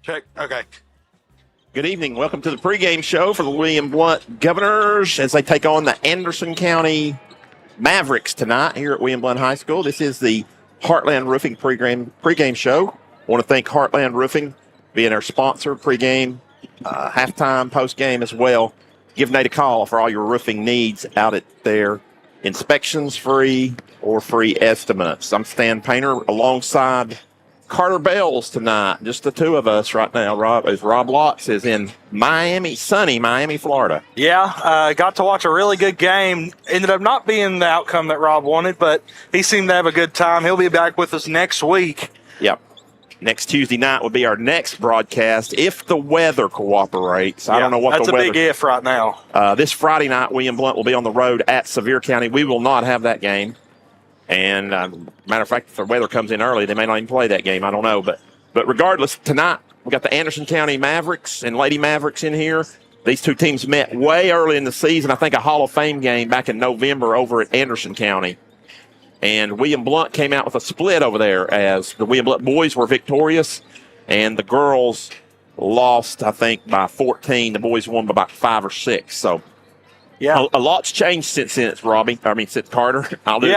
Check. Okay. Good evening. Welcome to the pregame show for the William Blount Governors as they take on the Anderson County Mavericks tonight here at William Blount High School. This is the Heartland Roofing pregame show. I want to thank Heartland Roofing being our sponsor, pregame, halftime, postgame as well. Give Nate a call for all your roofing needs out at their inspections free or free estimates. I'm Stan Painter alongside Carter Bells tonight. Just the two of us right now. Rob Lotz is in sunny Miami, Florida. Yeah, got to watch a really good game. Ended up not being the outcome that Rob wanted, but he seemed to have a good time. He'll be back with us next week. Yep. Next Tuesday night will be our next broadcast if the weather cooperates. I don't know what the weather. That's a big if right now. This Friday night, William Blount will be on the road at Sevier County. We will not have that game. And matter of fact, if the weather comes in early, they may not even play that game. I don't know. But regardless, tonight we got the Anderson County Mavericks and Lady Mavericks in here. These two teams met way early in the season. I think a Hall of Fame game back in November over at Anderson County. And William Blount came out with a split over there as the William Blount boys were victorious and the girls lost, I think, by 14. The boys won by about 5 or 6. So yeah, a lot's changed since since Carter. I'll do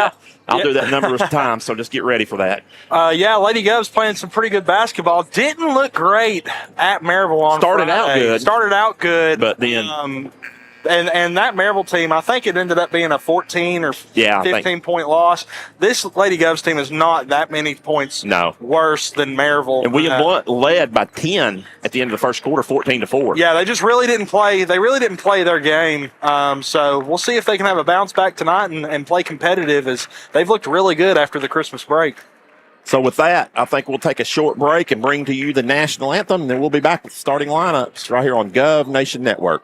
that numerous times, so just get ready for that. Lady Gov's playing some pretty good basketball. Didn't look great at Maryville on Friday. Started out good. But then and that Maryville team, I think it ended up being a 14 or 15-point loss. This Lady Gov's team is not that many points worse than Maryville. And William Blount led by 10 at the end of the first quarter, 14-4. Yeah, they just really didn't play. They really didn't play their game. So we'll see if they can have a bounce back tonight and play competitive, as they've looked really good after the Christmas break. So with that, I think we'll take a short break and bring to you the national anthem, and then we'll be back with starting lineups right here on Gov Nation Network.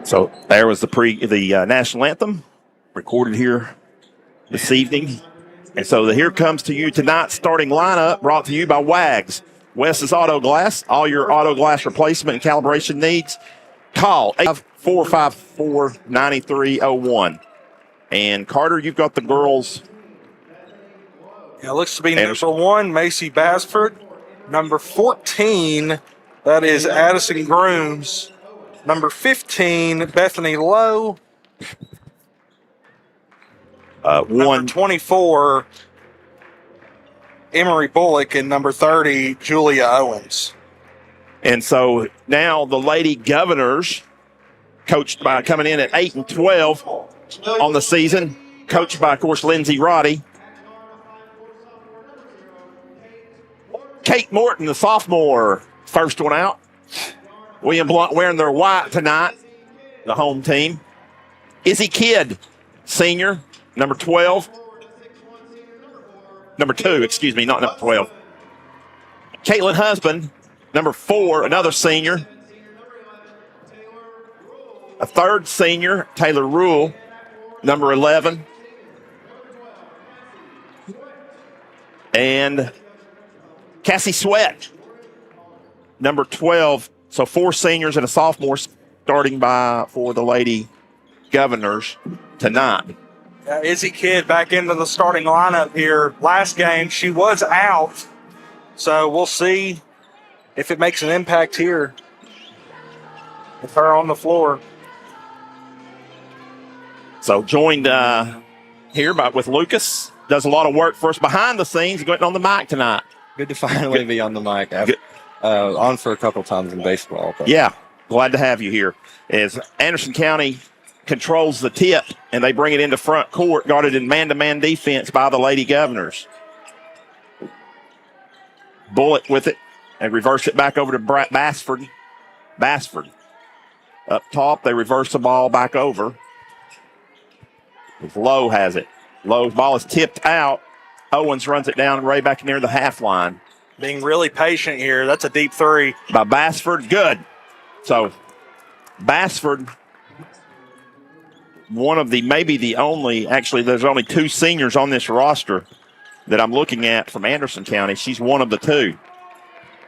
So there was the national anthem recorded here this evening. And so here comes to you tonight's starting lineup, brought to you by Wags. Wes's Auto Glass. All your auto glass replacement and calibration needs. Call 854-9301. And Carter, you've got the girls. Yeah, it looks to be number 1, Macy Basford. Number 14, that is Addison Grooms. Number 15, Bethany Lowe. Number 24, Emery Bullock. And number 30, Julia Owens. And so now the Lady Governors, coached by coming in at 8-12 on the season, coached by, of course, Lindsay Roddy. Kate Morton, the sophomore, first one out. William Blount wearing their white tonight, the home team. Izzy Kidd, senior, number 12. Number 2, excuse me, not number 12. Caitlin Husband, number 4, another senior. A third senior, Taylor Rule, number 11. And Cassie Sweat, number 12. So 4 seniors and a sophomore starting for the Lady Governors tonight. Izzy Kidd back into the starting lineup here. Last game, she was out. So we'll see if it makes an impact here with her on the floor. So joined here with Lucas. Does a lot of work for us behind the scenes. Going on the mic tonight. Good to finally be on the mic. I've on for a couple times in baseball. But. Yeah, glad to have you here. As Anderson County controls the tip, and they bring it into front court, guarded in man-to-man defense by the Lady Governors. Bullet with it, and reverse it back over to Bassford. Bassford. Up top, they reverse the ball back over. Lowe has it. Lowe's ball is tipped out. Owens runs it down right back near the half line. Being really patient here. That's a deep 3. By Bassford. Good. So, Bassford, one of the, maybe the only, actually there's only 2 seniors on this roster that I'm looking at from Anderson County. She's one of the 2.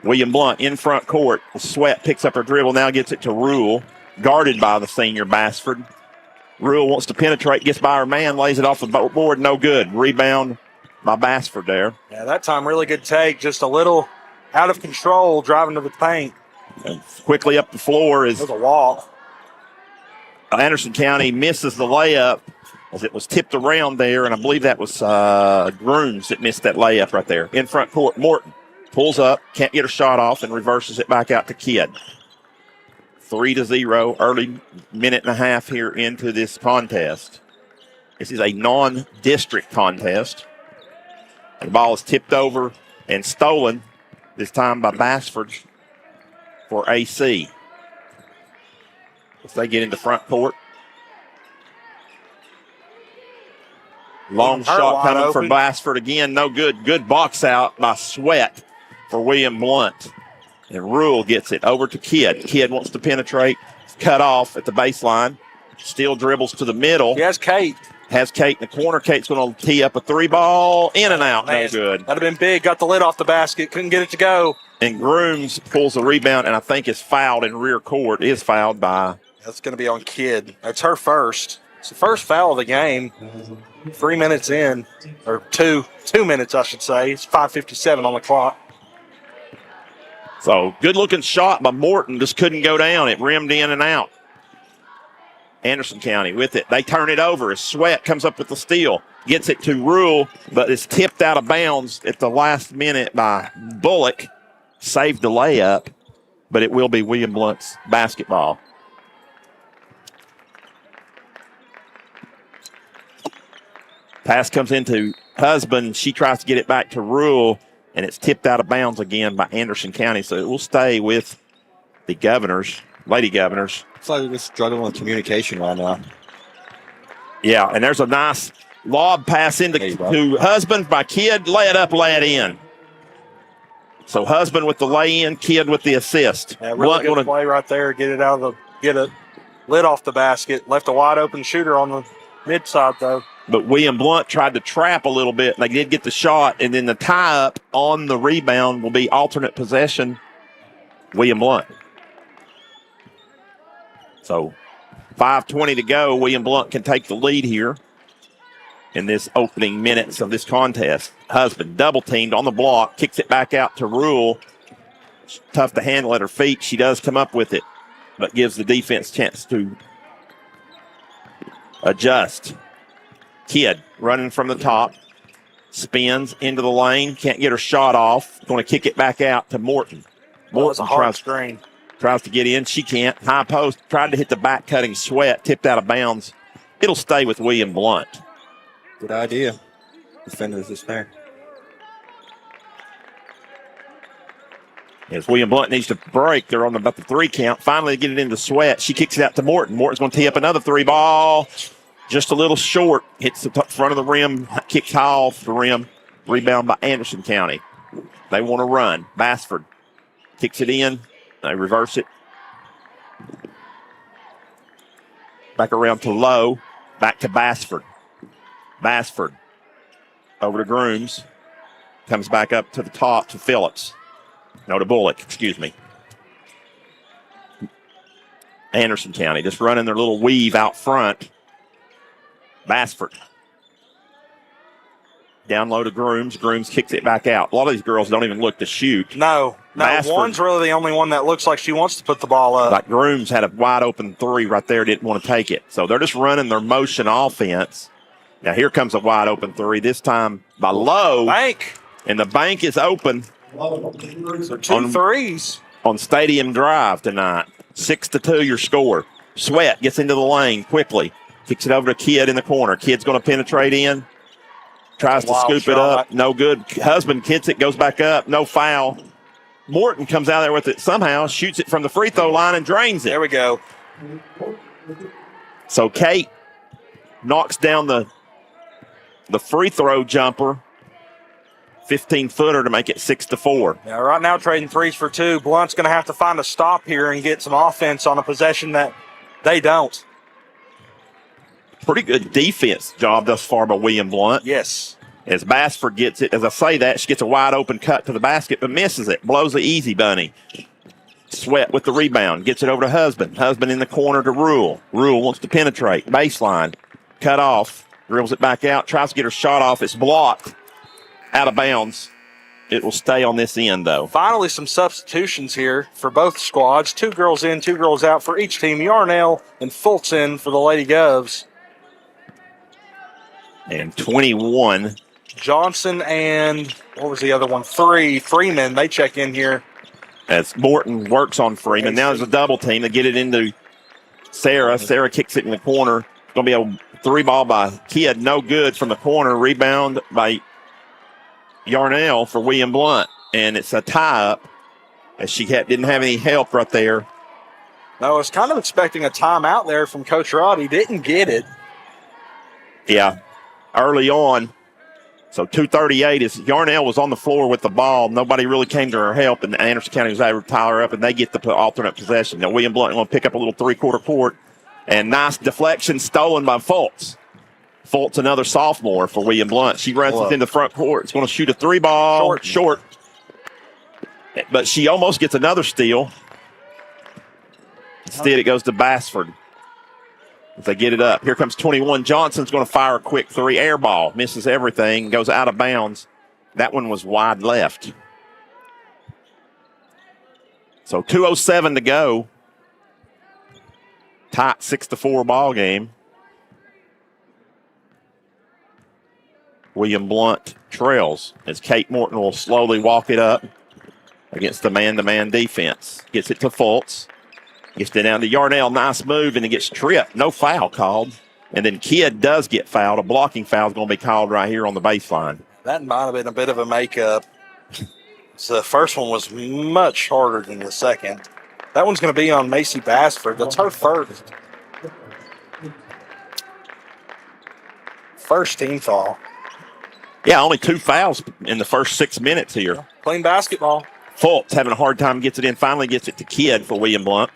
William Blount in front court. Sweat picks up her dribble, now gets it to Rule, guarded by the senior Bassford. Rule wants to penetrate, gets by her man, lays it off the board, no good. Rebound by Bassford there. Yeah, that time really good take, just a little out of control driving to the paint. And quickly up the floor is There's a wall. Anderson County misses the layup as it was tipped around there, and I believe that was Grooms that missed that layup right there. In front court, Morton pulls up, can't get a shot off, and reverses it back out to Kidd. 3-0, early minute and a half here into this contest. This is a non-district contest. And the ball is tipped over and stolen, this time by Bassford for AC. As they get into front court. Long shot coming for Bassford again, no good. Good box out by Sweat for William Blount. And Rule gets it over to Kidd. Kidd wants to penetrate. Cut off at the baseline. Still dribbles to the middle. He has Kate. Has Kate in the corner. Kate's going to tee up a 3-ball. In and out. No good. That'd have been big. Got the lid off the basket. Couldn't get it to go. And Grooms pulls the rebound and I think is fouled in rear court. Is fouled by. That's going to be on Kidd. That's her first. It's the first foul of the game. 3 minutes in. Or 2 minutes, I should say. It's 5:57 on the clock. So, good-looking shot by Morton. Just couldn't go down. It rimmed in and out. Anderson County with it. They turn it over as Sweat comes up with the steal. Gets it to Rule, but it's tipped out of bounds at the last minute by Bullock. Saved the layup, but it will be William Blount's basketball. Pass comes into Husband. She tries to get it back to Rule. And it's tipped out of bounds again by Anderson County. So it will stay with the Governors, Lady Governors. It's like we're struggling with communication right now. Yeah, and there's a nice lob pass into to Husband by Kidd. Lay it up, lay it in. So Husband with the lay-in, Kidd with the assist. Yeah, really good play right there. Get it lid off the basket. Left a wide open shooter on the mid side though. But William Blount tried to trap a little bit. They did get the shot, and then the tie-up on the rebound will be alternate possession, William Blount. So 5:20 to go. William Blount can take the lead here in this opening minutes of this contest. Husband double-teamed on the block, kicks it back out to Rule. It's tough to handle at her feet. She does come up with it, but gives the defense a chance to adjust. Kidd running from the top, spins into the lane, can't get her shot off. Going to kick it back out to Morton. Morton tries to get in. She can't. High post, tried to hit the back cutting Sweat, tipped out of bounds. It'll stay with William Blount. Good idea. Defenders is there. As William Blount needs to break, they're on about the 3 count. Finally, get it into Sweat. She kicks it out to Morton. Morton's going to tee up another 3-ball. just a little short. Hits the front of the rim, kicks high off the rim. Rebound by Anderson County. They want to run. Bassford kicks it in. They reverse it. Back around to Lowe. Back to Bassford. Bassford over to Grooms. Comes back up to the top to Phillips. No, to Bullock, excuse me. Anderson County just running their little weave out front. Bassford. Down low to Grooms. Grooms kicks it back out. A lot of these girls don't even look to shoot. No. Bassford, One's really the only one that looks like she wants to put the ball up. Like Grooms had a wide open three right there, didn't want to take it. So they're just running their motion offense. Now here comes a wide open three, this time by Lowe. Bank. And the bank is open. So two threes. On Stadium Drive tonight. 6-2 your score. Sweat gets into the lane quickly. Kicks it over to Kidd in the corner. Kidd's going to penetrate in. Tries to scoop it up. No good. Husband gets it, goes back up. No foul. Morton comes out there with it somehow, shoots it from the free throw line and drains it. There we go. So Kate knocks down the free throw jumper. 15-footer to make it 6-4. Yeah, right now trading threes for two. Blount's going to have to find a stop here and get some offense on a possession that they don't. Pretty good defense job thus far by William Blount. Yes. As Bassford gets it, as I say that, she gets a wide open cut to the basket but misses it. Blows the easy bunny. Sweat with the rebound. Gets it over to Husband. Husband in the corner to Rule. Rule wants to penetrate. Baseline. Cut off. Dribbles it back out. Tries to get her shot off. It's blocked. Out of bounds. It will stay on this end, though. Finally, some substitutions here for both squads. 2 girls in, 2 girls out for each team. Yarnell and Fultz in for the Lady Govs. And 21. Johnson and, what was the other one? 3. Freeman, they check in here. As Morton works on Freeman. Now there's a double team. They get it into Sarah. Sarah kicks it in the corner. It's going to be a 3 ball by Kidd. No good from the corner. Rebound by Yarnell for William Blount. And it's a tie-up as she didn't have any help right there. I was kind of expecting a timeout there from Coach Roddy. Didn't get it. Yeah, early on. So 2:38 is Yarnell was on the floor with the ball. Nobody really came to her help, and Anderson County was able to tie her up, and they get the alternate possession. Now William Blount going to pick up a little 3-quarter court, and nice deflection stolen by Fultz. Fultz, another sophomore for William Blount. She runs within the front court. It's going to shoot a 3 ball. Short. But she almost gets another steal. Instead, it goes to Bassford. If they get it up. Here comes 21. Johnson's going to fire a quick 3. Air ball. Misses everything. Goes out of bounds. That one was wide left. So 2:07 to go. Tight 6-4 ball game. William Blount trails as Kate Morton will slowly walk it up against the man-to-man defense. Gets it to Fultz. Gets it down to Yarnell. Nice move, and it gets tripped. No foul called. And then Kidd does get fouled. A blocking foul is going to be called right here on the baseline. That might have been a bit of a makeup. So the first one was much harder than the second. That one's going to be on Macy Bassford. That's her first. First team foul. Yeah, only 2 fouls in the first 6 minutes here. Clean basketball. Fultz having a hard time, gets it in, finally gets it to Kidd for William Blount.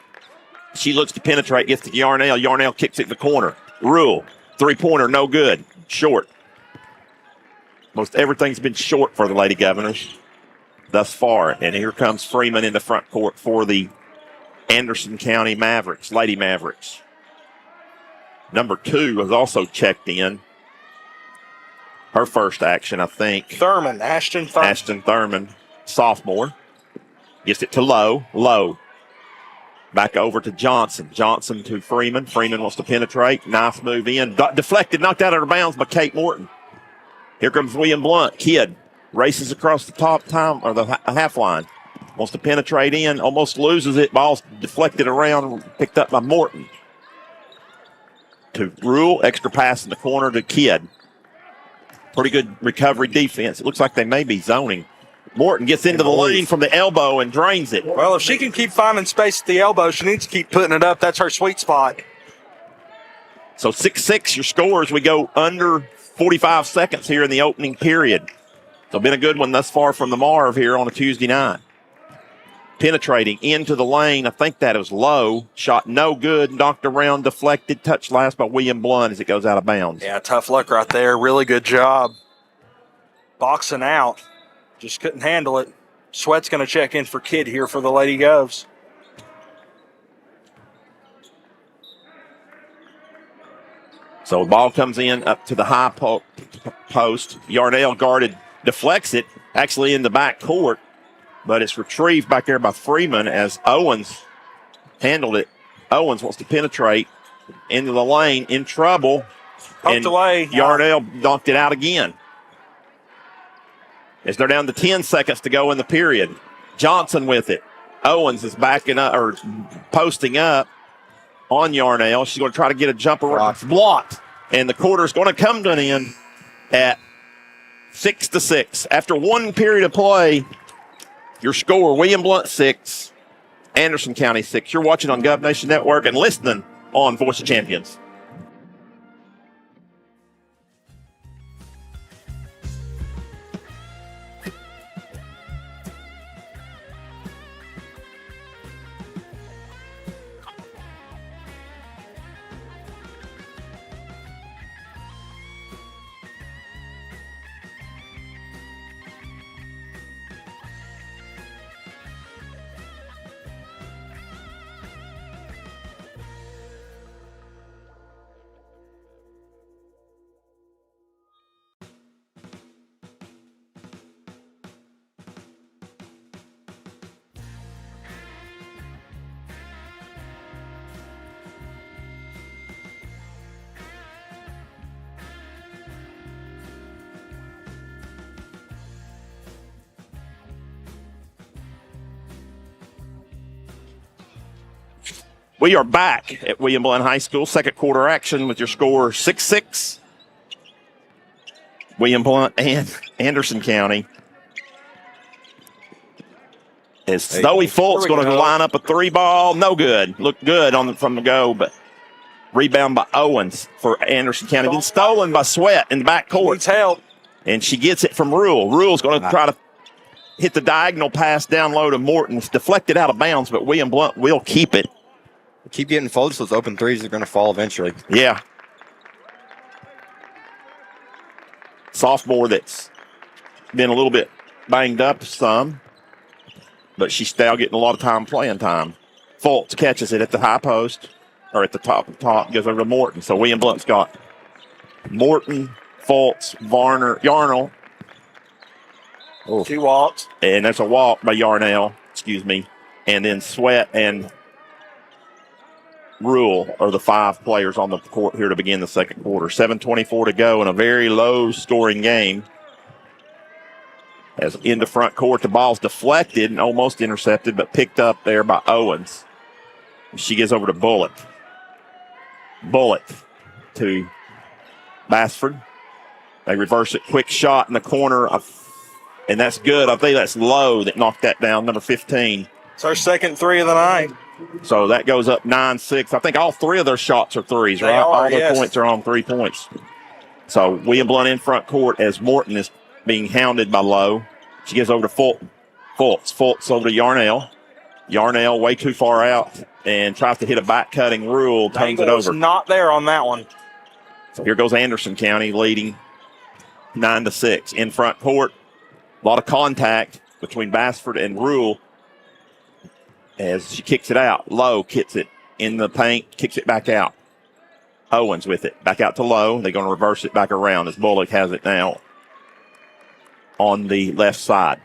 She looks to penetrate, gets to Yarnell. Yarnell kicks it in the corner. Rule, 3-pointer, no good. Short. Most everything's been short for the Lady Governors thus far. And here comes Freeman in the front court for the Anderson County Mavericks, Lady Mavericks. Number 2 was also checked in. Her first action, I think. Ashton Thurman. Ashton Thurman, sophomore. Gets it to Lowe. Lowe. Back over to Johnson. Johnson to Freeman. Freeman wants to penetrate. Nice move in. Deflected, knocked out of bounds by Kate Morton. Here comes William Blount. Kidd races across the the half line. Wants to penetrate in. Almost loses it. Ball's deflected around. Picked up by Morton. To Rule. Extra pass in the corner to Kidd. Pretty good recovery defense. It looks like they may be zoning. Morton gets into the lane from the elbow and drains it. Well, if she can keep finding space at the elbow, she needs to keep putting it up. That's her sweet spot. So 6-6 your score as we go under 45 seconds here in the opening period. So been a good one thus far from the Marv here on a Tuesday night. Penetrating into the lane. I think that is low. Shot no good. Knocked around, deflected. Touched last by William Blount as it goes out of bounds. Yeah, tough luck right there. Really good job. Boxing out. Just couldn't handle it. Sweat's going to check in for Kidd here for the Lady Govs. So the ball comes in up to the high post. Yarnell guarded, deflects it, actually in the back court, but it's retrieved back there by Freeman as Owens handled it. Owens wants to penetrate into the lane, in trouble. Poked away. Yarnell knocked it out again. As they're down to 10 seconds to go in the period. Johnson with it. Owens is backing up or posting up on Yarnell. She's going to try to get a jumper. Blocked. And the quarter's going to come to an end at 6-6. After one period of play, your score, William Blount 6, Anderson County 6. You're watching on Gov Nation Network and listening on Voice of Champions. We are back at William Blount High School, second quarter action with your score 6-6. William Blount and Anderson County. As Snowy Fult's going to line up a three ball. No good. Looked good from the go, but rebound by Owens for Anderson County. Then stolen by Sweat in the back court. Needs help. And she gets it from Rule. Rule's going to try to hit the diagonal pass down low to Morton. It's deflected out of bounds, but William Blount will keep it. Keep getting folded, so those open threes are going to fall eventually. Yeah. Sophomore that's been a little bit banged up some, but she's still getting a lot of playing time. Fultz catches it at the high post, or at the top, goes over to Morton. So William Blount's got Morton, Fultz, Varner, Yarnell. She walks. And that's a walk by Yarnell, and then Sweat and Rule are the five players on the court here to begin the second quarter. 7:24 to go in a very low-scoring game. As into front court, the ball's deflected and almost intercepted, but picked up there by Owens. She gets over to Bullock. Bullock to Bassford. They reverse it. Quick shot in the corner, and that's good. I think that's Lowe that knocked that down, number 15. It's our second three of the night. So that goes up 9-6. I think all three of their shots are threes, right? All their points are on 3 points. So William Blount in front court as Morton is being hounded by Lowe. She gets over to Fulton. Fultz over to Yarnell. Yarnell way too far out and tries to hit a back-cutting Rule, turns it over. Not there on that one. So here goes Anderson County leading 9-6. In front court, a lot of contact between Bassford and Rule. As she kicks it out, Lowe kicks it in the paint, kicks it back out. Owens with it, back out to Lowe. They're going to reverse it back around as Bullock has it now on the left side.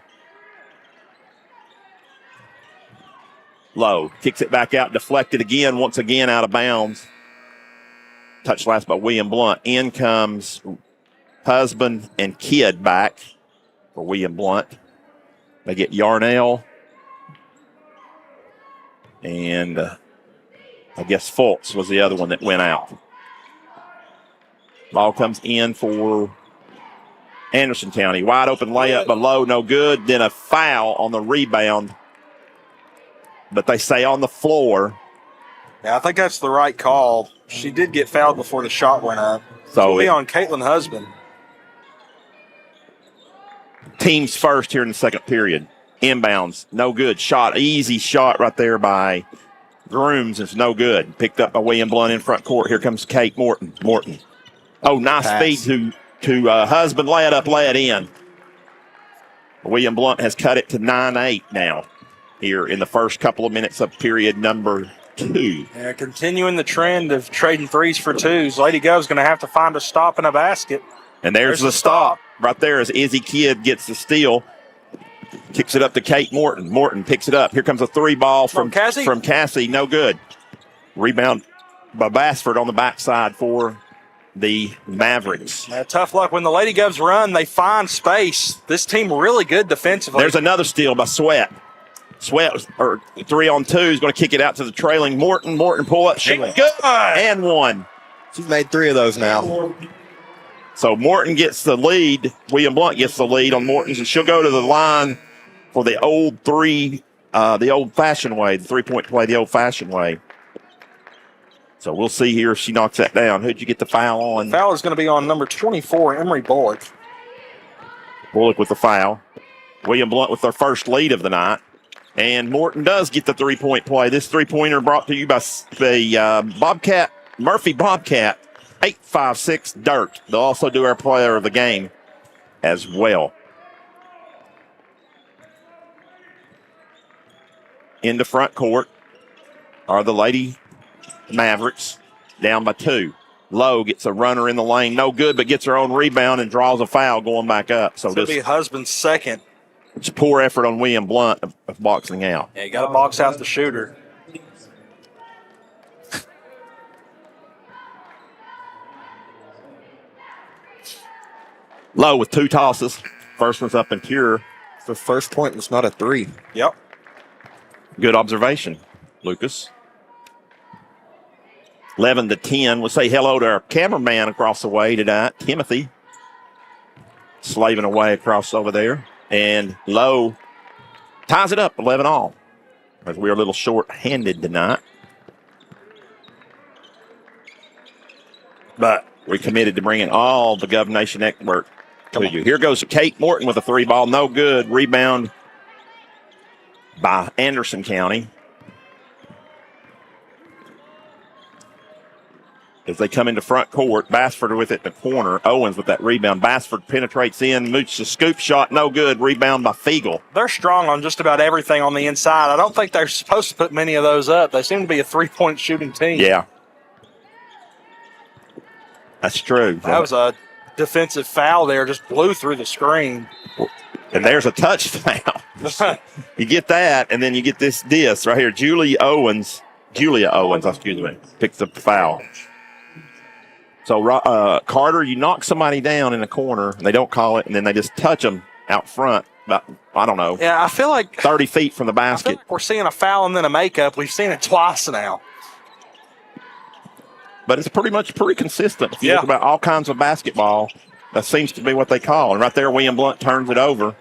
Lowe kicks it back out, deflected again, once again out of bounds. Touch last by William Blount. In comes Husband and Kidd back for William Blount. They get Yarnell. And I guess Fultz was the other one that went out. Ball comes in for Anderson County. Wide open layup below, no good. Then a foul on the rebound. But they say on the floor. Yeah, I think that's the right call. She did get fouled before the shot went up. So it'll be on Caitlin Husband. Teams first here in the second period. Inbounds, no good. Shot, easy shot right there by Grooms. It's no good. Picked up by William Blount in front court. Here comes Kate Morton. Oh, nice feed to Husband. Lay it in. William Blount has cut it to 9-8 now here in the first couple of minutes of period number 2. Yeah, continuing the trend of trading threes for twos. Lady Gov's going to have to find a stop and a basket. And there's the stop right there as Izzy Kidd gets the steal. Kicks it up to Kate Morton. Morton picks it up. Here comes a 3 ball from Cassie. No good. Rebound by Bassford on the backside for the Mavericks. Tough luck. When the Lady Govs run, they find space. This team really good defensively. There's another steal by Sweat. Sweat, 3-on-2, is going to kick it out to the trailing Morton. Morton pull up. Good. And 1. She's made 3 of those now. So Morton gets the lead. William Blount gets the lead on Morton's, and she'll go to the line for the the old-fashioned way, the 3-point play the old-fashioned way. So we'll see here if she knocks that down. Who'd you get the foul on? Foul is going to be on number 24, Emery Bullock. Bullock with the foul. William Blount with their first lead of the night. And Morton does get the 3-point play. This 3-pointer brought to you by the Murphy Bobcat 856 Dirt. They'll also do our player of the game as well. Into front court are the Lady Mavericks, down by 2. Lowe gets a runner in the lane, no good, but gets her own rebound and draws a foul going back up. So this will be Husband's second. It's a poor effort on William Blount of boxing out. Yeah, you got to box out the shooter. Lowe with 2 tosses. First one's up and pure. The first point was not a 3. Yep. Good observation, Lucas. 11-10. We'll say hello to our cameraman across the way tonight, Timothy. Slaving away across over there. And Lowe ties it up 11-all. As we are a little short-handed tonight. But we're committed to bringing all the Gov Nation Network to you. Here goes Kate Morton with a 3 ball. No good. Rebound by Anderson County. As they come into front court, Bassford with it in the corner. Owens with that rebound. Bassford penetrates in, moots the scoop shot, no good. Rebound by Fiegel. They're strong on just about everything on the inside. I don't think they're supposed to put many of those up. They seem to be a 3-point shooting team. Yeah. That's true. That was a defensive foul there, just blew through the screen. And there's a touch foul. You get that, and then you get this right here. Julia Owens, picks up the foul. So, Carter, you knock somebody down in the corner, and they don't call it, and then they just touch them out front, about, I don't know. Yeah, I feel like 30 feet from the basket. I feel like we're seeing a foul and then a makeup. We've seen it twice now. But it's pretty consistent. If you look about all kinds of basketball, that seems to be what they call. And right there, William Blount turns it over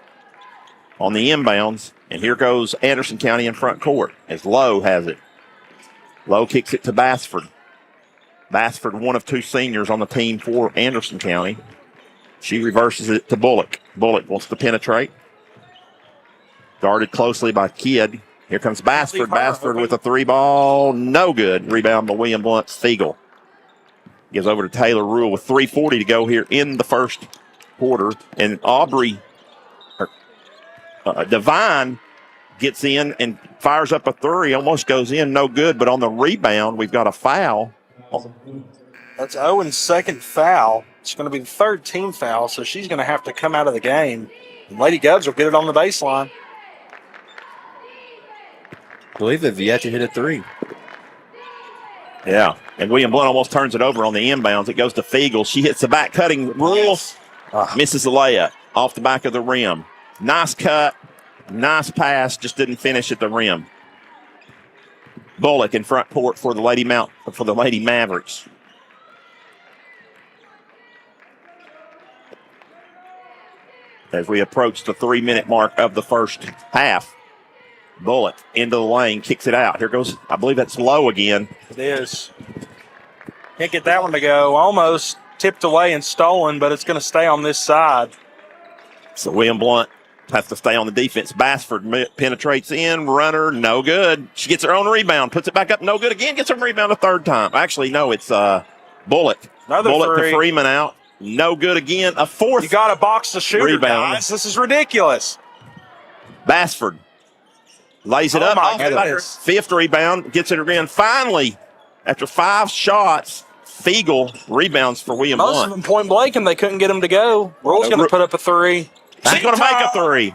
on the inbounds. And here goes Anderson County in front court as Lowe has it. Lowe kicks it to Bassford. Bassford, one of 2 seniors on the team for Anderson County. She reverses it to Bullock. Bullock wants to penetrate. Guarded closely by Kidd. Here comes Bassford. Bassford with a 3 ball. No good. Rebound by William Blount. Fiegel gives over to Taylor Rule with 3:40 to go here in the first quarter. And Devine gets in and fires up a 3. Almost goes in. No good. But on the rebound, we've got a foul. That's Owen's second foul. It's going to be the 3rd team foul, so she's going to have to come out of the game. And Lady Govs will get it on the baseline. I believe they've yet to hit a 3. Yeah, and William Blount almost turns it over on the inbounds. It goes to Fiegel. She hits the back cutting Rule. Misses the layup off the back of the rim. Nice cut, nice pass, just didn't finish at the rim. Bullock in front court for the Lady Mavericks. As we approach the 3-minute mark of the first half, Bullock into the lane, kicks it out. Here goes, I believe that's Lowe again. It is. Can't get that one to go. Almost tipped away and stolen, but it's going to stay on this side. So William Blount has to stay on the defense. Bassford penetrates in, runner, no good. She gets her own rebound, puts it back up, no good again, gets her rebound a third time. Actually, no, it's Bullock. Another Bullock three. to Freeman out. No good again. A fourth. You got to box the shooter, rebound. guys. This is ridiculous. Bassford lays it up. My Off the back. goodness. Fifth rebound, gets it again. Finally, after 5 shots, Fiegel rebounds for William Most Blount. of them point blank, and they couldn't get him to go. Rule's going to put up a three. She's going to make a three.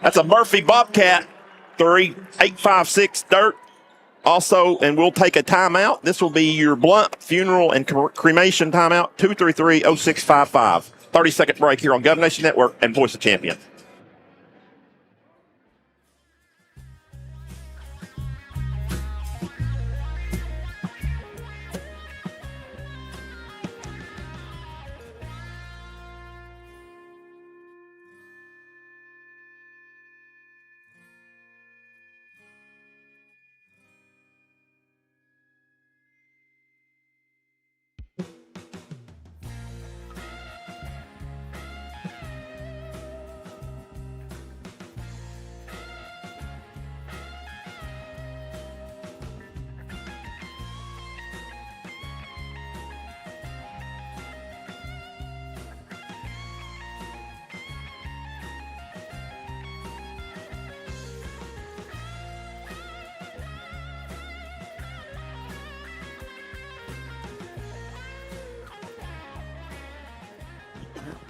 That's a Murphy Bobcat three, 8.56 dirt. Also, and we'll take a timeout. This will be your Blount funeral and cremation timeout, 233-0655. 30-second break here on Gov Nation Network and Voice of Champions.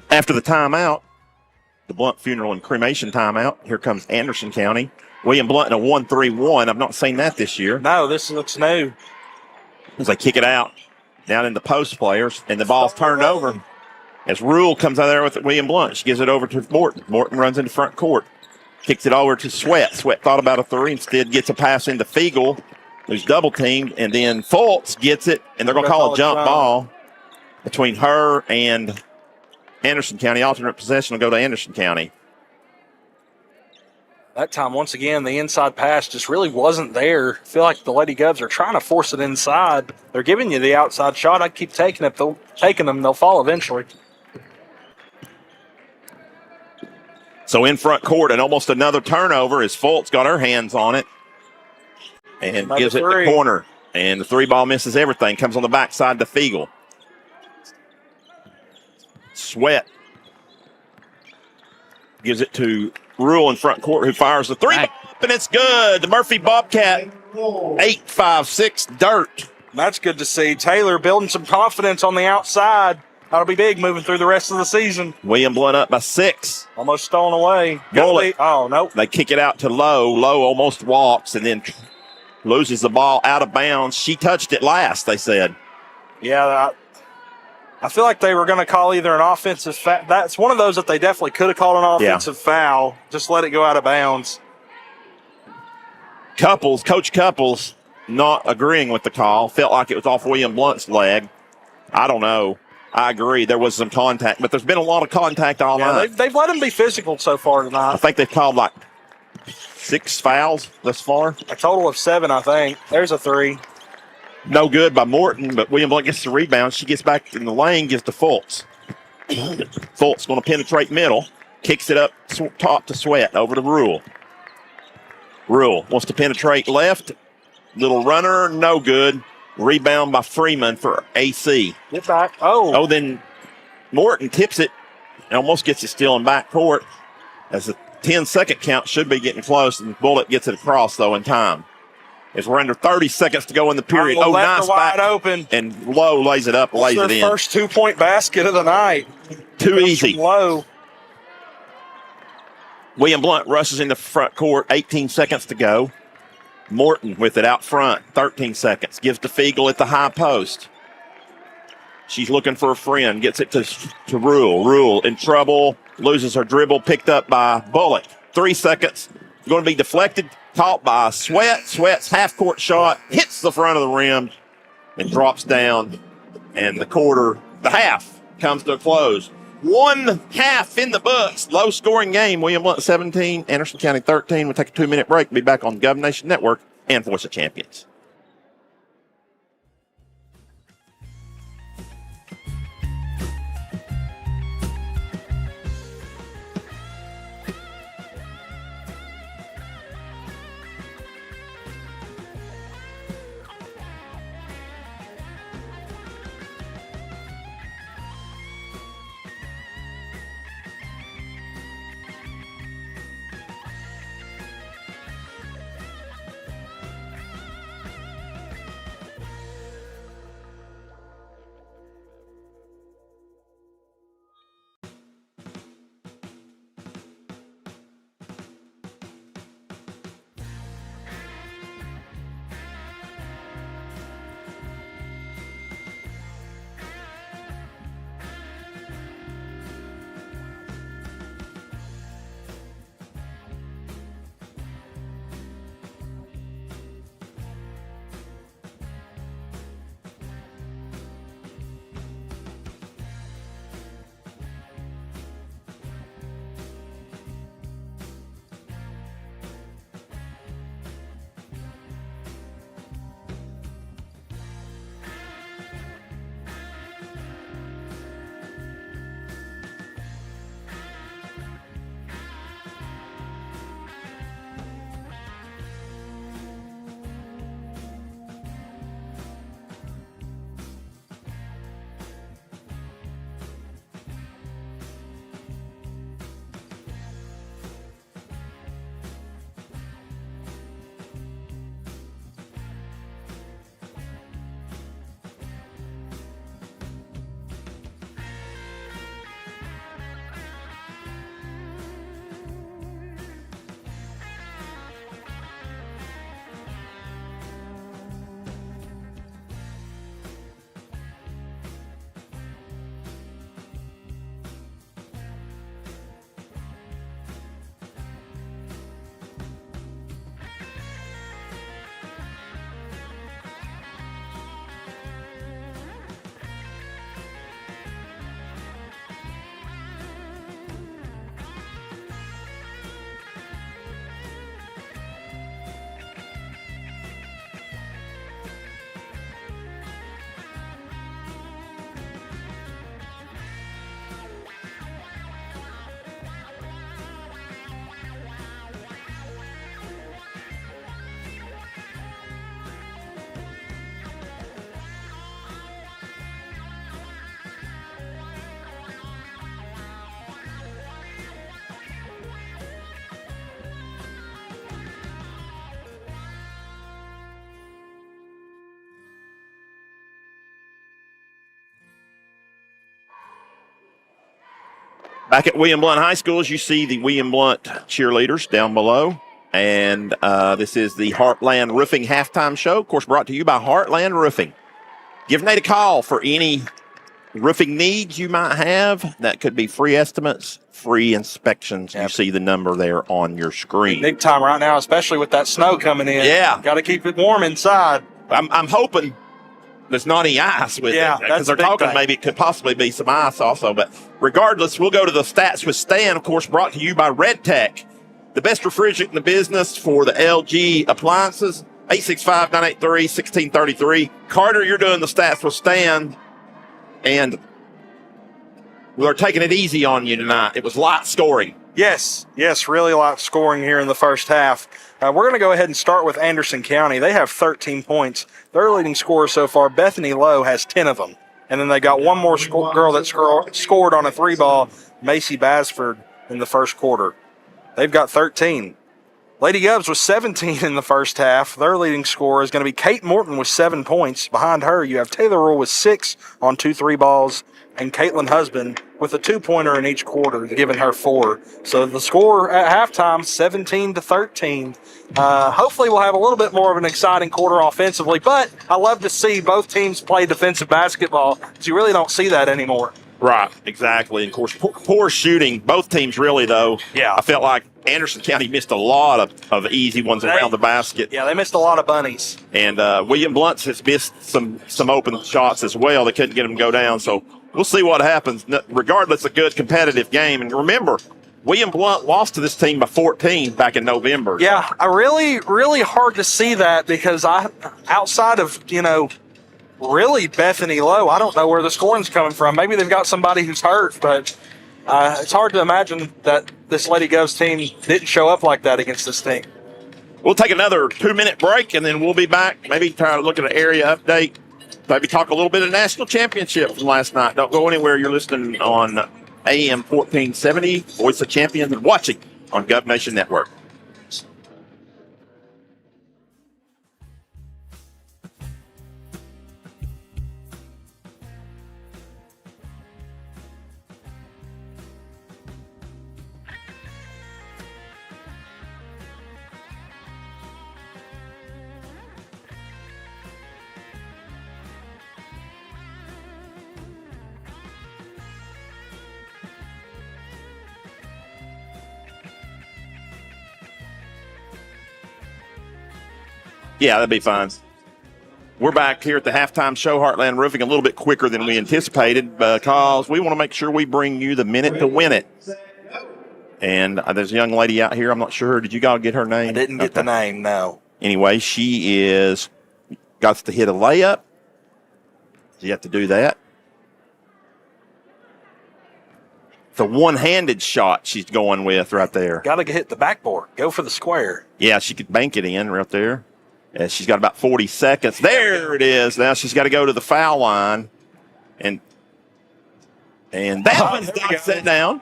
After the timeout, the Blount funeral and cremation timeout, here comes Anderson County. William Blount in a 1-3-1. I've not seen that this year. No, this looks new. As they kick it out down in the post players, and the ball's turned over as Rule comes out there with William Blount. She gives it over to Morton. Morton runs into front court, kicks it over to Sweat. Sweat thought about a three, instead gets a pass into Fiegel, who's double teamed, and then Fultz gets it, and they're going to call a jump ball between her and Anderson County. Alternate possession will go to Anderson County. That time, once again, the inside pass just really wasn't there. I feel like the Lady Govs are trying to force it inside. They're giving you the outside shot. I keep taking it. They'll fall eventually. So in front court, and almost another turnover as Fultz got her hands on it and Another gives it three. the corner. And the three ball misses everything. Comes on the backside to Fiegel. Sweat gives it to Rule in front court, who fires the three, and it's good. The Murphy Bobcat, 8.56 dirt. That's good to see. Taylor building some confidence on the outside. That'll be big moving through the rest of the season. William Blount up by 6. Almost stolen away. Bullock. Oh, nope. They kick it out to Lowe. Lowe almost walks and then loses the ball out of bounds. She touched it last, they said. Yeah, I feel like they were going to call either an offensive foul. That's one of those that they definitely could have called an offensive foul. Just let it go out of bounds. Coach Couples, not agreeing with the call. Felt like it was off William Blount's leg. I don't know. I agree. There was some contact, but there's been a lot of contact all night. They've let him be physical so far I tonight. think they've called like 6 fouls thus far. A total of 7, I think. There's a 3. No good by Morton, but William Blount gets the rebound. She gets back in the lane, gives to Fultz. Fultz going to penetrate middle, kicks it up top to Sweat, over to Rule. Rule wants to penetrate left. Little runner, no good. Rebound by Freeman for AC. Get back. Oh, Then Morton tips it and almost gets it still in back court. As the 10-second count should be getting close, and Bullock gets it across, though, in time. As we're under 30 seconds to go in the period. left Nice wide back. open. And Lowe lays it up, lays That's it their in. first 2-point basket of the night. Too easy. Low. William Blount rushes into front court, 18 seconds to go. Morton with it out front, 13 seconds. Gives to Fiegel at the high post. She's looking for a friend, gets it to Rule. Rule in trouble, loses her dribble, picked up by Bullock. 3 seconds, going to be deflected, caught by Sweat. Sweat's half-court shot hits the front of the rim and drops down. And the half comes to a close. 1 half in the books. Low-scoring game. William Blount 17, Anderson County 13. We'll take a 2-minute break. Be back on Gov Nation Network and Voice of Champions. Back at William Blount High School, as you see the William Blount cheerleaders down below. And this is the Heartland Roofing halftime show, of course, brought to you by Heartland Roofing. Give Nate a call for any roofing needs you might have. That could be free estimates, free inspections. Yep. You see the number there on your screen. Big time right now, especially with that snow coming in. Yeah. Got to keep it warm inside. I'm hoping there's not any ice with it. Because they're talking maybe it could possibly be some ice also. But regardless, we'll go to the stats with Stan, of course, brought to you by Red Tech, the best refrigerant in the business for the LG appliances. 865-983-1633. Carter, you're doing the stats with Stan. And we're taking it easy on you tonight. It was light scoring. Yes, really light scoring here in the first half. We're going to go ahead and start with Anderson County. They have 13 points. Their leading scorer so far, Bethany Lowe, has 10 of them. And then they got one more girl that scored on a 3-ball, Macy Basford, in the first quarter. They've got 13. Lady Govs was 17 in the first half. Their leading scorer is going to be Kate Morton with 7 points. Behind her, you have Taylor Rule with 6 on 2 3-balls, and Caitlin Husband with a 2-pointer in each quarter, giving her 4. So the score at halftime, 17-13. Hopefully we'll have a little bit more of an exciting quarter offensively, but I love to see both teams play defensive basketball because you really don't see that anymore. Right, exactly. And of course, poor shooting. Both teams really, though. Yeah. I felt like Anderson County missed a lot of easy ones around the basket. Yeah, they missed a lot of bunnies. And William Blount has missed some open shots as well. They couldn't get them to go down. So we'll see what happens. Regardless, a good competitive game. And remember, William Blount lost to this team by 14 back in November. Yeah, I really hard to see that because outside of, really Bethany Lowe, I don't know where the scoring's coming from. Maybe they've got somebody who's hurt, but it's hard to imagine that this Lady Govs team didn't show up like that against this team. We'll take another 2-minute break, and then we'll be back. Maybe try to look at an area update. Maybe talk a little bit of national championship from last night. Don't go anywhere. You're listening on AM 1470, Voice of Champions, and watching on Gov Nation Network. Yeah, that'd be fine. We're back here at the halftime show, Heartland Roofing, a little bit quicker than we anticipated because we want to make sure we bring you the minute to win it. And there's a young lady out here. I'm not sure. Did you all get her name? I didn't get the name, no. Anyway, she got to hit a layup. You have to do that. It's a one-handed shot she's going with right there. Got to hit the backboard. Go for the square. Yeah, she could bank it in right there. And she's got about 40 seconds. There it is. Now she's got to go to the foul line. And that one's not set down.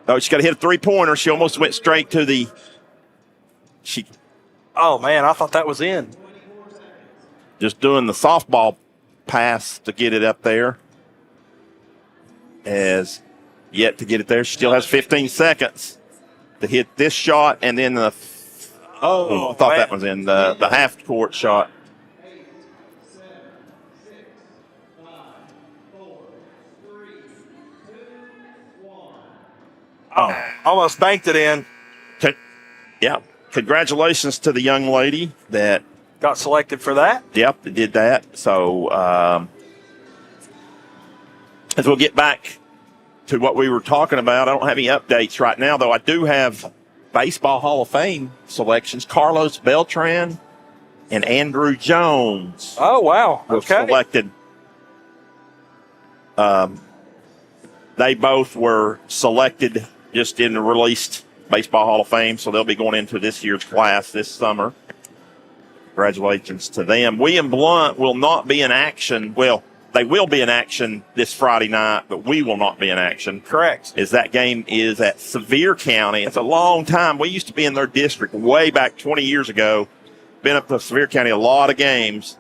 Oh, she's got to hit a three-pointer. She almost went straight to the Oh, man, I thought that was in. Just doing the softball pass to get it up there. Has yet to get it there. She still has 15 seconds to hit this shot, and then I thought that was in the half-court shot. Oh, almost banked it in. Yeah. Congratulations to the young lady that got selected for that. Yep, did that. So as we'll get back to what we were talking about, I don't have any updates right now, though I do have Baseball Hall of Fame selections. Carlos Beltran and Andrew Jones. Oh, wow. Were selected. They both were selected just in the released Baseball Hall of Fame, so they'll be going into this year's class this summer. Congratulations to them. William Blount will not be in action. Well, they will be in action this Friday night, but we will not be in action. Correct. As that game is at Sevier County. It's a long time. We used to be in their district way back 20 years ago. Been up to Sevier County a lot of games.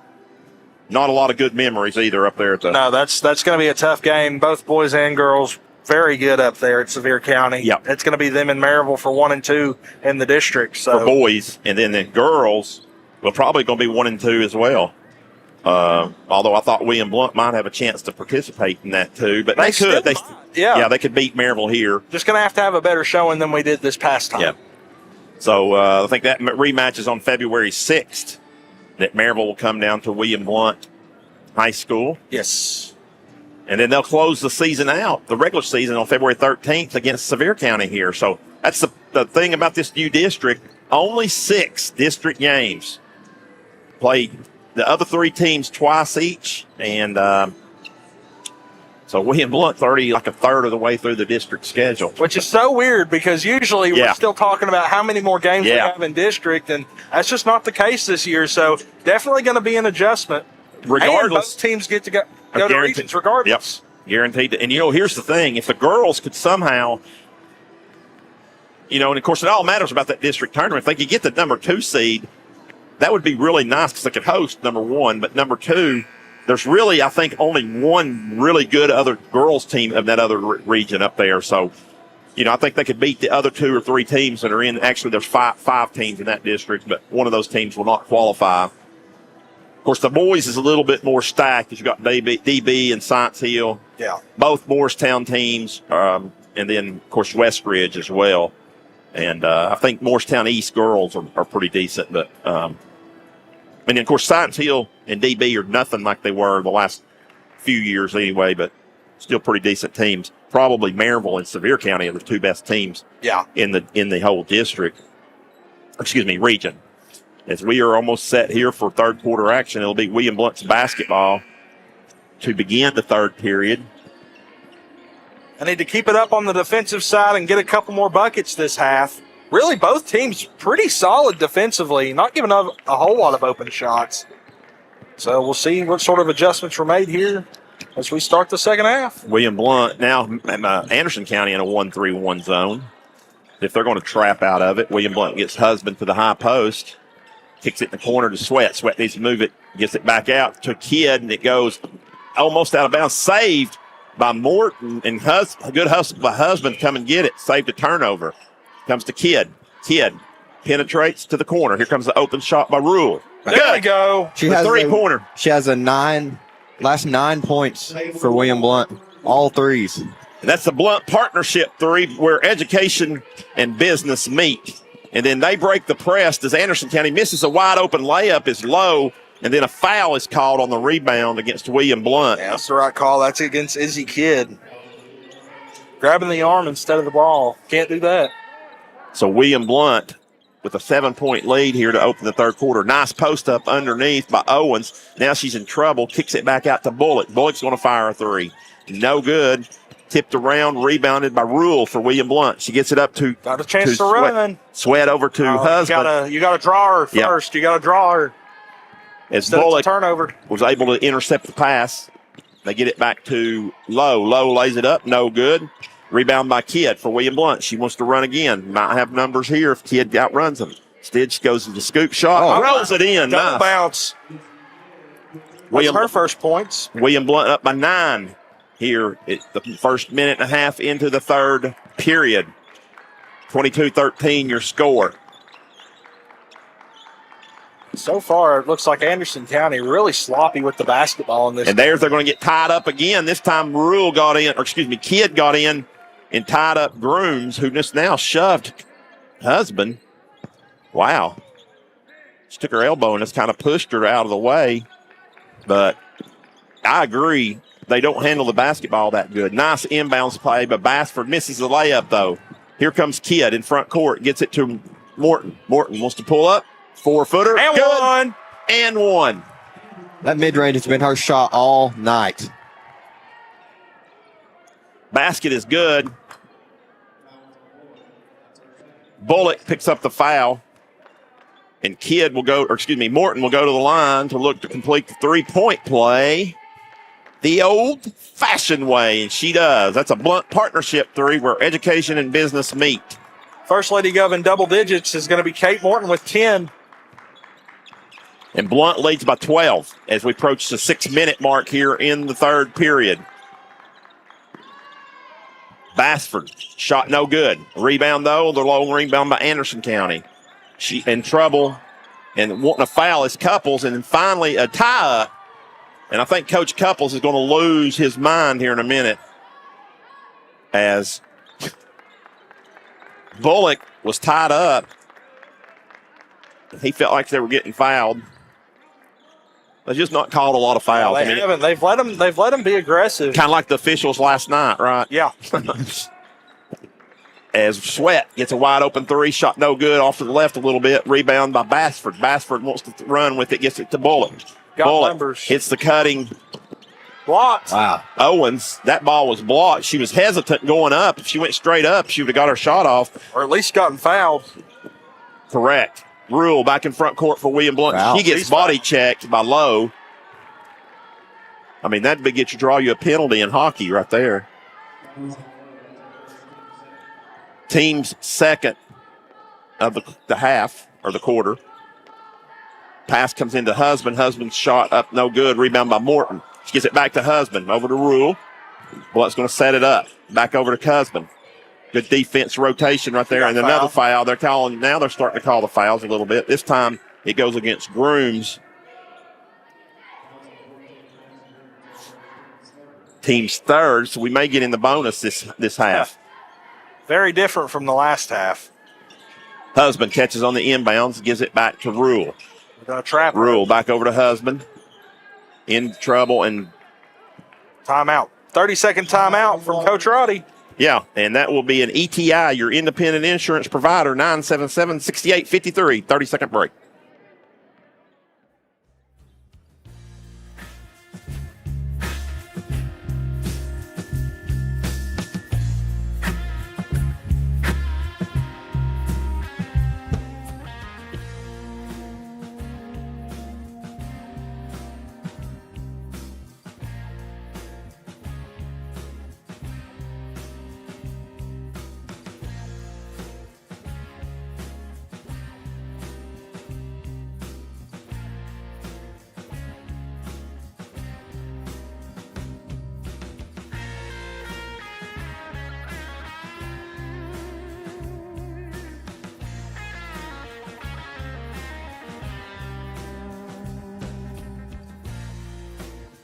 Not a lot of good memories either up there. No, that's going to be a tough game. Both boys and girls very good up there at Sevier County. Yep. It's going to be them and Maryville for 1 and 2 in the district. So for boys, and then the girls will probably going to be 1 and 2 as well. Although I thought William Blount might have a chance to participate in that too, but they could. They could beat Maryville here. Just going to have a better showing than we did this past time. Yeah. So I think that rematch is on February 6th. That Maryville will come down to William Blount High School. Yes. And then they'll close the season out, the regular season, on February 13th against Sevier County here. So that's the thing about this new district. Only 6 district games. Played the other 3 teams twice each. And so William Blount's already like a third of the way through the district schedule. Which is so weird because usually we're still talking about how many more games we have in district, and that's just not the case this year. So definitely going to be an adjustment. Regardless. And both teams get to go to regions regardless. Yep, guaranteed. And, here's the thing. If the girls could somehow, and, of course, it all matters about that district tournament. If they could get the number 2 seed, that would be really nice because they could host number 1. But number 2, there's really, I think, only one really good other girls team of that other region up there. So, I think they could beat the other 2 or 3 teams that are in. Actually, there's five teams in that district, but one of those teams will not qualify. Of course, the boys is a little bit more stacked because you've got DB and Science Hill. Yeah. Both Morristown teams, and then, of course, Westridge as well. And I think Morristown East girls are pretty decent. But, and then, of course, Science Hill and DB are nothing like they were the last few years anyway, but still pretty decent teams. Probably Maryville and Sevier County are the 2 best teams in the whole district. Region. As we are almost set here for third quarter action, it'll be William Blount's basketball to begin the third period. I need to keep it up on the defensive side and get a couple more buckets this half. Really, both teams pretty solid defensively, not giving up a whole lot of open shots. So we'll see what sort of adjustments were made here as we start the second half. William Blount now Anderson County in a 1-3-1 zone. If they're going to trap out of it, William Blount gets Husband to the high post. Kicks it in the corner to Sweat. Sweat needs to move it. Gets it back out to Kidd, and it goes almost out of bounds. Saved by Morton, and a good hustle by Husband. Come and get it. Saved a turnover. Comes to Kidd. Kidd penetrates to the corner. Here comes the open shot by Rule. There we go. She has 3-pointer. She has last 9 points for William Blount. All threes. And that's the Blount partnership 3 where education and business meet. And then they break the press as Anderson County misses a wide open layup, is low, and then a foul is called on the rebound against William Blount. Yeah, that's the right call. That's against Izzy Kidd. Grabbing the arm instead of the ball. Can't do that. So William Blount with a 7-point lead here to open the third quarter. Nice post up underneath by Owens. Now she's in trouble. Kicks it back out to Bullock. Bullock's going to fire a 3. No good. Tipped around, rebounded by Rule for William Blount. She gets it up to got a chance to run. Sweat over to Husband. You got to draw her first. Yep. You got to draw her. As Bullock turnover was able to intercept the pass, they get it back to Lowe. Lowe lays it up, no good. Rebound by Kidd for William Blount. She wants to run again. Might have numbers here if Kidd outruns them. Instead, she goes to the scoop shot. Rolls it in. Double bounce. William her first points. William Blount up by 9 here at the first minute and a half into the third period. 22-13 your score. So far, it looks like Anderson County really sloppy with the basketball in this. And they're going to get tied up again. This time Kidd got in and tied up Grooms, who just now shoved Husband. Wow. She took her elbow and just kind of pushed her out of the way. But I agree. They don't handle the basketball that good. Nice inbounds play, but Bassford misses the layup, though. Here comes Kidd in front court. Gets it to Morton. Morton wants to pull up. 4-footer. And good. one. And one. That mid-range has been her shot all night. Basket is good. Bullock picks up the foul. And Morton will go to the line to look to complete the 3-point play the old-fashioned way, and she does. That's a Blount partnership 3 where education and business meet. First Lady Gov in double digits is going to be Kate Morton with 10. And Blount leads by 12 as we approach the 6-minute mark here in the third period. Bassford, shot no good. Rebound, though, the long rebound by Anderson County. She in trouble and wanting a foul is Couples, and then finally a tie-up. And I think Coach Couples is going to lose his mind here in a minute as Bullock was tied up. He felt like they were getting fouled. They've just not called a lot of fouls. Well, they haven't. They've let them be aggressive. Kind of like the officials last night, right? Yeah. As Sweat gets a wide open three, shot no good, off to the left a little bit. Rebound by Bassford. Bassford wants to run with it, gets it to Bullock. Bullock numbers. Hits the cutting. Blocked. Wow. Owens, that ball was blocked. She was hesitant going up. If she went straight up, she would have got her shot off. Or at least gotten fouled. Correct. Rule back in front court for William Blount. Wow. He gets body checked by Lowe. I mean, that'd get you draw you a penalty in hockey right there. Team's second of the half or the quarter. Pass comes into Husband. Husband's shot up, no good. Rebound by Morton. She gets it back to Husband. Over to Rule. Blunt's going to set it up. Back over to Husband. Good defense rotation right there. And another foul. They're calling. Now they're starting to call the fouls a little bit. This time it goes against Grooms. Team's third, so we may get in the bonus this half. Very different from the last half. Husband catches on the inbounds, gives it back to Rule. We're going to trap her. Rule back over to Husband. In trouble and timeout. 30-second timeout from Coach Roddy. Yeah, and that will be an ETI, your independent insurance provider, 977-6853. 30-second break.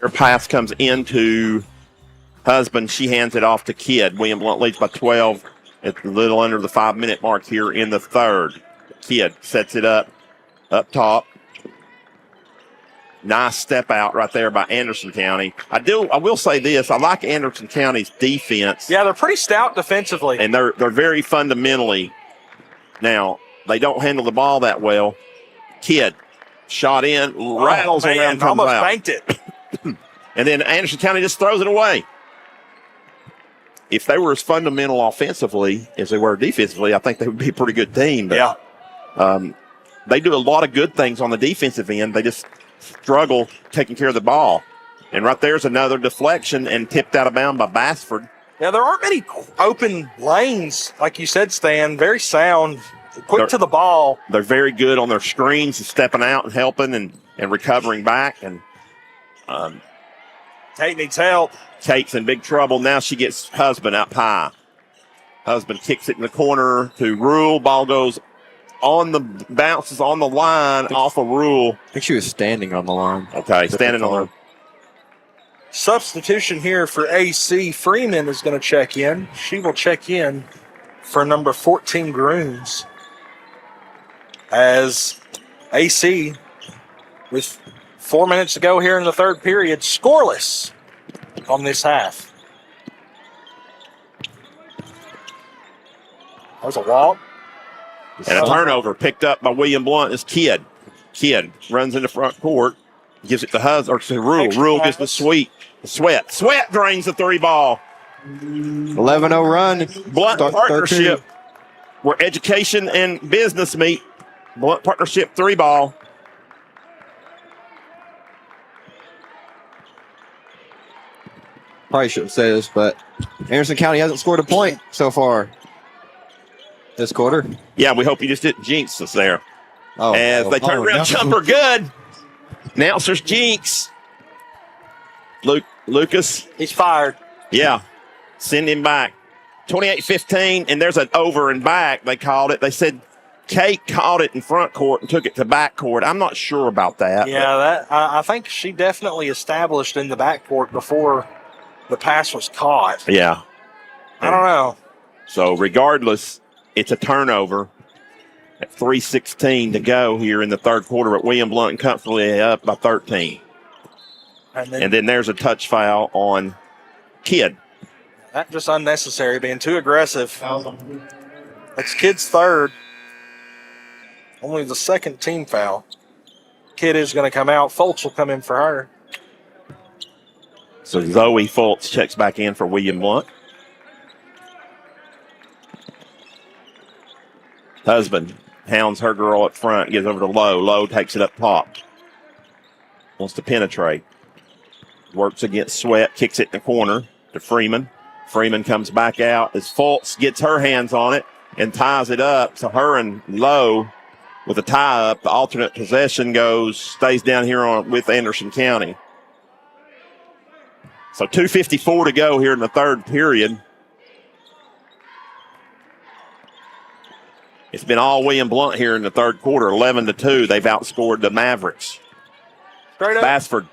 Her pass comes into Husband. She hands it off to Kidd. William Blount leads by 12 at a little under the 5-minute mark here in the third. Kidd sets it up top. Nice step out right there by Anderson County. I will say this. I like Anderson County's defense. Yeah, they're pretty stout defensively. And they're very fundamentally. Now, they don't handle the ball that well. Kidd shot in, rattles around, comes almost out. banked it. And then Anderson County just throws it away. If they were as fundamental offensively as they were defensively, I think they would be a pretty good team. But, yeah. They do a lot of good things on the defensive end. They just struggle taking care of the ball. And right there's another deflection and tipped out of bounds by Bassford. Yeah, there aren't many open lanes, like you said, Stan. Very sound, quick to the ball. They're very good on their screens and stepping out and helping and recovering back. And Tate needs help. Tate's in big trouble. Now she gets Husband up high. Husband kicks it in the corner to Rule. Ball goes bounces on the line off of Rule. I think she was standing on the line. Okay, standing on the Substitution here for AC. Freeman is going to check in. She will check in for number 14, Grooms. As AC, with 4 minutes to go here in the third period, scoreless on this half. That was a walk. And a turnover picked up by William Blount is Kidd. Kidd runs into front court, gives it to Husband, or to Rule. Rule gets the Sweat. Sweat drains the three ball. 11-0 run. Blount partnership, where education and business meet. Blount partnership three ball. Probably shouldn't say this, but Anderson County hasn't scored a point so far this quarter. Yeah, we hope you just didn't jinx us there. Oh, as they turn around, no. jumper good. Announcers jinx. Lucas. He's fired. Yeah. Send him back. 28-15, and there's an over and back, they called it. They said Kate caught it in front court and took it to back court. I'm not sure about that. Yeah, I think she definitely established in the backcourt before the pass was caught. Yeah. I don't know. So regardless, it's a turnover at 3:16 to go here in the third quarter, but William Blount comfortably up by 13. And then there's a touch foul on Kidd. That just unnecessary, being too aggressive. That's Kidd's third. Only the second team foul. Kidd is going to come out. Foltz will come in for her. So Zoe Foltz checks back in for William Blount. Husband hounds her girl up front, gives over to Lowe. Lowe takes it up top. Wants to penetrate. Works against Sweat, kicks it in the corner to Freeman. Freeman comes back out as Foltz gets her hands on it and ties it up. So her and Lowe with a tie up, the alternate possession stays down here with Anderson County. So 2:54 to go here in the third period. It's been all William Blount here in the third quarter, 11-2. They've outscored the Mavericks. Straight up. Bassford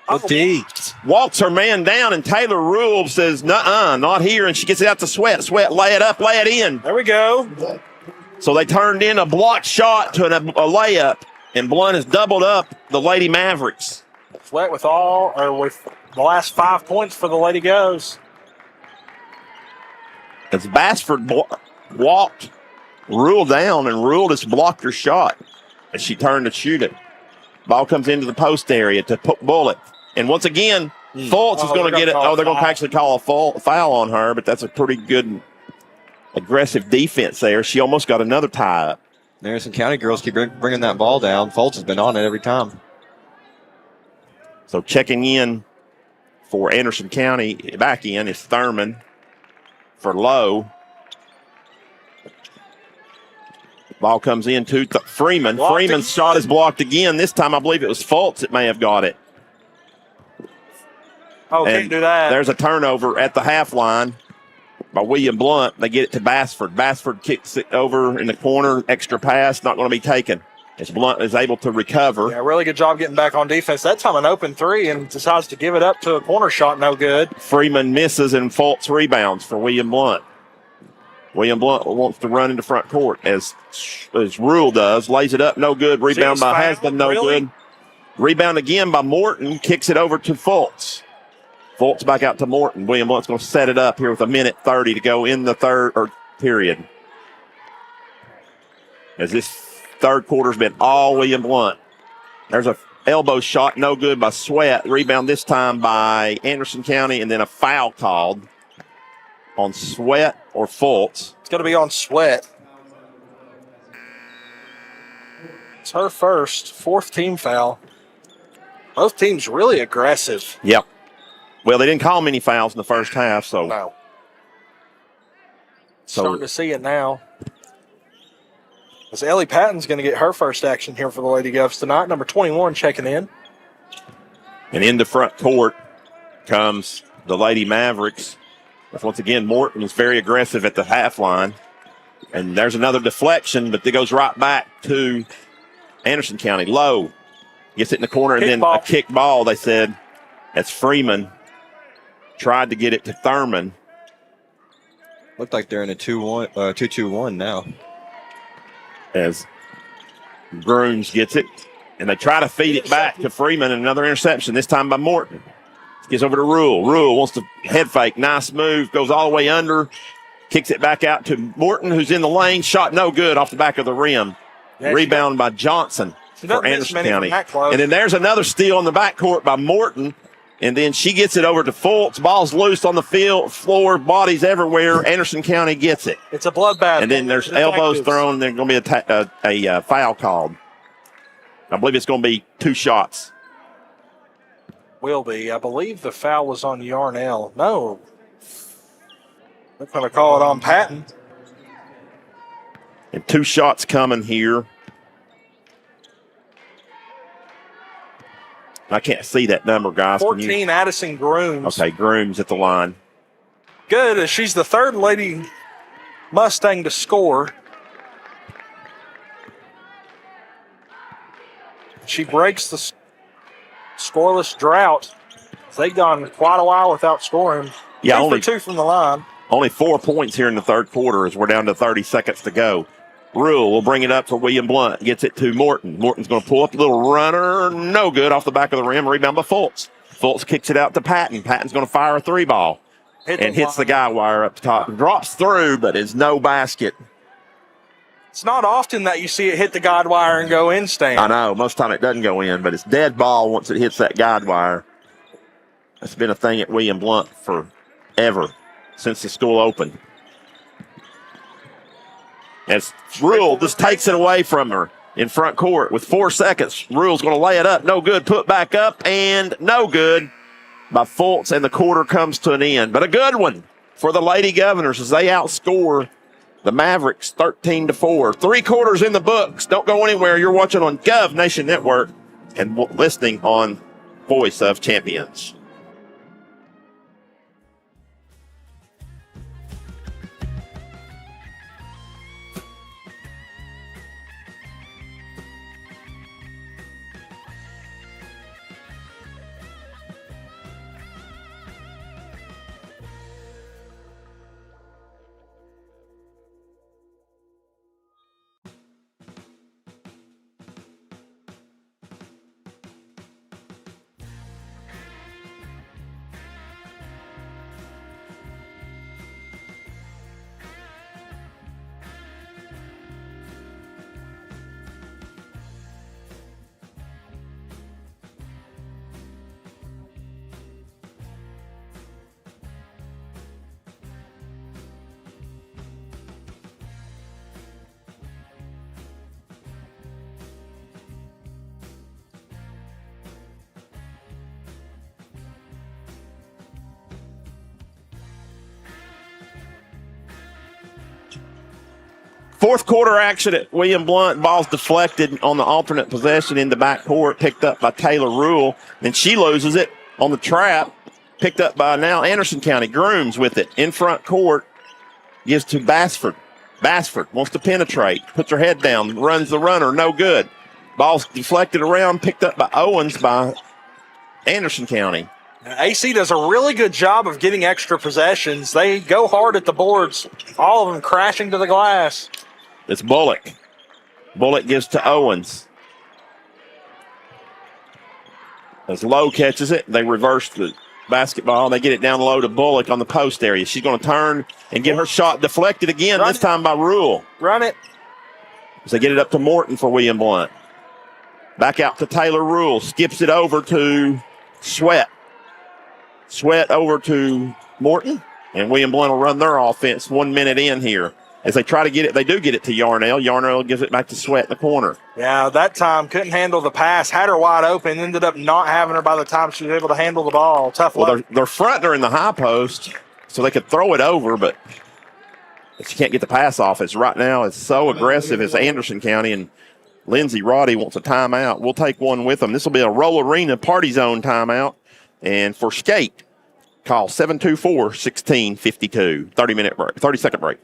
walks her man down, and Taylor Rule says, nuh-uh, not here, and she gets it out to Sweat. Sweat, lay it up, lay it in. There we go. So they turned in a blocked shot to a layup, and Blount has doubled up the Lady Mavericks. Sweat with the last 5 points for the Lady Goes. As Bassford walked Rule down, and Rule just blocked her shot as she turned to shoot it. Ball comes into the post area to Bullock. And once again, Foltz is going to get it. They're going to actually call a foul on her, but that's a pretty good aggressive defense there. She almost got another tie up. Anderson County girls keep bringing that ball down. Foltz has been on it every time. So checking in for Anderson County back in is Thurman for Lowe. Ball comes in to Freeman. Freeman's shot is blocked again. This time I believe it was Foltz that may have got it. Oh, can't do that. There's a turnover at the half line by William Blount. They get it to Bassford. Bassford kicks it over in the corner. Extra pass, not going to be taken. As Blount is able to recover. Yeah, really good job getting back on defense. That time an open three and decides to give it up to a corner shot. No good. Freeman misses and Foltz rebounds for William Blount. William Blount wants to run into front court as Rule does. Lays it up, no good. Rebound by Hasbin, no good. Rebound again by Morton. Kicks it over to Foltz. Foltz back out to Morton. William Blount's going to set it up here with 1:30 to go in the third period. As this third quarter's been all William Blount. There's a elbow shot, no good by Sweat. Rebound this time by Anderson County, and then a foul called on Sweat or Foltz. It's going to be on Sweat. It's her fourth team foul. Both teams really aggressive. Yep. Well, they didn't call many fouls in the first half, so. No. Starting to see it now. As Ellie Patton's going to get her first action here for the Lady Govs tonight. Number 21 checking in. And into front court comes the Lady Mavericks. Once again, Morton is very aggressive at the half line. And there's another deflection, but it goes right back to Anderson County. Lowe gets it in the corner, and then a kick ball, they said. That's Freeman. Tried to get it to Thurman. Looked like they're in a 2-2-1 now. As Grooms gets it, and they try to feed it back to Freeman, and another interception, this time by Morton. Gets over to Rule. Rule wants to head fake. Nice move. Goes all the way under. Kicks it back out to Morton, who's in the lane. Shot no good off the back of the rim. Yeah, rebound by Johnson for Anderson County. And then there's another steal on the backcourt by Morton. And then she gets it over to Foltz. Ball's loose on the floor. Bodies everywhere. Anderson County gets it. It's a bloodbath. And then there's elbows thrown. And there's going to be a foul called. I believe it's going to be 2 shots. Will be. I believe the foul was on Yarnell. No. They're going to call it on Patton. And 2 shots coming here. I can't see that number, guys. 14, Addison Grooms. Okay, Grooms at the line. Good. She's the third Lady Mustang to score. She breaks the scoreless drought. They've gone quite a while without scoring. Yeah, 2 only for 2 from the line. Only 4 points here in the third quarter as we're down to 30 seconds to go. Rule will bring it up for William Blount. Gets it to Morton. Morton's going to pull up a little runner. No good off the back of the rim. Rebound by Fultz. Fultz kicks it out to Patton. Patton's going to fire a 3-ball. Hits the guy wire up top. Drops through, but is no basket. It's not often that you see it hit the guide wire and go in stand. I know. Most of the time it doesn't go in, but it's dead ball once it hits that guide wire. That's been a thing at William Blount forever, since the school opened. As Rule just takes it away from her in front court with 4 seconds. Rule's going to lay it up. No good. Put back up and no good by Fultz, and the quarter comes to an end. But a good one for the Lady Governors as they outscore the Mavericks 13-4. 3 quarters in the books. Don't go anywhere. You're watching on Gov Nation Network and listening on Voice of Champions. Fourth quarter action at William Blount. Ball's deflected on the alternate possession in the backcourt, picked up by Taylor Rule. Then she loses it on the trap, picked up by now Anderson County. Grooms with it in front court, gives to Bassford. Bassford wants to penetrate, puts her head down, runs the runner, no good. Ball's deflected around, picked up by Owens by Anderson County. AC does a really good job of getting extra possessions. They go hard at the boards, all of them crashing to the glass. It's Bullock. Bullock gives to Owens. As Lowe catches it, they reverse the basketball. They get it down low to Bullock on the post area. She's going to turn and get her shot deflected again, this time by Rule. Run it. As they get it up to Morton for William Blount. Back out to Taylor Rule. Skips it over to Sweat. Sweat over to Morton. And William Blount will run their offense 1 minute in here. As they try to get it, they do get it to Yarnell. Yarnell gives it back to Sweat in the corner. Yeah, that time couldn't handle the pass. Had her wide open. Ended up not having her by the time she was able to handle the ball. Tough luck. Well, they're fronting her in the high post, so they could throw it over, but she can't get the pass off. It's right now it's so aggressive as Anderson County, and Lindsey Roddy wants a timeout. We'll take one with them. This will be a Roll Arena Party Zone timeout. And for skate, call 724-1652. 30-second break.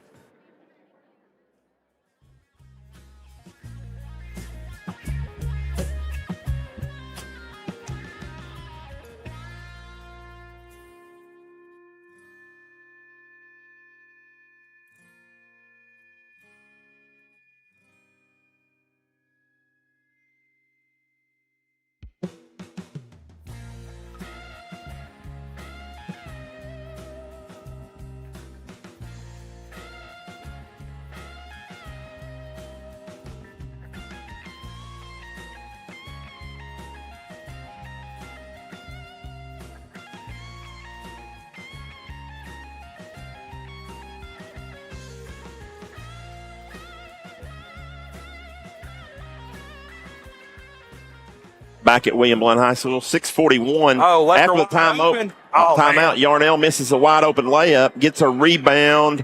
Back at William Blount High School, 6:41. After the timeout, Yarnell misses a wide open layup, gets a rebound,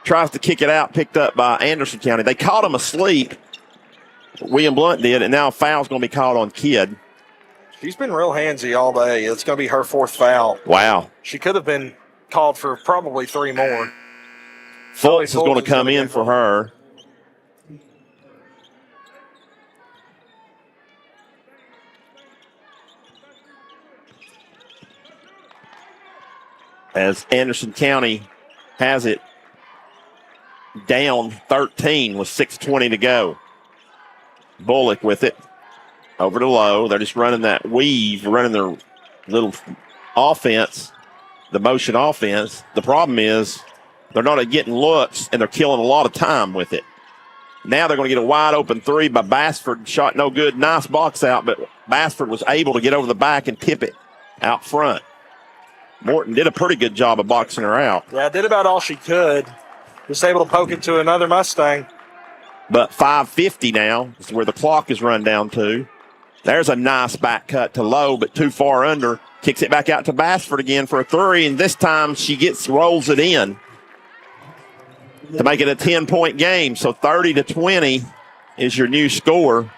tries to kick it out, picked up by Anderson County. They caught him asleep. William Blount did, and now a foul's going to be called on Kidd. She's been real handsy all day. It's going to be her 4th foul. Wow. She could have been called for probably 3 more. Fultz is going to come in for her. As Anderson County has it down 13 with 6:20 to go. Bullock with it over to Lowe. They're just running that weave, running their little offense, the motion offense. The problem is they're not getting looks, and they're killing a lot of time with it. Now they're going to get a wide open three by Bassford. Shot no good. Nice box out, but Bassford was able to get over the back and tip it out front. Morton did a pretty good job of boxing her out. Yeah, did about all she could. Just able to poke it to another Mustang. But 5:50 now is where the clock is run down to. There's a nice back cut to Lowe, but too far under. Kicks it back out to Bassford again for a three, and this time she rolls it in to make it a 10-point game. So 30-20 is your new score.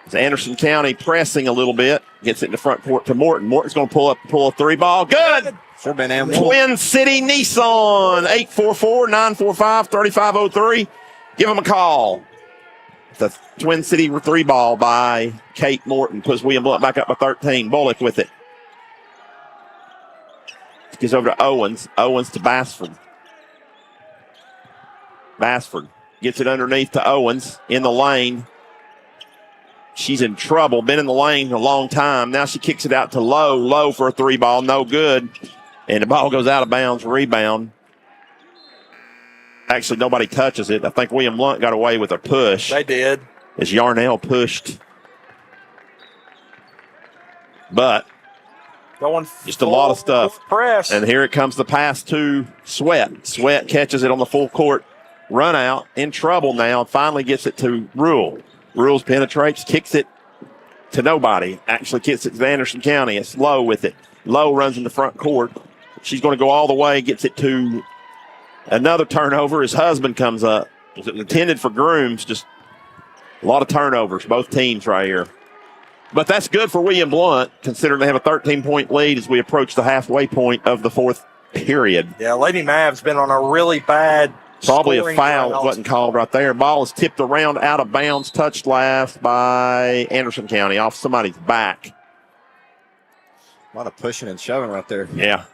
As Anderson County pressing a little bit, gets it in the front court to Morton. Morton's going to pull a three ball. Good. Should have been ample. Twin City Nissan, 844-945-3503. Give them a call. The Twin City three ball by Kate Morton puts William Blount back up by 13. Bullock with it. Gets over to Owens. Owens to Bassford. Bassford gets it underneath to Owens in the lane. She's in trouble. Been in the lane a long time. Now she kicks it out to Lowe. Lowe for a three ball. No good. And the ball goes out of bounds. Rebound. Actually, nobody touches it. I think William Blount got away with a push. They did. As Yarnell pushed. But going just a lot of stuff. Press. And here it comes the pass to Sweat. Sweat catches it on the full court run out. In trouble now. Finally gets it to Rule. Rules penetrates, kicks it to nobody. Actually kicks it to Anderson County. It's Lowe with it. Lowe runs in the front court. She's going to go all the way, gets it to another turnover. His husband comes up. It was intended for Grooms. Just a lot of turnovers, both teams right here. But that's good for William Blount, considering they have a 13-point lead as we approach the halfway point of the fourth period. Yeah, Lady Mav's been on a really bad probably a foul wasn't called right there. Ball is tipped around out of bounds, touched last by Anderson County off somebody's back. A lot of pushing and shoving right there. Yeah.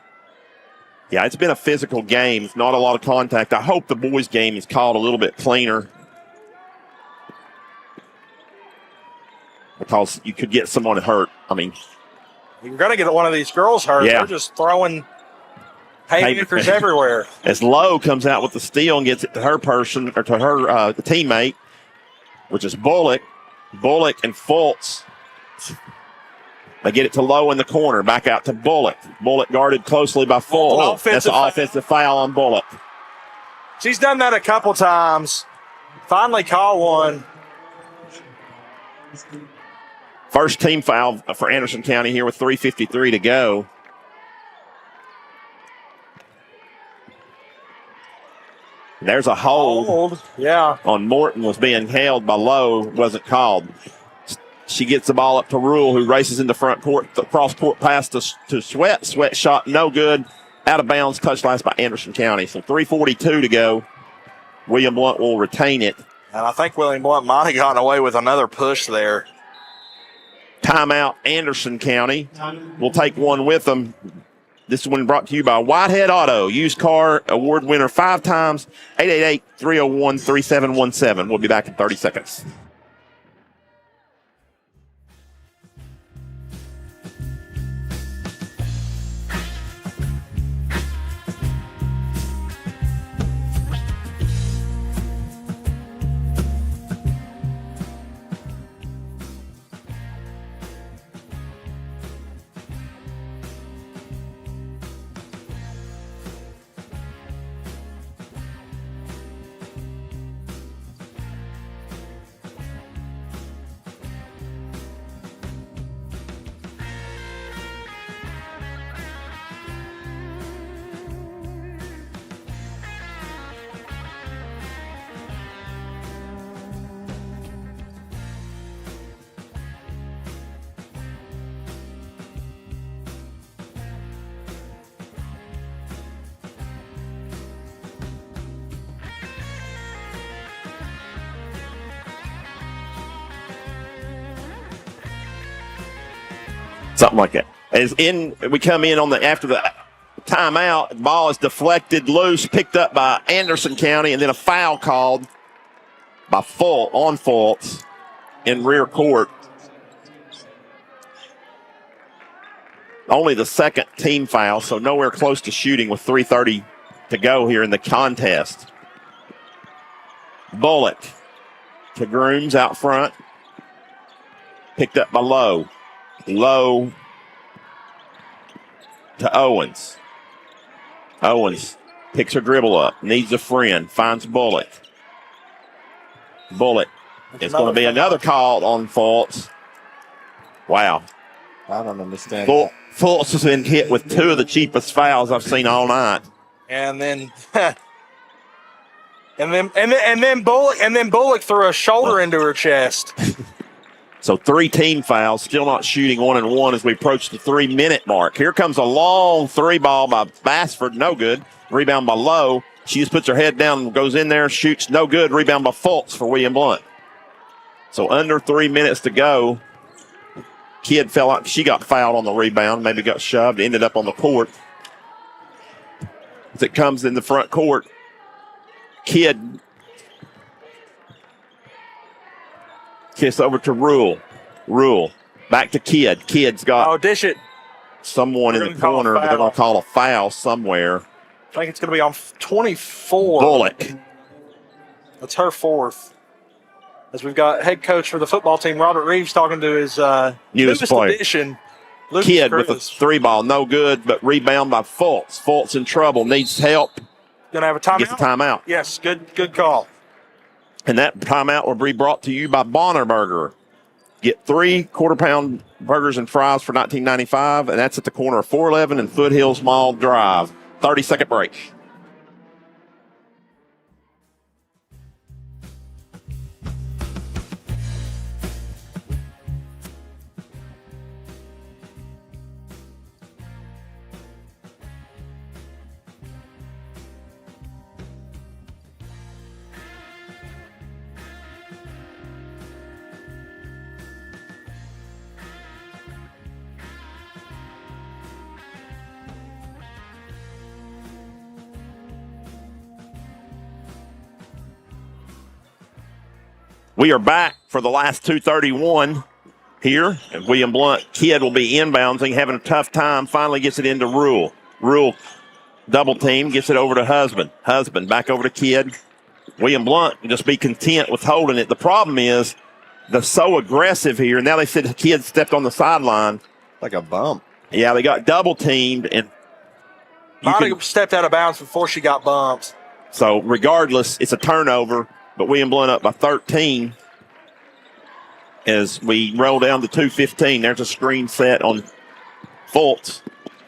Yeah, it's been a physical game. Not a lot of contact. I hope the boys' game is called a little bit cleaner, because you could get someone hurt. I mean, you're going to get one of these girls hurt. Yeah. They're just throwing haymakers everywhere. As Lowe comes out with the steal and gets it to her person, or to her teammate, which is Bullock. Bullock and Fultz. They get it to Lowe in the corner. Back out to Bullock. Bullock guarded closely by Fultz. That's an offensive foul on Bullock. She's done that a couple times. Finally caught one. First team foul for Anderson County here with 3:53 to go. There's a hold. Yeah. On Morton, was being held by Lowe, wasn't called. She gets the ball up to Rule, who races into front court. The cross-court pass to Sweat. Sweat shot no good. Out of bounds, touched last by Anderson County. So 3:42 to go. William Blount will retain it. And I think William Blount might have gotten away with another push there. Timeout, Anderson County. We'll take one with them. This one brought to you by Whitehead Auto. Used car award winner 5 times. 888-301-3717. We'll be back in 30 seconds. Something like that. We come in after the timeout. The ball is deflected, loose, picked up by Anderson County, and then a foul called by Fultz in rear court. Only the second team foul, so nowhere close to shooting with 3:30 to go here in the contest. Bullock to Grooms out front. Picked up by Lowe. Lowe to Owens. Owens picks her dribble up. Needs a friend. Finds Bullock. Bullock. It's going to be another call on Fultz. Wow. I don't understand. Fultz has been hit with two of the cheapest fouls I've seen all night. And then Bullock threw a shoulder into her chest. So 3 team fouls, still not shooting 1-1 as we approach the 3-minute mark. Here comes a long 3 ball by Bassford, no good. Rebound by Lowe. She just puts her head down, goes in there, shoots, no good. Rebound by Fultz for William Blount. So under 3 minutes to go. Kid fell out. She got fouled on the rebound, maybe got shoved, ended up on the court. As it comes in the front court, Kidd kiss over to Rule. Rule back to Kidd. Kidd's got dish it. Someone in the corner, but they're going to call a foul somewhere. I think it's going to be on 24. Bullock. That's her 4th. As we've got head coach for the football team, Robert Reeves, talking to his newest player. addition, Lucas Kidd Cruz. with a 3 ball, no good, but rebound by Fultz. Fultz in trouble, needs help. Going to have a timeout? Gets a timeout. Yes, good call. And that timeout will be brought to you by Bonner Burger. Get 3 quarter-pound burgers and fries for $19.95, and that's at the corner of 411 and Foothills Mall Drive. 30-second break. We are back for the last 2:31 here. And William Blount, Kidd will be inbounding, having a tough time. Finally gets it into Rule. Rule double team, gets it over to Husband. Husband back over to Kidd. William Blount can just be content with holding it. The problem is they're so aggressive here. Now they said the Kidd stepped on the sideline. Like a bump. Yeah, they got double teamed. And Monica stepped out of bounds before she got bumped. So regardless, it's a turnover. But William Blount up by 13 as we roll down to 2:15. There's a screen set on Fultz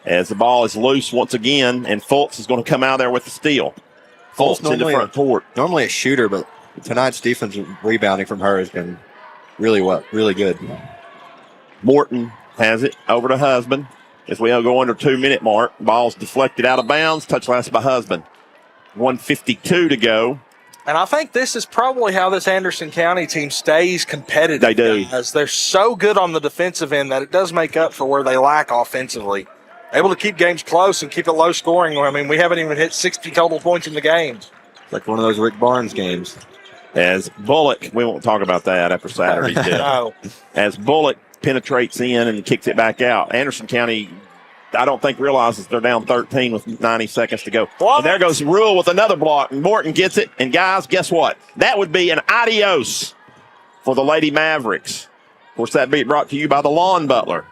as the ball is loose once again, and Fultz is going to come out there with the steal. Fultz in the front court. Normally a shooter, but tonight's defensive rebounding from her has been really good. Morton has it over to Husband as we go under 2-minute mark. Ball's deflected out of bounds. Touch last by Husband. 1:52 to go. And I think this is probably how this Anderson County team stays competitive. They do. Guys. They're so good on the defensive end that it does make up for where they lack offensively. Able to keep games close and keep it low scoring. I mean, we haven't even hit 60 total points in the games. It's like one of those Rick Barnes games. As Bullock, we won't talk about that after Saturday's deal. No. As Bullock penetrates in and kicks it back out. Anderson County, I don't think realizes they're down 13 with 90 seconds to go. What? And there goes Rule with another block. And Morton gets it. And guys, guess what? That would be an adios for the Lady Mavericks. Of course, that be brought to you by the Lawn Butler.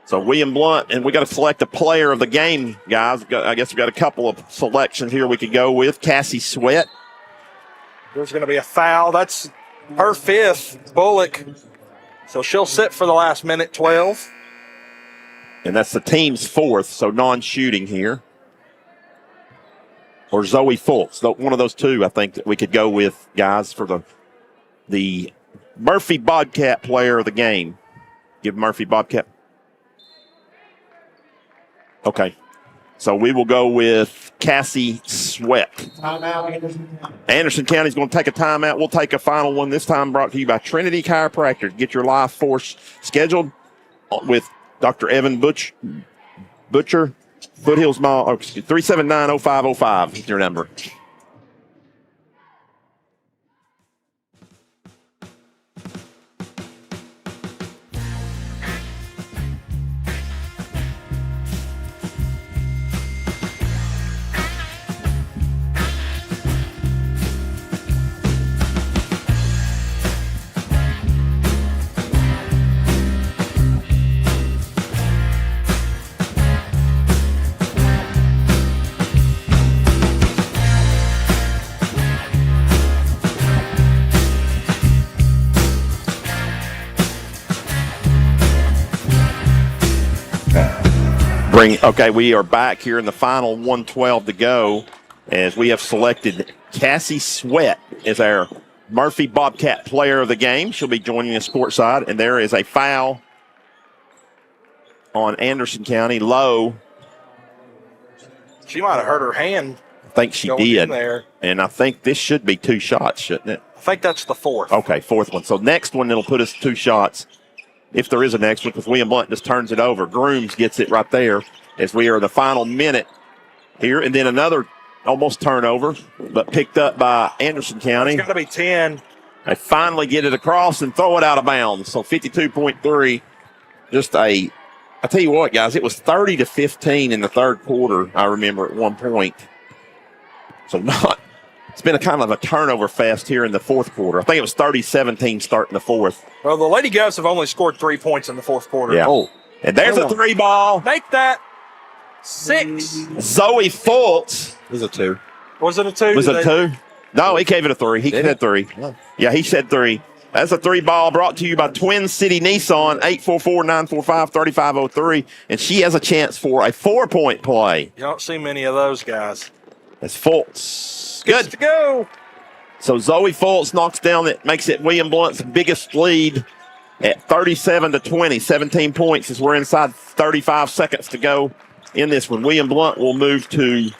So William Blount, and we got to select a player of the game, guys. I guess we've got a couple of selections here we could go with. Cassie Sweat. There's going to be a foul. That's her 5th, Bullock. So she'll sit for the last minute 12. And that's the team's 4th, so non-shooting here. Or Zoe Fultz. One of those two, I think, that we could go with, guys, for the Murphy Bobcat player of the game. Give Murphy Bobcat. Okay. So we will go with Cassie Sweat. Anderson County's going to take a timeout. We'll take a final one, this time brought to you by Trinity Chiropractor. Get your life force scheduled. with Dr. Evan Butcher, Foothills Mall, 379-0505 is your number. Okay, we are back here in the final 112 to go as we have selected Cassie Sweat as our Murphy Bobcat player of the game. She'll be joining us courtside, and there is a foul on Anderson County. Low. She might have hurt her hand. I think she going did. in there. And I think this should be 2 shots, shouldn't it? I think that's the fourth. Okay, fourth one. So next one, it'll put us 2 shots. If there is a next one, because William Blount just turns it over. Grooms gets it right there as we are in the final minute here. And then another almost turnover, but picked up by Anderson County. It's got to be 10. They finally get it across and throw it out of bounds. So 52.3. I tell you what, guys, it was 30-15 in the third quarter, I remember at one point. So it's been a kind of a turnover fest here in the fourth quarter. I think it was 30-17 starting the fourth. Well, the Lady Govs have only scored 3 points in the fourth quarter. Yeah. Oh. And there's a 3 ball. Make that 6. Zoe Fultz. It was a 2. Was it a 2? Was it a 2? No, he gave it a 3. He said 3. Oh. Yeah, he said 3. That's a 3 ball brought to you by Twin City Nissan, 844-945-3503. And she has a chance for a 4-point play. You don't see many of those guys. That's Fultz. Good to go. So Zoe Fultz knocks down that, makes it William Blount's biggest lead at 37-20. 17 points as we're inside 35 seconds to go in this one. William Blount will move to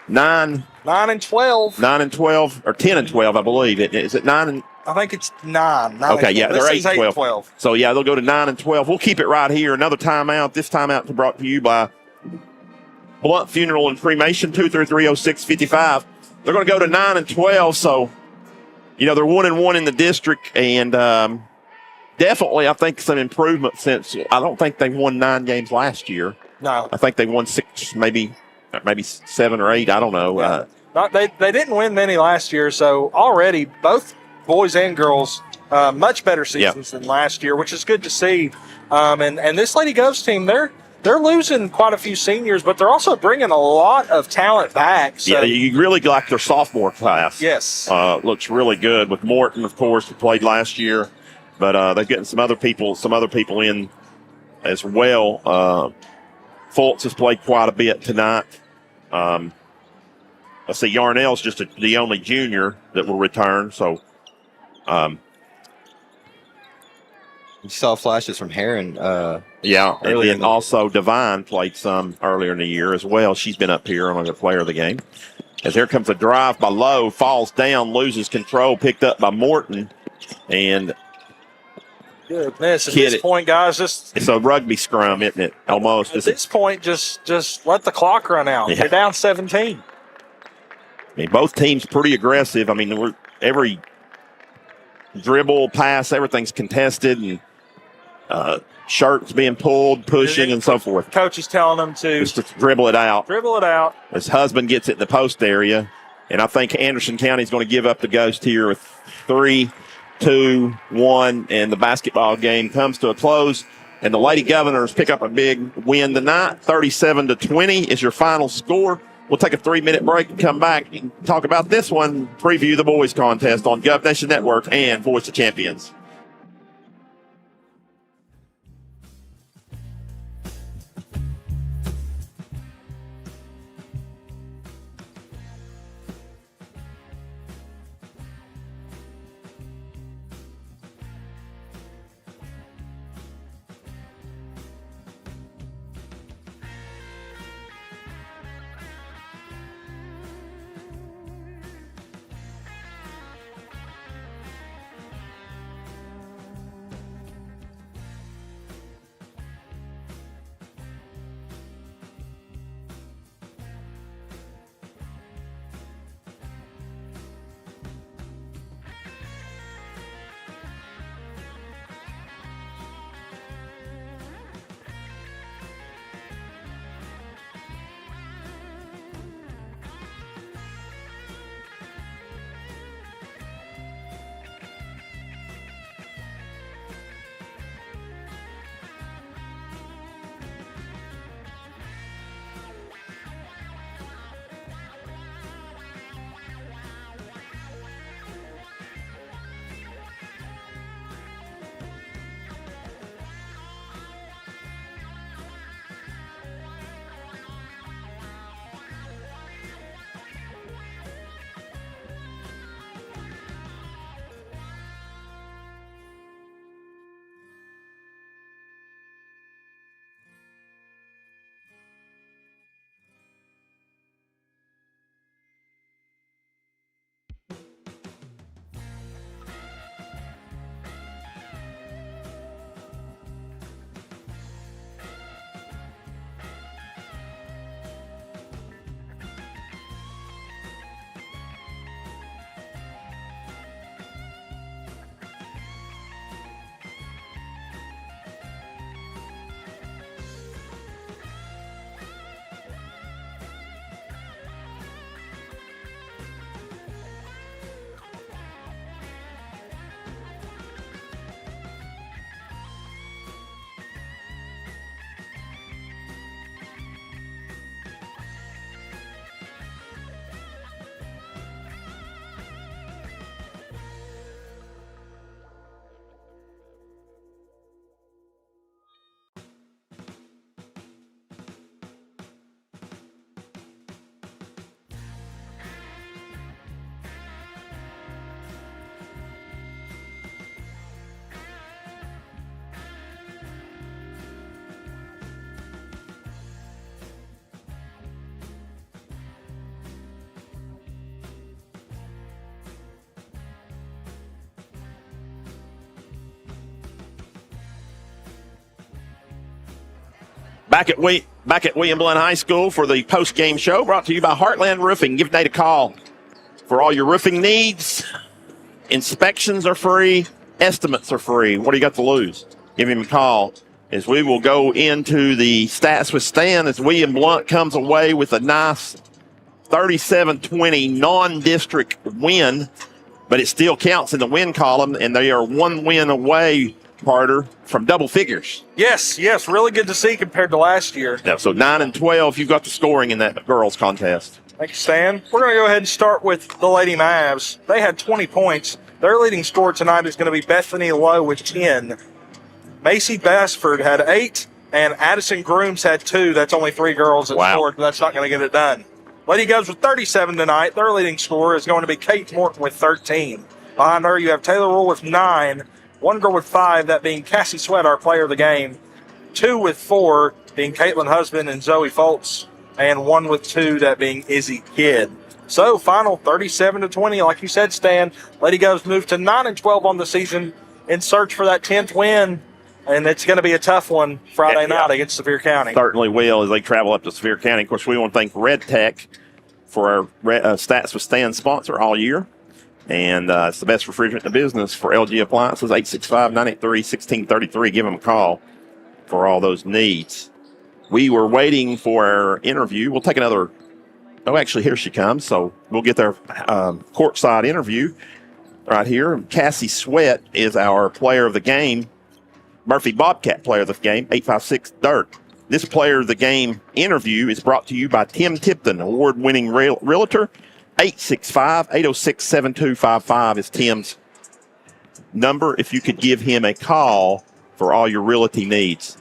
9 and 12. 9 and 12, or 10 and 12, I believe. Is it 9 and? I think it's 9. Okay, yeah, they're 8 and 12. So, yeah, they'll go to 9 and 12. We'll keep it right here. Another timeout. This timeout is brought to you by Blount Funeral and Cremation, 233-0655. They're going to go to 9 and 12. So, they're 1-1 in the district, and definitely, I think some improvement since I don't think they won 9 games last year. No, I think they won 6, maybe 7 or 8. I don't know. Yeah. They didn't win many last year, so already both boys and girls much better seasons than last year, which is good to see. And this Lady Govs team, they're losing quite a few seniors, but they're also bringing a lot of talent back. So. Yeah, you really like their sophomore class. Yes. Looks really good with Morton, of course, who played last year. But they're getting some other people in as well. Fultz has played quite a bit tonight. Let's see, Yarnell's just the only junior that will return. So, you saw flashes from Heron. Yeah, and also Devine played some earlier in the year as well. She's been up here on the player of the game. As here comes a drive by Lowe, falls down, loses control, picked up by Morton, and goodness, at this point, guys, it's a rugby scrum, isn't it? Almost. At this point, just let the clock run out. Yeah. They're down 17. I mean, both teams pretty aggressive. I mean, every dribble, pass, everything's contested, and shirts being pulled, pushing, and so forth. Coach is telling them to just dribble it out. Dribble it out. His husband gets it in the post area, and I think Anderson County is going to give up the ghost here with 3, 2, 1, and the basketball game comes to a close. And the Lady Governors pick up a big win tonight. 37-20 is your final score. We'll take a 3-minute break and come back and talk about this one, preview the boys contest on Gov Nation Network and Voice of Champions. Back at William Blount High School for the post-game show, brought to you by Heartland Roofing. Give Nate a call for all your roofing needs. Inspections are free. Estimates are free. What do you got to lose? Give him a call as we will go into the stats with Stan as William Blount comes away with a nice 37-20 non-district win, but it still counts in the win column, and they are one win away, Carter, from double figures. Yes, really good to see compared to last year. Yeah, so 9-12, you've got the scoring in that girls contest. Thank you, Stan. We're going to go ahead and start with the Lady Mavs. They had 20 points. Their leading scorer tonight is going to be Bethany Lowe with 10. Macy Bassford had 8, and Addison Grooms had 2. That's only 3 girls that scored, but that's not going to get it done. Lady Govs with 37 tonight. Their leading scorer is going to be Kate Morton with 13. Behind her, you have Taylor Rule with 9. 1 girl with 5, that being Cassie Sweat, our player of the game. 2 with 4, being Caitlin Husband and Zoe Foltz. And 1 with 2, that being Izzy Kidd. So, final 37-20. Like you said, Stan, Lady Govs moved to 9-12 on the season in search for that 10th win. And it's going to be a tough one Friday night against Sevier County. Certainly will as they travel up to Sevier County. Of course, we want to thank Red Tech for our Stats with Stan sponsor all year. And it's the best refrigerant in the business for LG Appliances, 865-983-1633. Give them a call for all those needs. We were waiting for our interview. We'll take another. Oh, actually, here she comes. So we'll get their courtside interview right here. Cassie Sweat is our player of the game. Murphy Bobcat player of the game, 856-DIRT. This player of the game interview is brought to you by Tim Tipton, award-winning realtor. 865-806-7255 is Tim's number if you could give him a call for all your realty needs.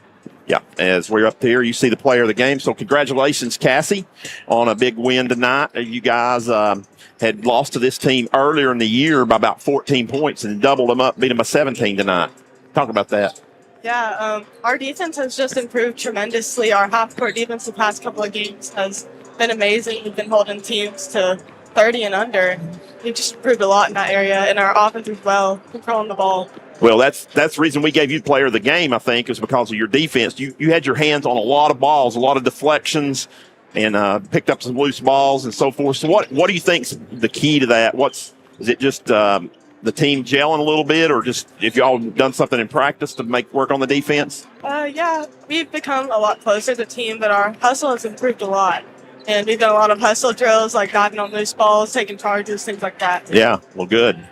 Yeah, as we're up there, you see the player of the game. So congratulations, Cassie, on a big win tonight. You guys had lost to this team earlier in the year by about 14 points and doubled them up, beat them by 17 tonight. Talk about that. Yeah, our defense has just improved tremendously. Our half-court defense the past couple of games has been amazing. We've been holding teams to 30 and under. We've just improved a lot in that area, and our offense as well, controlling the ball. Well, that's the reason we gave you player of the game, I think, is because of your defense. You had your hands on a lot of balls, a lot of deflections, and picked up some loose balls and so forth. So what do you think's the key to that? Is it just the team gelling a little bit, or just if y'all done something in practice to make work on the defense? Yeah, we've become a lot closer as a team, but our hustle has improved a lot. And we've done a lot of hustle drills, like diving on loose balls, taking charges, things like that. Yeah, well, good.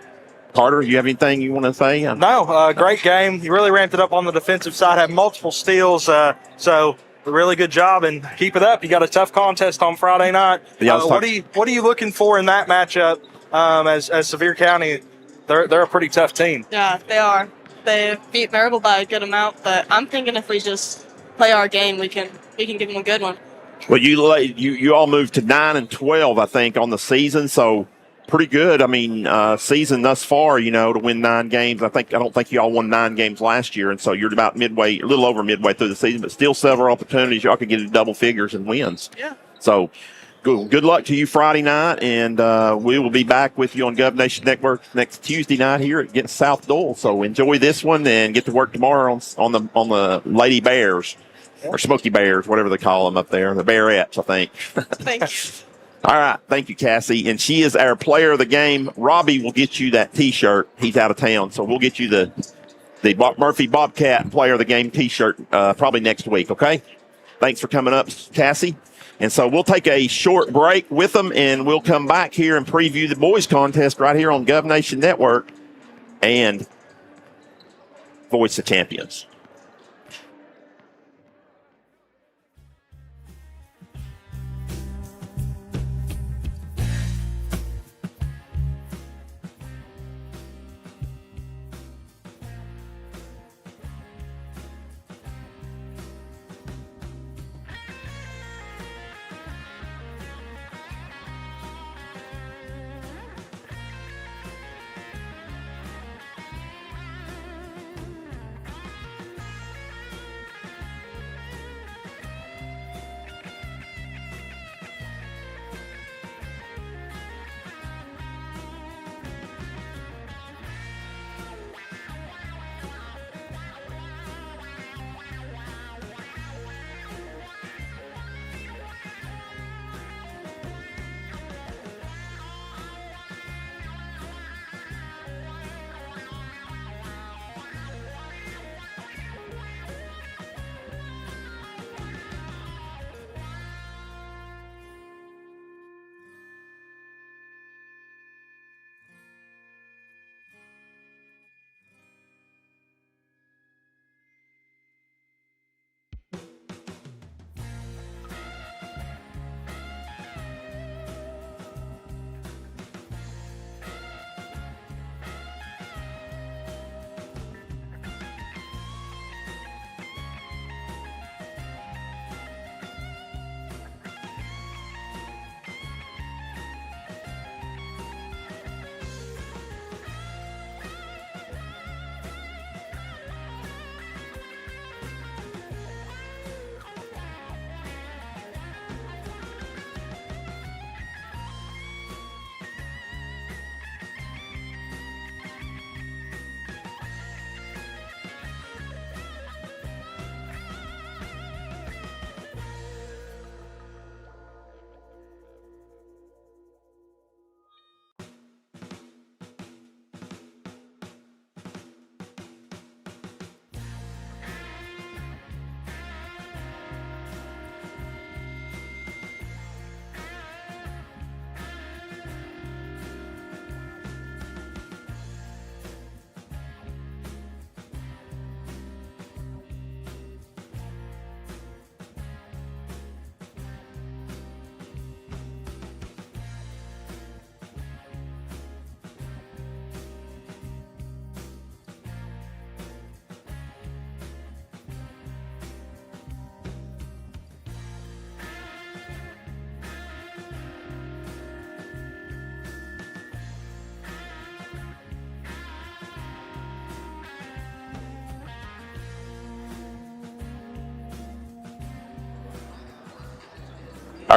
Carter, you have anything you want to say? No, great game. You really ramped it up on the defensive side, had multiple steals, so really good job, and keep it up. You got a tough contest on Friday night. Yeah, what are you looking for in that matchup as Sevier County? They're a pretty tough team. Yeah, they are. They beat Marable by a good amount, but I'm thinking if we just play our game, we can give them a good one. Well, you all moved to 9-12, I think, on the season, so pretty good. I mean, season thus far, to win 9 games. I don't think you all won 9 games last year, and so you're about a little over midway through the season, but still several opportunities. Y'all could get into double figures and wins. Yeah. So good luck to you Friday night, and we will be back with you on Gov Nation Network next Tuesday night here against South Dole. So enjoy this one and get to work tomorrow on the Lady Bears. Or Smoky Bears, whatever they call them up there. The Bearettes, I think. Thank you. All right. Thank you, Cassie. And she is our player of the game. Robbie will get you that T-shirt. He's out of town, so we'll get you the Murphy Bobcat player of the game T-shirt probably next week, okay? Thanks for coming up, Cassie. And so we'll take a short break with them, and we'll come back here and preview the boys contest right here on Gov Nation Network and Voice of Champions.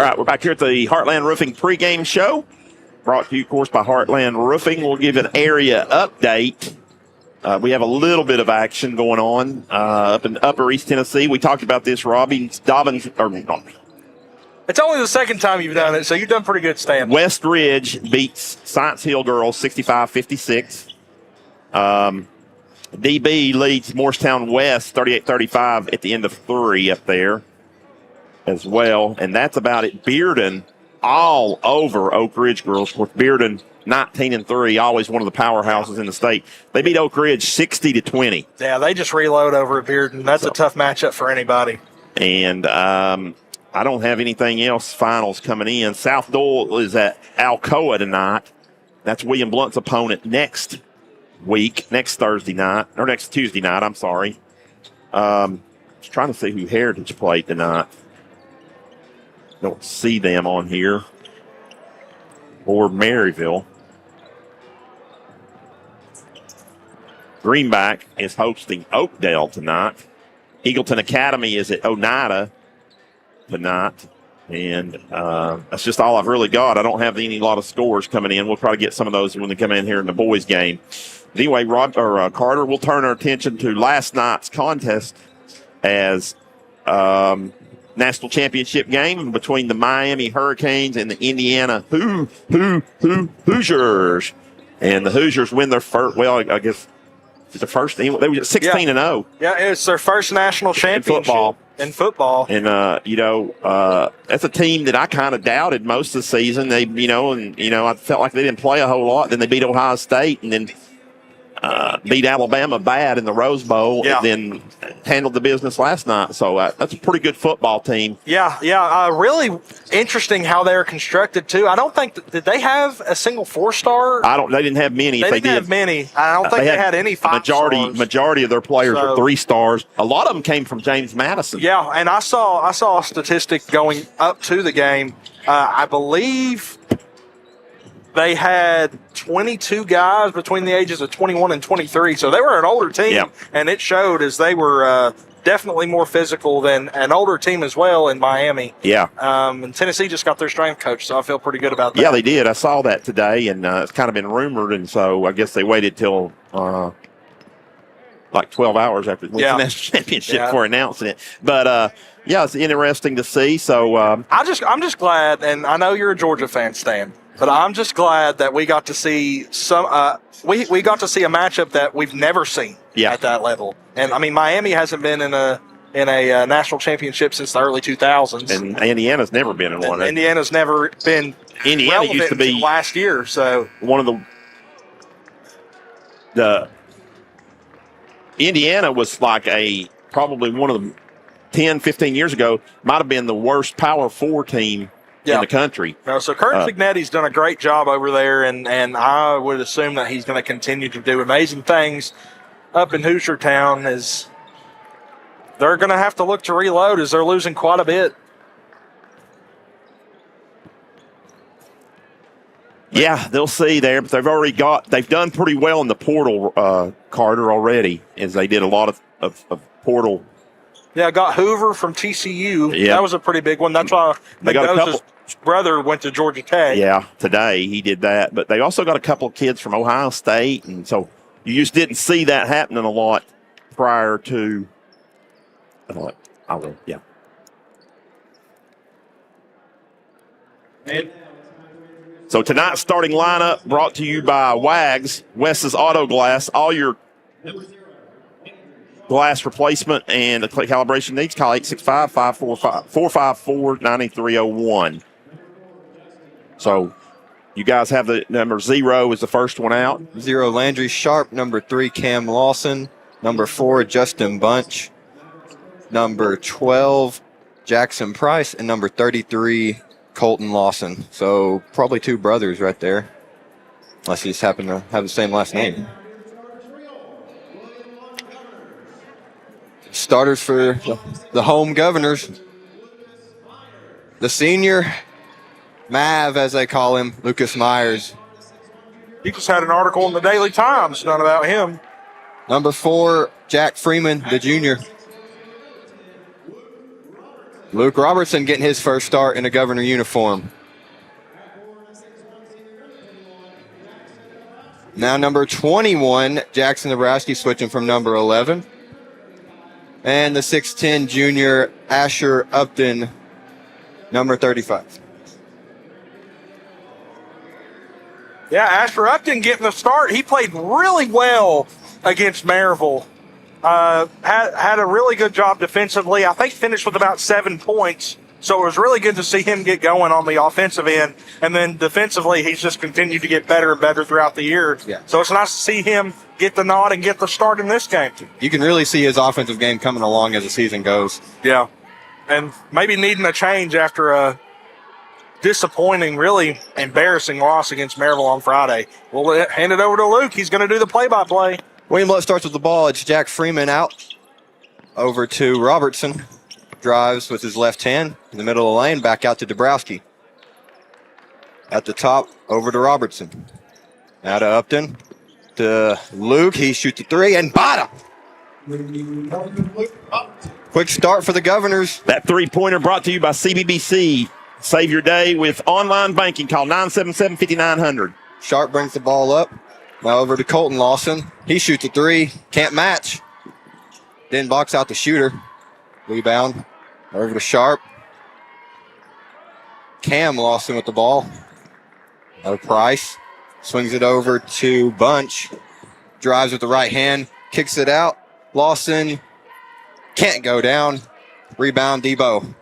right, we're back here at the Heartland Roofing pregame show. Brought to you, of course, by Heartland Roofing. We'll give an area update. We have a little bit of action going on up in Upper East Tennessee. We talked about this, Dobbins. It's only the second time you've done it, so you've done pretty good, Stan. West Ridge beats Science Hill girls 65-56. DB leads Morristown West 38-35 at the end of 3 up there as well. And that's about it. Bearden all over Oak Ridge girls. Of course, Bearden 19-3, always one of the powerhouses in the state. They beat Oak Ridge 60-20. Yeah, they just reload over at Bearden. That's a tough matchup for anybody. And I don't have anything else finals coming in. South Dole is at Alcoa tonight. That's William Blount's opponent next week, next Thursday night, or next Tuesday night, I'm sorry. Just trying to see who Heritage played tonight. Don't see them on here. Or Maryville. Greenback is hosting Oakdale tonight. Eagleton Academy is at Oneida tonight. And that's just all I've really got. I don't have any lot of scores coming in. We'll try to get some of those when they come in here in the boys' game. Anyway, Carter, we'll turn our attention to last night's contest as national championship game between the Miami Hurricanes and the Indiana Hoosiers. And the Hoosiers win their first, well, I guess it's the first, they were 16-0. Yeah, it's their first national championship in football. And, that's a team that I kind of doubted most of the season. They, I felt like they didn't play a whole lot. Then they beat Ohio State and then beat Alabama bad in the Rose Bowl, and then handled the business last night. So that's a pretty good football team. Yeah. Really interesting how they're constructed too. I don't think did they have a single 4-star? They didn't have many. They didn't have many. I don't think they had any 5 stars. Majority of their players were 3 stars. A lot of them came from James Madison. Yeah, and I saw a statistic going up to the game. I believe they had 22 guys between the ages of 21 and 23, so they were an older team, and it showed as they were definitely more physical than an older team as well in Miami. Yeah. And Tennessee just got their strength coach, so I feel pretty good about that. Yeah, they did. I saw that today, and it's kind of been rumored, and so I guess they waited till like 12 hours after the national championship for announcing it. But, it's interesting to see. So I'm just glad, and I know you're a Georgia fan, Stan, but I'm just glad that we got to see some. We got to see a matchup that we've never seen at that level. And I mean, Miami hasn't been in a national championship since the early 2000s, and Indiana's never been in one. Indiana's never been. Indiana used to be last year, so one of the Indiana was like probably one of the 10, 15 years ago might have been the worst Power 4 team in the country. No, so Kurt Zignetti's done a great job over there, and I would assume that he's going to continue to do amazing things up in Hoosier Town. As they're going to have to look to reload as they're losing quite a bit. Yeah, they'll see there, but they've done pretty well in the portal, Carter, already, as they did a lot of portal. Yeah, got Hoover from TCU. Yeah. That was a pretty big one. That's why his brother went to Georgia Tech. Yeah, today he did that. But they also got a couple of kids from Ohio State, and so you just didn't see that happening a lot prior to So tonight's starting lineup brought to you by Wags, Wes's Auto Glass. All your glass replacement and calibration needs, call 865-454-9301. So you guys have the number 0 is the first one out. 0, Landry Sharp. Number 3, Cam Lawson. Number 4, Justin Bunch. Number 12, Jackson Price. And number 33, Colton Lawson. So probably 2 brothers right there, unless he just happen to have the same last name. Starters for the home Governors. The senior, Mav, as they call him, Lucas Myers. He just had an article in the Daily Times done about him. Number 4, Jack Freeman, the junior. Luke Robertson getting his first start in a Governor uniform. Now number 21, Jackson Nebraska, switching from number 11. And the 6'10 junior, Asher Upton, number 35. Yeah, Asher Upton getting the start. He played really well against Maryville. Had a really good job defensively. I think finished with about 7 points. So it was really good to see him get going on the offensive end. And then defensively, he's just continued to get better and better throughout the year. Yeah. So it's nice to see him get the nod and get the start in this game. You can really see his offensive game coming along as the season goes. Yeah. And maybe needing a change after a disappointing, really embarrassing loss against Maryville on Friday. We'll hand it over to Luke. He's going to do the play-by-play. William Blount starts with the ball. It's Jack Freeman out. Over to Robertson. Drives with his left hand in the middle of the lane. Back out to Dabrowski. At the top, over to Robertson. Now to Upton. To Luke. He shoots a three and bottom. Quick start for the Governors. That three-pointer brought to you by CBBC. Save your day with online banking. Call 977-5900. Sharp brings the ball up. Now over to Colton Lawson. He shoots a three. Can't match. Didn't box out the shooter. Rebound. Over to Sharp. Cam Lawson with the ball. Now Price. Swings it over to Bunch. Drives with the right hand. Kicks it out. Lawson can't go down. Rebound, Debo.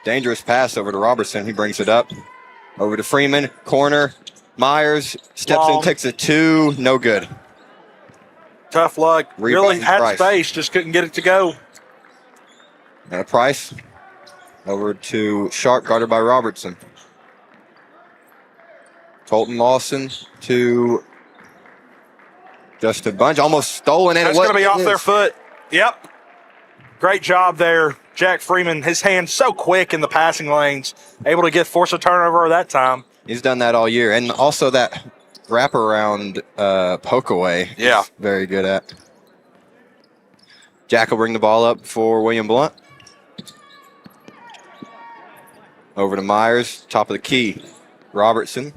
Dangerous pass over to Robertson. He brings it up. Over to Freeman. Corner. Myers steps in, takes a two. No good. Tough luck. Rebound, Really had Price. space, just couldn't get it to go. And a Price. Over to Sharp, guarded by Robertson. Colton Lawson to Justin Bunch. Almost stolen. And That's going to be off their foot. Yep. Great job there. Jack Freeman, his hands so quick in the passing lanes, able to force a turnover that time. He's done that all year. And also that wraparound poke away. Yeah. He's very good at. Jack will bring the ball up for William Blount. Over to Myers, top of the key. Robertson,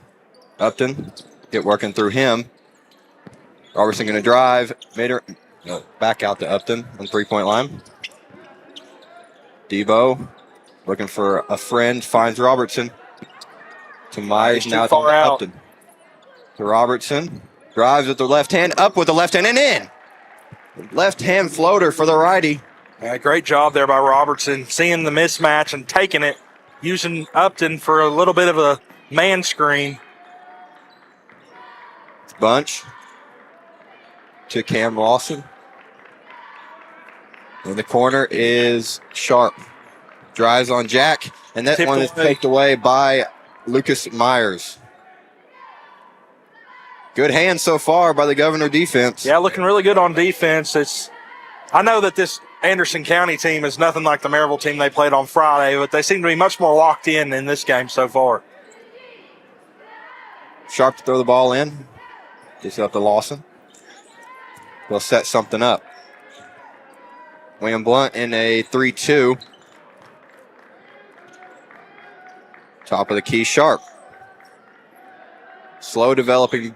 Upton, get working through him. Robertson going to drive, back out to Upton on three-point line. Debo looking for a friend, finds Robertson. To Myers, now to Upton. To Robertson, drives with the left hand, up with the left hand, and in. Left hand floater for the righty. Yeah, great job there by Robertson, seeing the mismatch and taking it, using Upton for a little bit of a man screen. Bunch to Cam Lawson. In the corner is Sharp. Drives on Jack, and that one is taken away by Lucas Myers. Good hand so far by the Governor defense. Yeah, looking really good on defense. I know that this Anderson County team is nothing like the Maryville team they played on Friday, but they seem to be much more locked in this game so far. Sharp to throw the ball in. Gets it up to Lawson. They'll set something up. William Blount in a 3-2. Top of the key, Sharp. Slow developing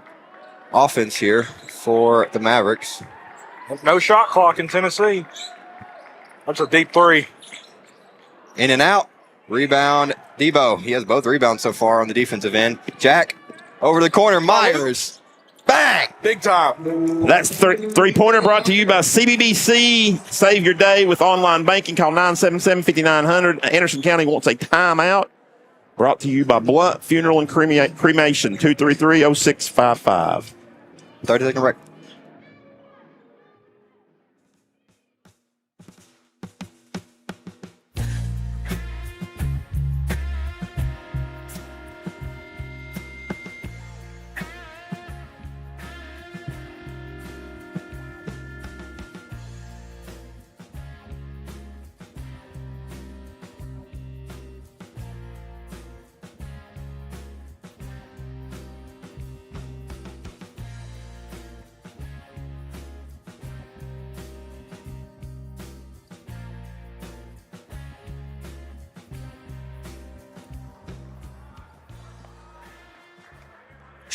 offense here for the Mavericks. No shot clock in Tennessee. That's a deep three. In and out. Rebound, Debo. He has both rebounds so far on the defensive end. Jack over the corner, Myers. Bang! Big time. That's three-pointer brought to you by CBBC. Save your day with online banking. Call 977-5900. Anderson County wants a timeout. Brought to you by Blount Funeral and Cremation, 233-0655. 30-second break.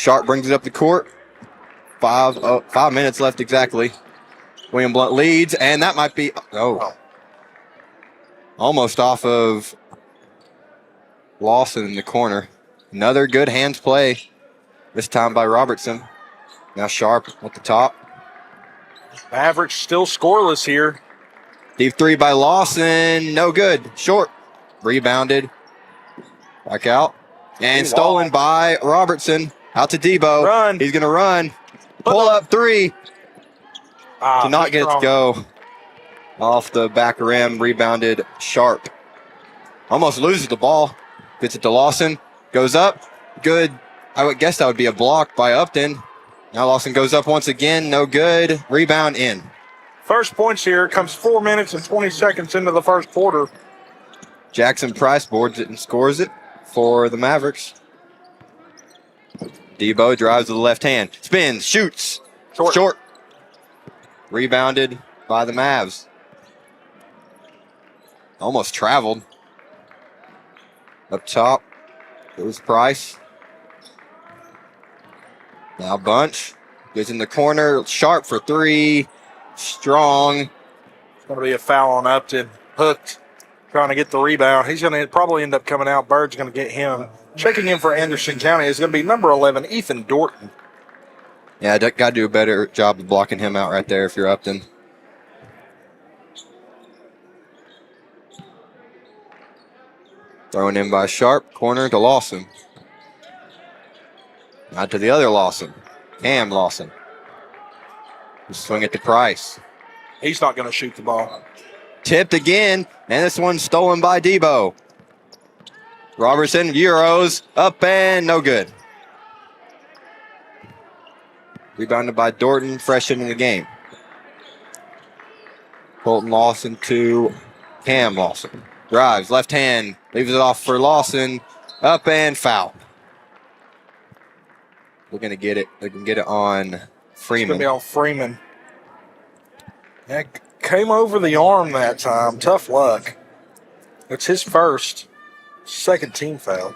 Sharp brings it up the court. 5 minutes left exactly. William Blount leads, and that might be, almost off of Lawson in the corner. Another good hands play, this time by Robertson. Now Sharp at the top. Mavericks still scoreless here. Deep three by Lawson, no good. Short, rebounded. Back out, and stolen by Robertson. Out to Debo. Run. He's going to run. Pull up three. To not get it to go. Off the back rim, rebounded Sharp. Almost loses the ball. Gets it to Lawson. Goes up. Good. I would guess that would be a block by Upton. Now Lawson goes up once again. No good. Rebound in. First points here comes 4 minutes and 20 seconds into the first quarter. Jackson Price boards it and scores it for the Mavericks. Debo drives to the left hand. Spins. Shoots. Short. Rebounded by the Mavs. Almost traveled. Up top, it was Price. Now Bunch gets in the corner. Sharp for three. Strong. It's going to be a foul on Upton. Hooked, trying to get the rebound. He's going to probably end up coming out. Bird's going to get him. Checking in for Anderson County is going to be number 11, Ethan Dorton. Yeah, got to do a better job of blocking him out right there if you're Upton. Thrown in by Sharp. Corner to Lawson. Out to the other Lawson. Cam Lawson. Swing it to Price. He's not going to shoot the ball. Tipped again, and this one's stolen by Debo. Robertson, Euros, up and no good. Rebounded by Dorton, fresh into the game. Colton Lawson to Cam Lawson. Drives, left hand, leaves it off for Lawson. Up and foul. We're going to get it. They can get it on Freeman. It's going to be on Freeman. That came over the arm that time. Tough luck. It's his first. Second team foul.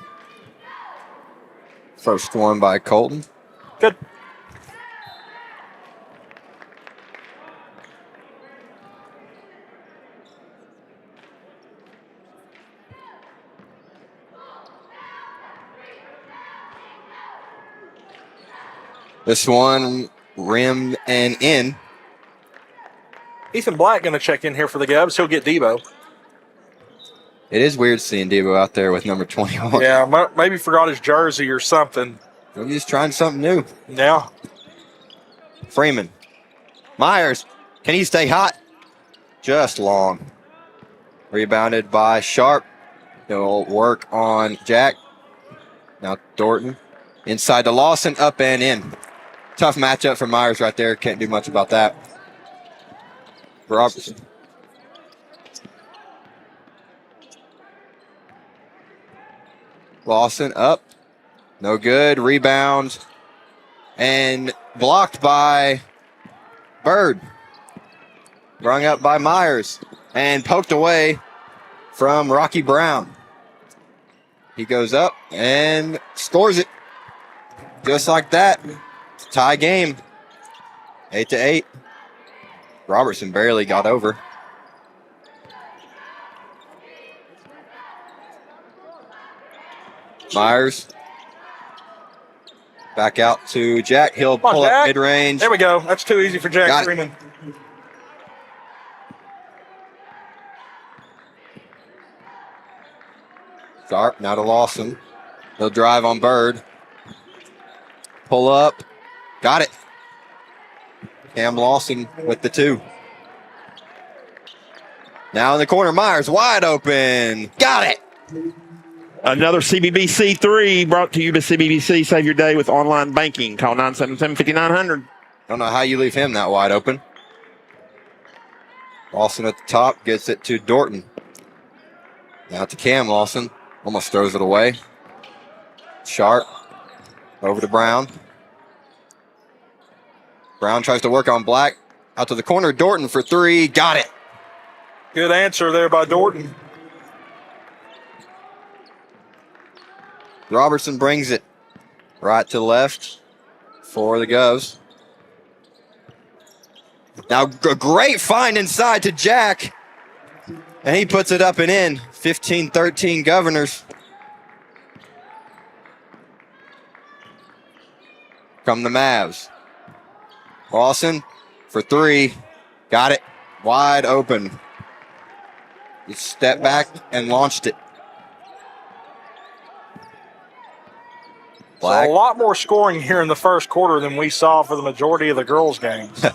First one by Colton. Good. This one rimmed and in. Ethan Black going to check in here for the Gubs. He'll get Debo. It is weird seeing Debo out there with number 21. Yeah, maybe forgot his jersey or something. Maybe he's trying something new. Yeah. Freeman. Myers. Can he stay hot? Just long. Rebounded by Sharp. He'll work on Jack. Now Dorton. Inside to Lawson. Up and in. Tough matchup for Myers right there. Can't do much about that. Robertson. Lawson up. No good. Rebound. And blocked by Bird. Rung up by Myers. And poked away from Rocky Brown. He goes up and scores it. Just like that. Tie game. 8-8. Robertson barely got over. Myers. Back out to Jack. He'll pull up mid-range. There we go. That's too easy for Jack Freeman. Sharp, now to Lawson. He'll drive on Bird. Pull up. Got it. Cam Lawson with the two. Now in the corner, Myers wide open. Got it. Another CBBC 3 brought to you by CBBC. Save your day with online banking. Call 977-5900. Don't know how you leave him that wide open. Lawson at the top gets it to Dorton. Now to Cam Lawson. Almost throws it away. Sharp. Over to Brown. Brown tries to work on Black. Out to the corner. Dorton for three. Got it. Good answer there by Dorton. Robertson brings it. Right to left for the Govs. Now a great find inside to Jack. And he puts it up and in. 15-13 Governors. Come the Mavs. Lawson for three. Got it. Wide open. He stepped back and launched it. So a lot more scoring here in the first quarter than we saw for the majority of the girls' games.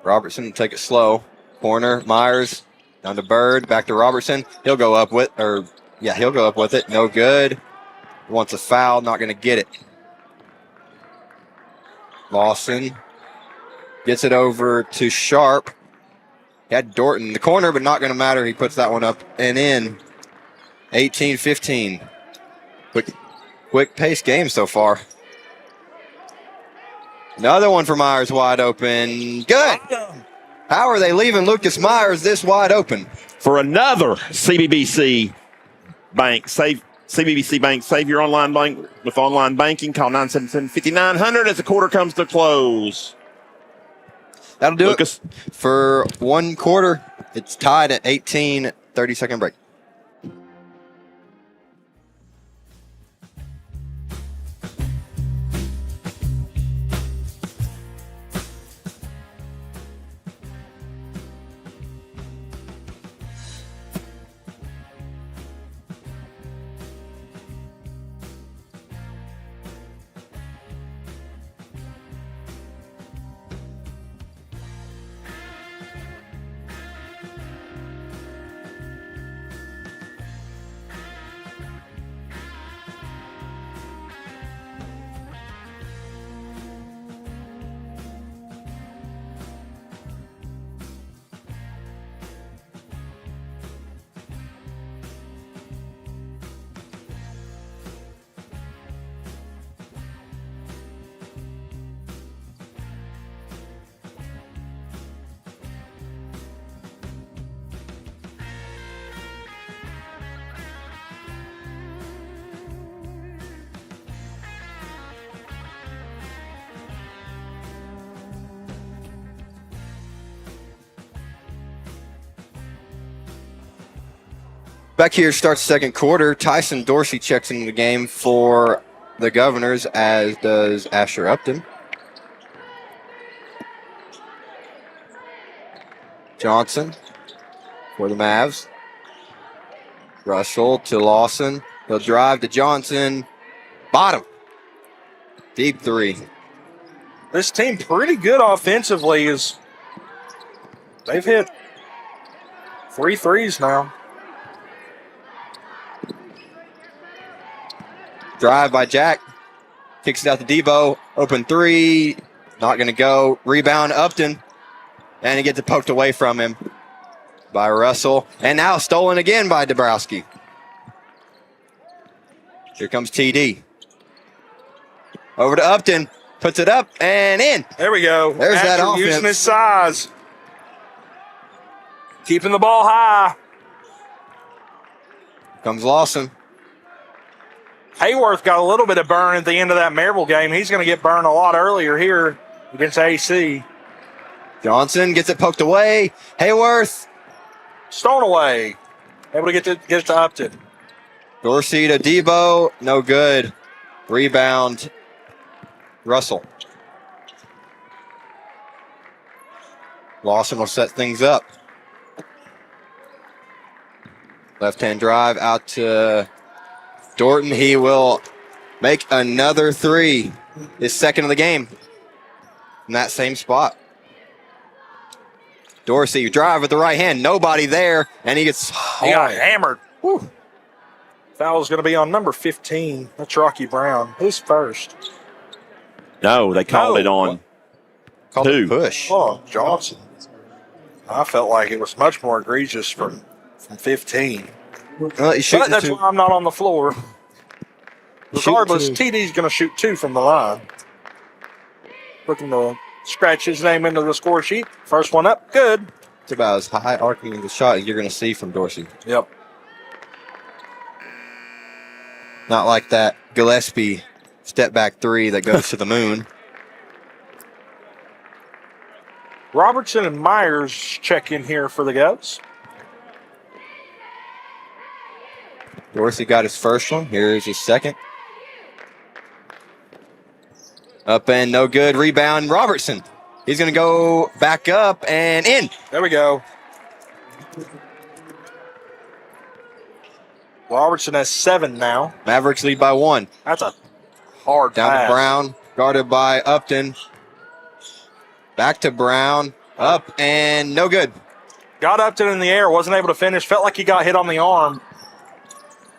Robertson take it slow. Corner, Myers, down to Bird, back to Robertson. He'll go up with, he'll go up with it. No good. Wants a foul, not going to get it. Lawson gets it over to Sharp. He had Dorton in the corner, but not going to matter. He puts that one up and in. 18-15. Quick pace game so far. Another one for Myers wide open. Good. How are they leaving Lucas Myers this wide open? For another CBBC Bank. CBBC Bank. Save your online bank with online banking. Call 977-5900 as the quarter comes to close. That'll do Lucas. it for one quarter. It's tied at 18. 30-second break. Back here starts second quarter. Tyson Dorsey checks into the game for the Governors, as does Asher Upton. Johnson for the Mavs. Russell to Lawson. He'll drive to Johnson. Bottom. Deep three. This team pretty good offensively. They've hit 3 threes now. Drive by Jack. Kicks it out to Debo. Open three. Not going to go. Rebound Upton. And he gets it poked away from him by Russell. And now stolen again by Dabrowski. Here comes TD. Over to Upton. Puts it up and in. There we go. There's that offense. Using his size. Keeping the ball high. Comes Lawson. Hayworth got a little bit of burn at the end of that Maryville game. He's going to get burned a lot earlier here against AC. Johnson gets it poked away. Hayworth. Stone away. Able to get it to Upton. Dorsey to Debo. No good. Rebound. Russell. Lawson will set things up. Left-hand drive out to Dorton. He will make another three. His second of the game. In that same spot. Dorsey drive with the right hand. Nobody there. And he gets got hammered. Whew. Foul is going to be on number 15. That's Rocky Brown. Who's first? No, they called it on Called two. it push. Oh, Johnson. I felt like it was much more egregious from 15. Well, he's shooting But that's two. why I'm not on the floor. Regardless, Shoot two. TD's going to shoot 2 from the line. Looking to scratch his name into the score sheet. First one up, good. It's about as high arcing the shot as you're going to see from Dorsey. Yep. Not like that Gillespie step back three that goes to the moon. Robertson and Myers check in here for the Govs. Dorsey got his first one. Here's his second. Up and no good. Rebound, Robertson. He's going to go back up and in. There we go. Robertson has 7 now. Mavericks lead by 1. That's a hard Down pass. to Brown, guarded by Upton. Back to Brown, up and no good. Got Upton in the air, wasn't able to finish. Felt like he got hit on the arm.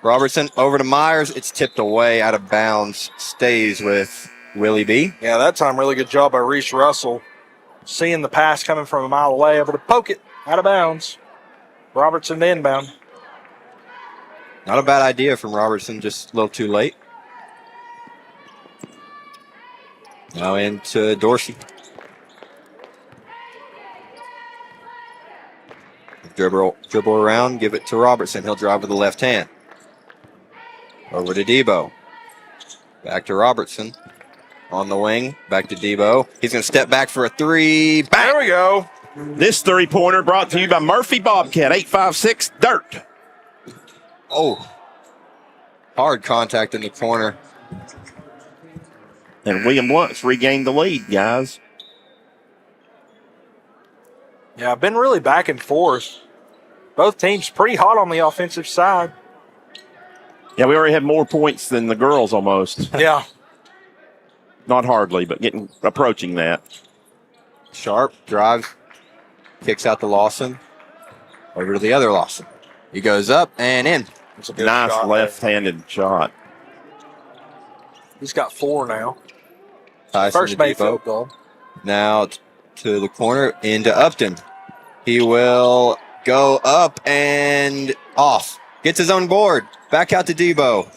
Robertson over to Myers. It's tipped away, out of bounds. Stays with Willie B. Yeah, that time really good job by Reese Russell. Seeing the pass coming from a mile away, able to poke it out of bounds. Robertson to inbound. Not a bad idea from Robertson, just a little too late. Now into Dorsey. Dribble around, give it to Robertson. He'll drive with the left hand. Over to Debo. Back to Robertson. On the wing, back to Debo. He's going to step back for a three. Bang! There we go. This three-pointer brought to you by Murphy Bobcat, 856 Dirt. Oh, hard contact in the corner. And William Blount's regained the lead, guys. Yeah, I've been really back and forth. Both teams pretty hot on the offensive side. Yeah, we already have more points than the girls almost. Yeah. Not hardly, but approaching that. Sharp drives, kicks out to Lawson. Over to the other Lawson. He goes up and in. It's a good Nice shot left-handed shot. He's got 4 now. Tyson First to made Debo. field goal. Now to the corner, into Upton. He will go up and off. Gets his own board. Back out to Debo.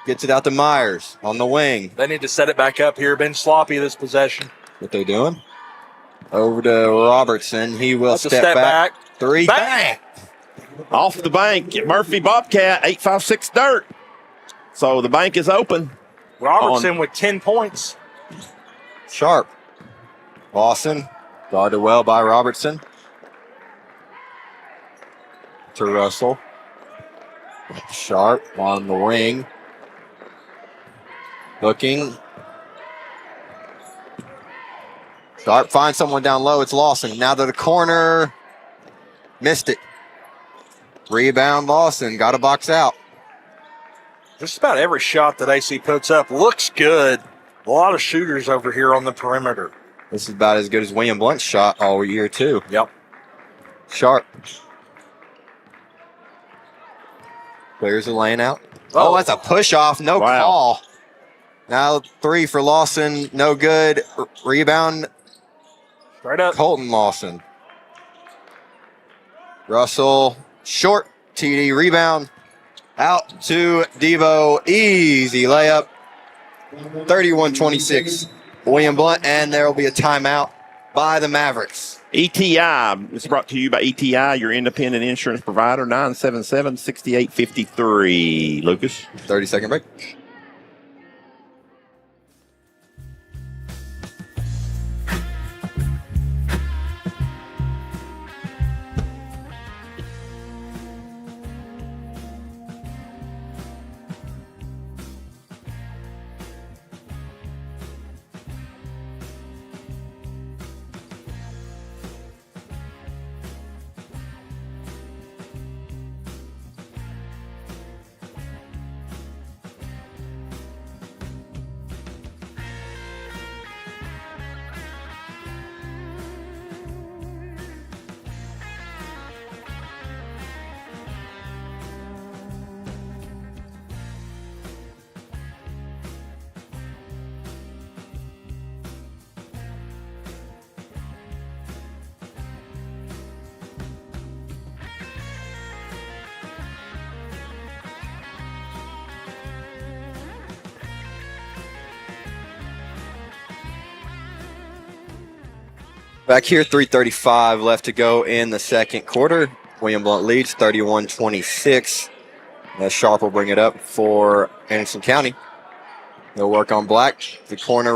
Gets it out to Myers on the wing. They need to set it back up here. Been sloppy this possession. What they doing? Over to Robertson. He will That's a step back. 3. Bang! Off the bank, Murphy Bobcat, 856 Dirt. So the bank is open. Robertson with 10 points. Sharp. Lawson. Guarded well by Robertson. To Russell. Sharp on the wing. Looking. Sharp finds someone down low. It's Lawson. Now to the corner. Missed it. Rebound Lawson. Got to box out. Just about every shot that AC puts up looks good. A lot of shooters over here on the perimeter. This is about as good as William Blount's shot all year, too. Yep. Sharp. Clears the lane out. Oh, that's a push off. No Wow. call. Now 3 for Lawson. No good. Rebound. Straight up. Colton Lawson. Russell. Short. TD rebound. Out to Debo. Easy layup. 31-26. William Blount. And there will be a timeout by the Mavericks. ETI is brought to you by ETI, your independent insurance provider, 977-6853. Lucas. 30-second break. Back here, 3:35 left to go in the second quarter. William Blount leads 31-26. Now Sharp will bring it up for Anderson County. They'll work on Black. The corner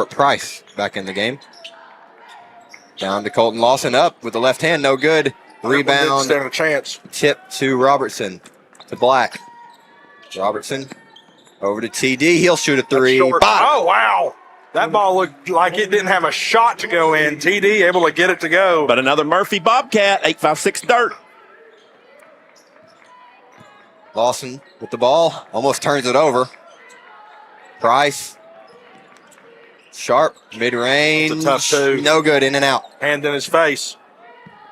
Price back in the game. Down to Colton Lawson, up with the left hand, no good. Rebound. Stand a chance. Tip to Robertson. To Black. Robertson over to TD. He'll shoot a three. Oh, wow. That ball looked like it didn't have a shot to go in. TD able to get it to go. But another Murphy Bobcat, 8-5-6 dirt. Lawson with the ball. Almost turns it over. Price. Sharp. Mid-range. It's a tough two. No good. In and out. Hand in his face.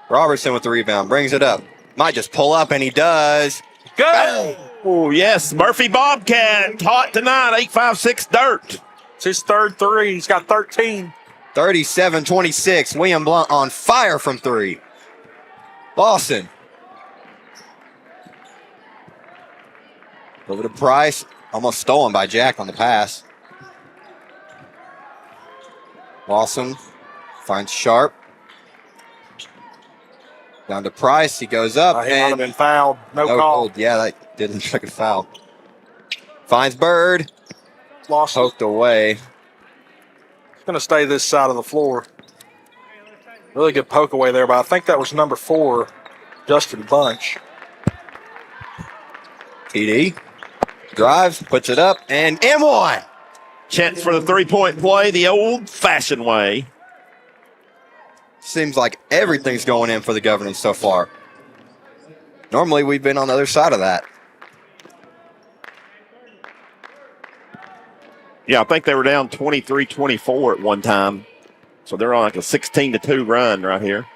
Robertson with the rebound. Brings it up. Might just pull up, and he does. Go! Oh, yes. Murphy Bobcat, hot tonight, 8-5-6 dirt. It's his third three. He's got 13. 37-26. William Blount on fire from three. Lawson. Over to Price. Almost stolen by Jack on the pass. Lawson finds Sharp. Down to Price. He goes up. He might have been fouled. No call. Yeah, that didn't look like a foul. Finds Bird. Lost. Poked away. He's going to stay this side of the floor. Really good poke away there, but I think that was number 4, Justin Bunch. TD. Drives, puts it up, and M1. Chance for the three-point play the old-fashioned way. Seems like everything's going in for the Governors so far. Normally, we've been on the other side of that. Yeah, I think they were down 23-24 at one time. So they're on like a 16-2 run right here.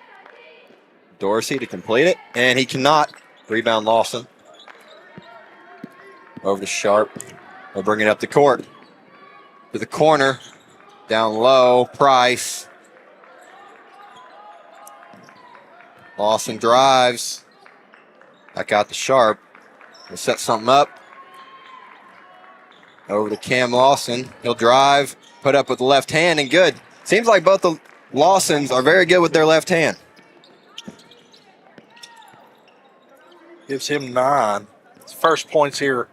Dorsey to complete it, and he cannot. Rebound Lawson. Over to Sharp. They'll bring it up the court. To the corner. Down low. Price. Lawson drives. Back out to Sharp. We'll set something up. Over to Cam Lawson. He'll drive. Put up with the left hand, and good. Seems like both the Lawsons are very good with their left hand. Gives him 9. His first points here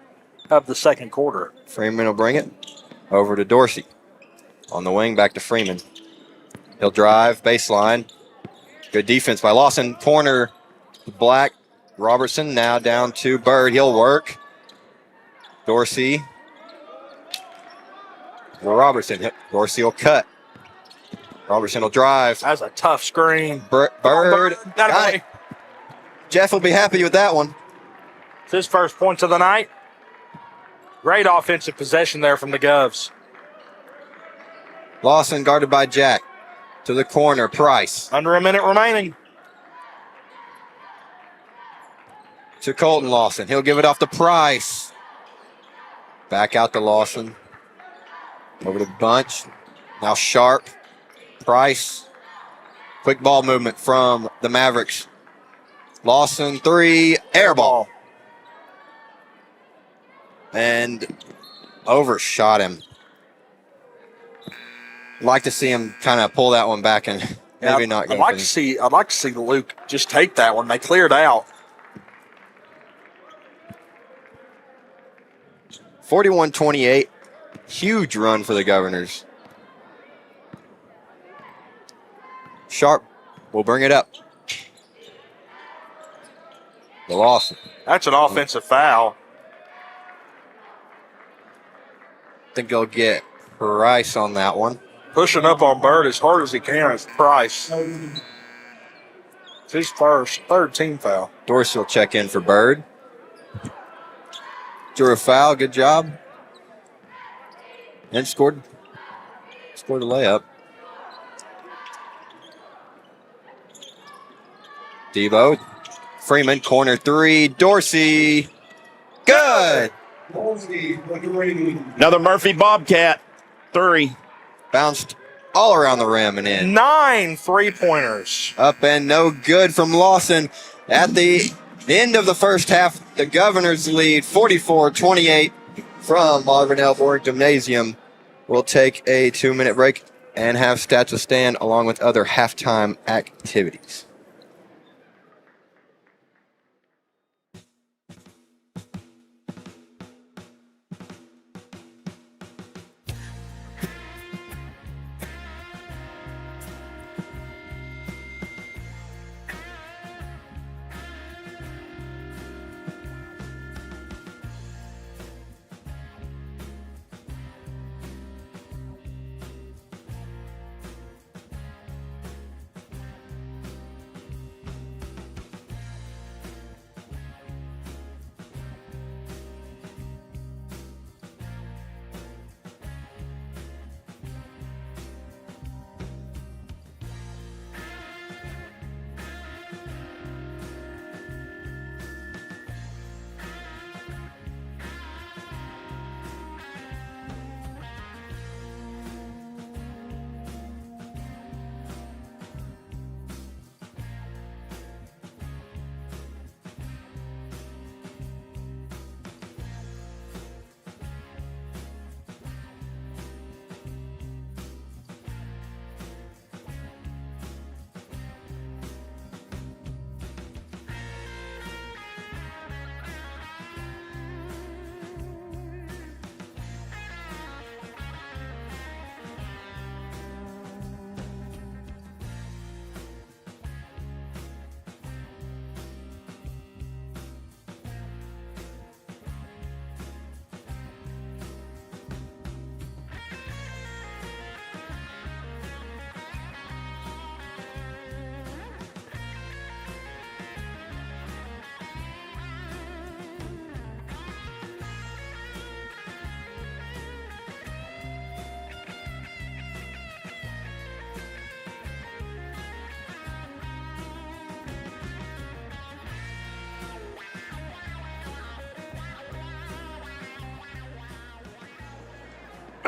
of the second quarter. Freeman will bring it over to Dorsey. On the wing, back to Freeman. He'll drive, baseline. Good defense by Lawson. Corner, Black. Robertson now down to Bird. He'll work. Dorsey. Robertson. Dorsey will cut. Robertson will drive. That's a tough screen. Bird. Got it. Jeff will be happy with that one. It's his first points of the night. Great offensive possession there from the Govs. Lawson guarded by Jack. To the corner, Price. Under a minute remaining. To Colton Lawson. He'll give it off to Price. Back out to Lawson. Over to Bunch. Now Sharp. Price. Quick ball movement from the Mavericks. Lawson, 3. Air ball. And overshot him. Like to see him kind of pull that one back and maybe not go. I'd like to see Luke just take that one. They cleared out. 41-28. Huge run for the Governors. Sharp will bring it up. The Lawson. That's an offensive foul. I think they'll get Price on that one. Pushing up on Bird as hard as he can is Price. It's his third team foul. Dorsey will check in for Bird. Drew a foul, good job. And scored a layup. Debo. Freeman, corner 3. Dorsey. Good. Another Murphy Bobcat, 3. Bounced all around the rim and in. 9 3-pointers. Up and no good from Lawson. At the end of the first half, the Governors lead 44-28 from Marvin Elborg Gymnasium. We'll take a 2-minute break and have Stats with Stan along with other halftime activities.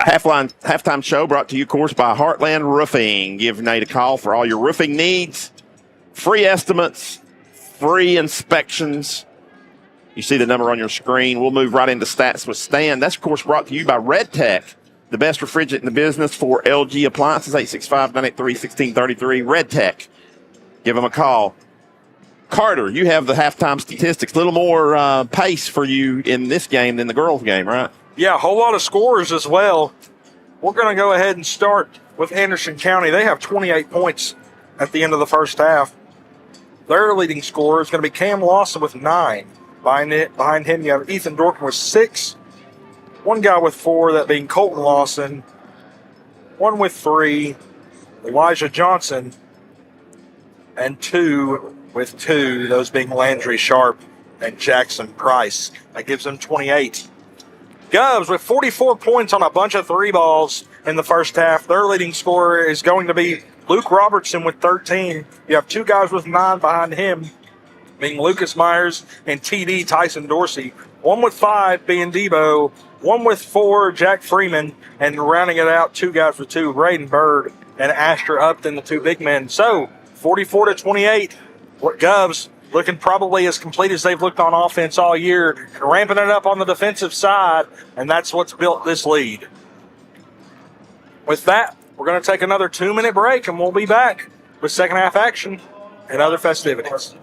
Halftime show brought to you, of course, by Heartland Roofing. Give Nate a call for all your roofing needs. Free estimates, free inspections. You see the number on your screen. We'll move right into stats with Stan. That's, of course, brought to you by Red Tech, the best refrigerant in the business for LG appliances. 865-983-1633. Red Tech. Give them a call. Carter, you have the halftime statistics. A little more pace for you in this game than the girls' game, right? Yeah, a whole lot of scores as well. We're going to go ahead and start with Anderson County. They have 28 points at the end of the first half. Their leading scorer is going to be Cam Lawson with 9. Behind him, you have Ethan Dorkin with 6. One guy with 4, that being Colton Lawson. One with 3, Elijah Johnson. And 2 with 2, those being Landry Sharp and Jackson Price. That gives them 28. Govs with 44 points on a bunch of 3 balls in the first half. Their leading scorer is going to be Luke Robertson with 13. You have 2 guys with 9 behind him, being Lucas Myers and TD Tyson Dorsey. 1 with 5 being Debo. 1 with 4, Jack Freeman. And rounding it out, 2 guys with 2, Braden Bird and Asher Upton, the 2 big men. So, 44-28. Govs looking probably as complete as they've looked on offense all year, ramping it up on the defensive side, and that's what's built this lead. With that, we're going to take another 2-minute break, and we'll be back with second half action and other festivities.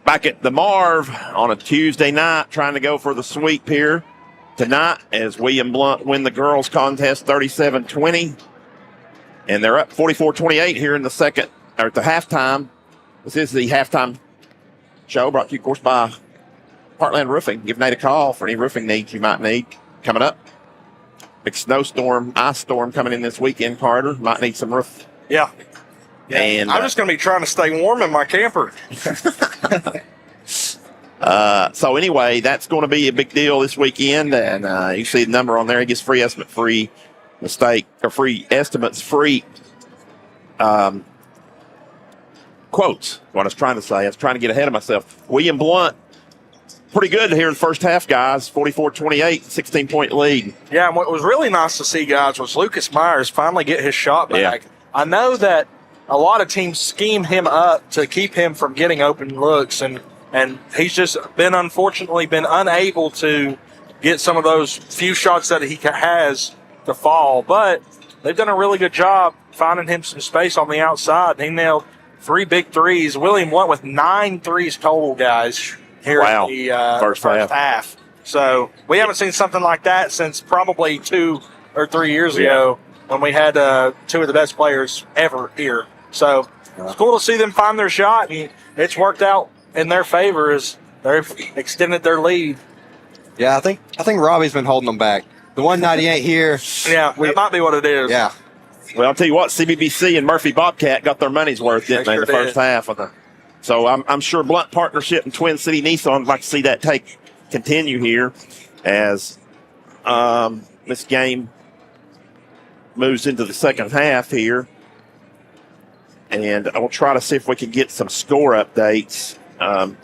Back at the Marv on a Tuesday night, trying to go for the sweep here tonight as William Blount win the girls contest 37-20. And they're up 44-28 here in the second, or at the halftime. This is the halftime show brought to you, of course, by Heartland Roofing. Give Nate a call for any roofing needs you might need coming up. Big snowstorm, ice storm coming in this weekend, Carter. Might need some roof. Yeah. And I'm just going to be trying to stay warm in my camper. So anyway, that's going to be a big deal this weekend. And you see the number on there. He gets free estimate, free mistake, or free estimates, free quotes. What I was trying to say. I was trying to get ahead of myself. William Blount, pretty good here in the first half, guys. 44-28, 16-point lead. Yeah, and what was really nice to see, guys, was Lucas Myers finally get his shot back. Yeah. I know that a lot of teams scheme him up to keep him from getting open looks, and he's just unfortunately been unable to get some of those few shots that he has to fall. But they've done a really good job finding him some space on the outside. He nailed 3 big threes. William Blount with 9 threes total, guys, here in the first half. So we haven't seen something like that since probably 2 or 3 years ago when we had 2 of the best players ever here. So it's cool to see them find their shot, and it's worked out in their favor as they've extended their lead. Yeah, I think Robbie's been holding them back. The one night he ain't here. Yeah, that might be what it is. Yeah. Well, I'll tell you what, CBBC and Murphy Bobcat got their money's worth, didn't they, in the first half of the. So I'm sure Blount Partnership and Twin City Nissan would like to see that continue here as this game moves into the second half here. And I will try to see if we can get some score updates to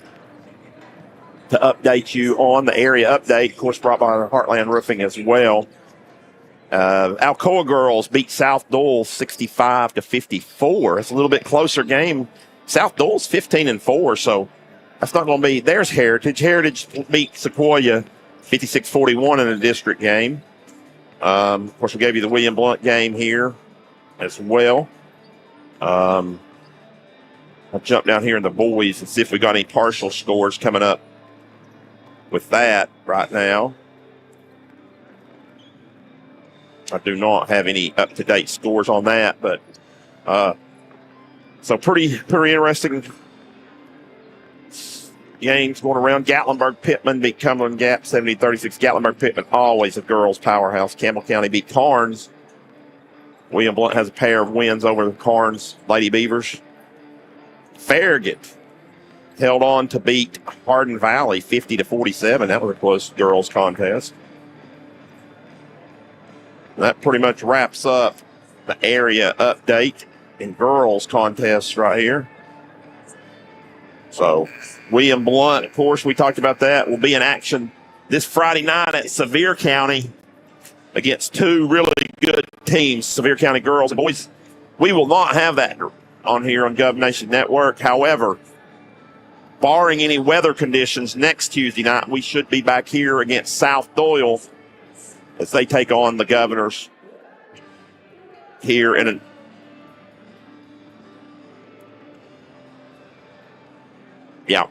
update you on the area update, of course, brought by Heartland Roofing as well. Alcoa girls beat South Doyle 65-54. It's a little bit closer game. South Doyle's 15-4, so that's not going to be. There's Heritage. Heritage beat Sequoia 56-41 in a district game. Of course, we gave you the William Blount game here as well. I'll jump down here in the boys and see if we got any partial scores coming up with that right now. I do not have any up-to-date scores on that, but so pretty interesting games going around. Gatlinburg-Pittman beat Cumberland Gap 70-36. Gatlinburg-Pittman, always a girls' powerhouse. Campbell County beat Carnes. William Blount has a pair of wins over the Carnes Lady Beavers. Farragut held on to beat Hardin Valley 50-47. That was a close girls' contest. That pretty much wraps up the area update in girls' contests right here. So, William Blount, of course, we talked about that, will be in action this Friday night at Sevier County against 2 really good teams, Sevier County girls and boys. We will not have that on here on Gov Nation Network. However, barring any weather conditions, next Tuesday night, we should be back here against South Doyle as they take on the Governors here in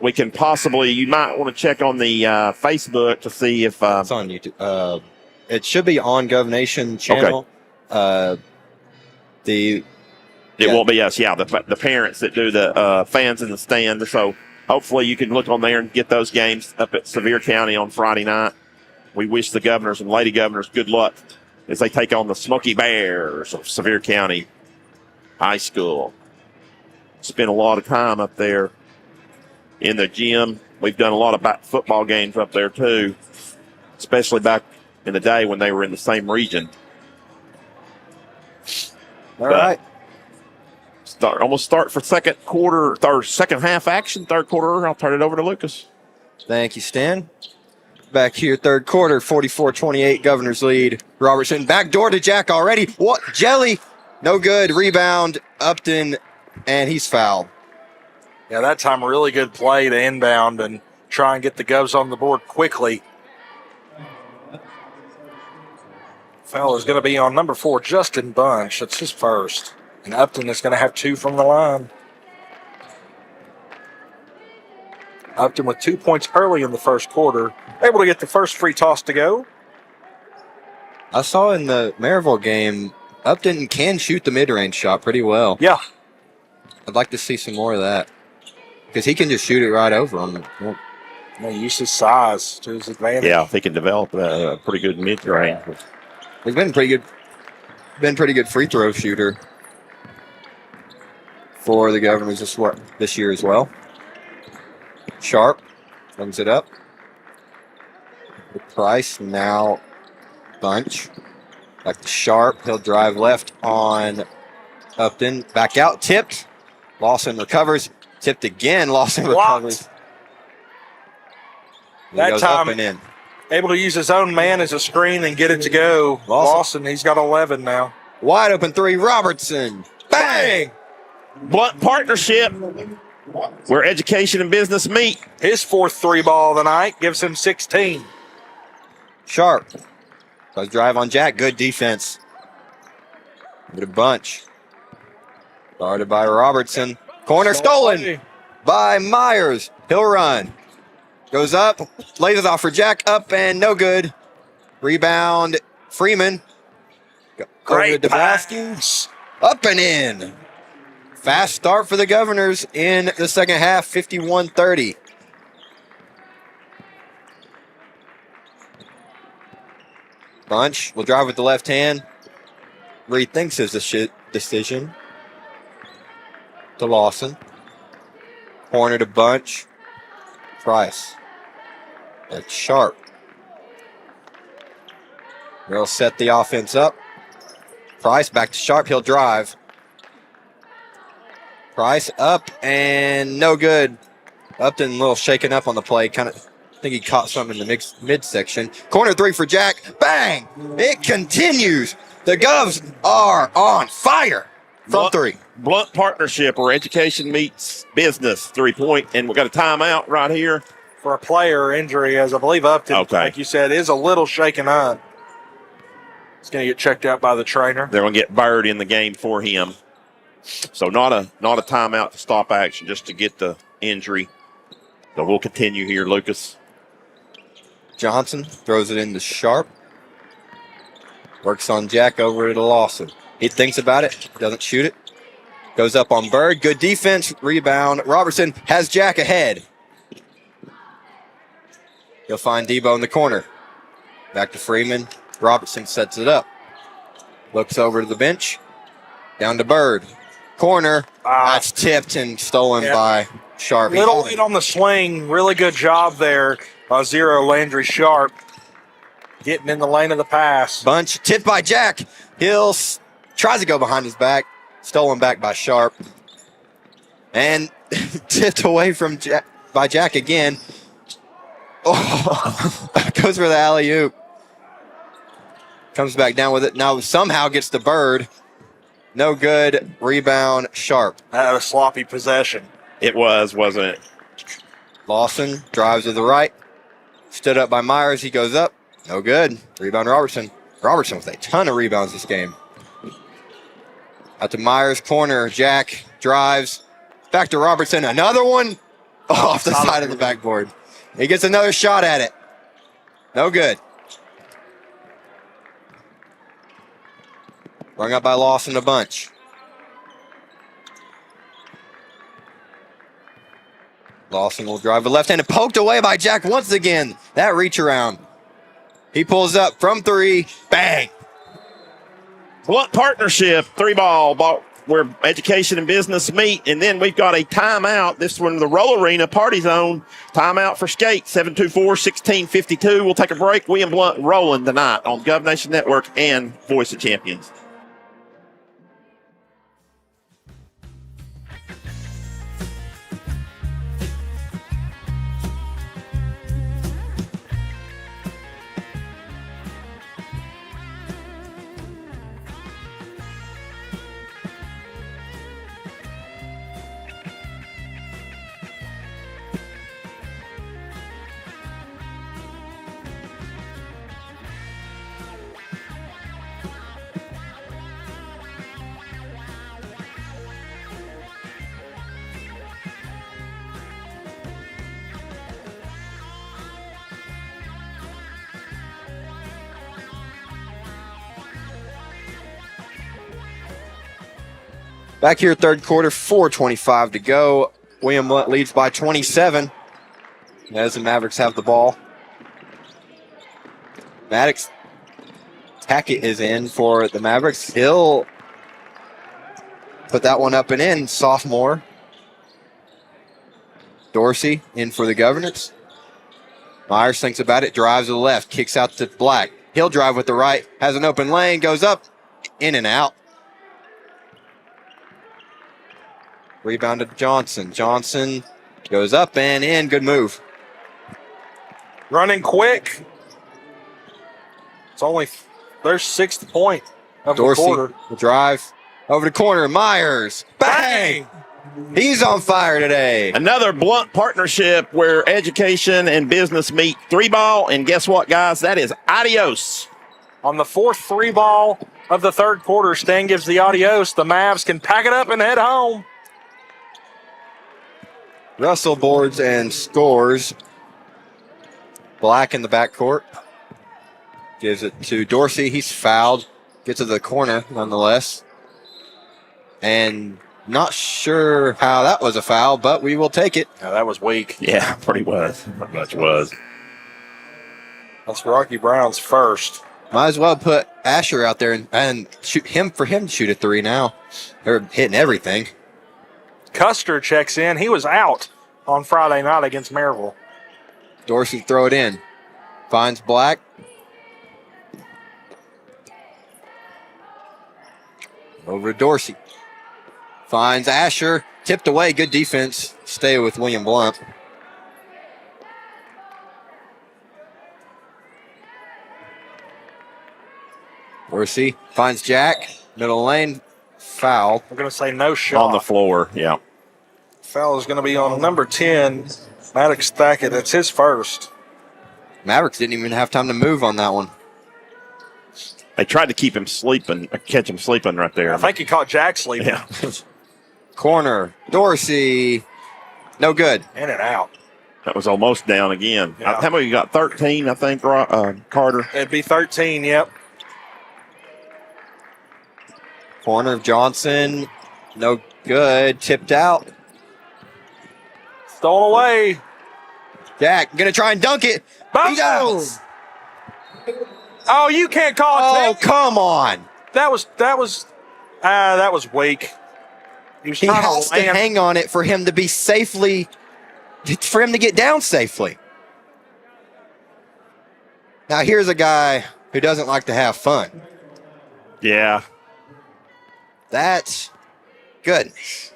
we can possibly, you might want to check on the Facebook to see if it's on YouTube. It should be on Gov Nation channel. Okay. It won't be us, the parents that do the fans in the stand. So hopefully you can look on there and get those games up at Sevier County on Friday night. We wish the Governors and Lady Governors good luck as they take on the Smoky Bears of Sevier County High School. Spent a lot of time up there in the gym. We've done a lot of football games up there too, especially back in the day when they were in the same region. All right. Start for second half action. Third quarter, I'll turn it over to Lucas. Thank you, Stan. Back here, third quarter, 44-28, Governors lead. Robertson, back door to Jack already. What? Jelly, no good. Rebound, Upton, and he's fouled. Yeah, that time really good play to inbound and try and get the Govs on the board quickly. Foul is going to be on number 4, Justin Bunch. That's his first. And Upton is going to have 2 from the line. Upton with 2 points early in the first quarter. Able to get the first free toss to go. I saw in the Maryville game, Upton can shoot the mid-range shot pretty well. Yeah. I'd like to see some more of that. Because he can just shoot it right over him. He used his size to his advantage. Yeah, he can develop a pretty good mid-range. He's been pretty good free throw shooter for the Governors this year as well. Sharp brings it up. Price now Bunch. Back to Sharp. He'll drive left on Upton. Back out. Tipped. Lawson recovers. Tipped again. Lawson recovers. That time, in. Able to use his own man as a screen and get it to go. Lawson, he's got 11 now. Wide open 3. Robertson. Bang! Blount Partnership, where education and business meet. His 4th 3-ball of the night gives him 16. Sharp. Does drive on Jack. Good defense. Good Bunch. Guarded by Robertson. Corner stolen by Myers. He'll run. Goes up. Lays it off for Jack. Up and no good. Rebound. Freeman. Great pass. Up and in. Fast start for the Governors in the second half, 51-30. Bunch will drive with the left hand. Rethinks his decision. To Lawson. Corner to Bunch. Price. That's Sharp. They'll set the offense up. Price back to Sharp. He'll drive. Price up and no good. Upton a little shaken up on the play. I think he caught something in the midsection. Corner three for Jack. Bang! It continues. The Govs are on fire from three. Blount partnership where education meets business. 3-point. And we've got a timeout right here. For a player injury, as I believe Upton, like you said, is a little shaken up. He's going to get checked out by the trainer. They're going to get Bird in the game for him. So not a timeout to stop action, just to get the injury. So we'll continue here, Lucas. Johnson throws it into Sharp. Works on Jack over to Lawson. He thinks about it, doesn't shoot it. Goes up on Bird. Good defense. Rebound. Robertson has Jack ahead. He'll find Debo in the corner. Back to Freeman. Robertson sets it up. Looks over to the bench. Down to Bird. Corner. That's tipped and stolen by Sharp. Little hit on the swing. Really good job there by Zero Landry Sharp. Getting in the lane of the pass. Bunch tipped by Jack. Hill tries to go behind his back. Stolen back by Sharp. And tipped away from by Jack again. Oh, goes for the alley-oop. Comes back down with it. Now somehow gets the Bird. No good. Rebound, Sharp. That was a sloppy possession. It was, wasn't it? Lawson drives to the right. Stood up by Myers. He goes up. No good. Rebound, Robertson. Robertson with a ton of rebounds this game. Out to Myers, corner. Jack drives. Back to Robertson. Another one. Off the side of the backboard. He gets another shot at it. No good. Rung up by Lawson a bunch. Lawson will drive the left hand and poked away by Jack once again. That reach around. He pulls up from three. Bang. Blunt partnership, 3-ball where education and business meet. And then we've got a timeout. This one, the Roll Arena Party Zone. Timeout for skate, 724-1652. We'll take a break. William Blount rolling tonight on Gov Nation Network and Voice of Champions. Back here, third quarter, 4:25 to go. William Blount leads by 27 as the Mavericks have the ball. Maddox Tackett is in for the Mavericks. He'll put that one up and in, sophomore. Dorsey in for the Governors. Myers thinks about it, drives to the left, kicks out to Black. He'll drive with the right, has an open lane, goes up, in and out. Rebounded to Johnson. Johnson goes up and in. Good move. Running quick. It's only their 6th point of Dorsey the quarter. will drive over the corner. Myers. Bang! He's on fire today. Another Blount partnership where education and business meet. 3-ball, and guess what, guys? That is adios. On the 4th 3-ball of the third quarter. Stan gives the adios. The Mavs can pack it up and head home. Russell boards and scores. Black in the backcourt. Gives it to Dorsey. He's fouled. Gets to the corner nonetheless. And not sure how that was a foul, but we will take it. Yeah, that was weak. Yeah, pretty was. Pretty much was. That's Rocky Brown's first. Might as well put Asher out there and shoot him for him to shoot a three now. They're hitting everything. Custer checks in. He was out on Friday night against Maryville. Dorsey throw it in. Finds Black. Over to Dorsey. Finds Asher. Tipped away. Good defense. Stay with William Blount. Dorsey finds Jack. Middle lane. Foul. I'm going to say no shot. On the floor, yeah. Foul is going to be on number 10, Maddox Thackett. That's his first. Mavericks didn't even have time to move on that one. They tried to keep him sleeping, catch him sleeping right there. I think he caught Jack sleeping. Yeah. Corner. Dorsey. No good. In and out. That was almost down again. Yeah. How many you got? 13, I think, Carter. It'd be 13, yep. Corner of Johnson. No good. Tipped out. Stolen away. Jack going to try and dunk it. He does. Oh, you can't call it. Oh, come on. That was weak. He was He trying has to land. hang on it for him to be safely, for him to get down safely. Now, here's a guy who doesn't like to have fun. Yeah. That's goodness.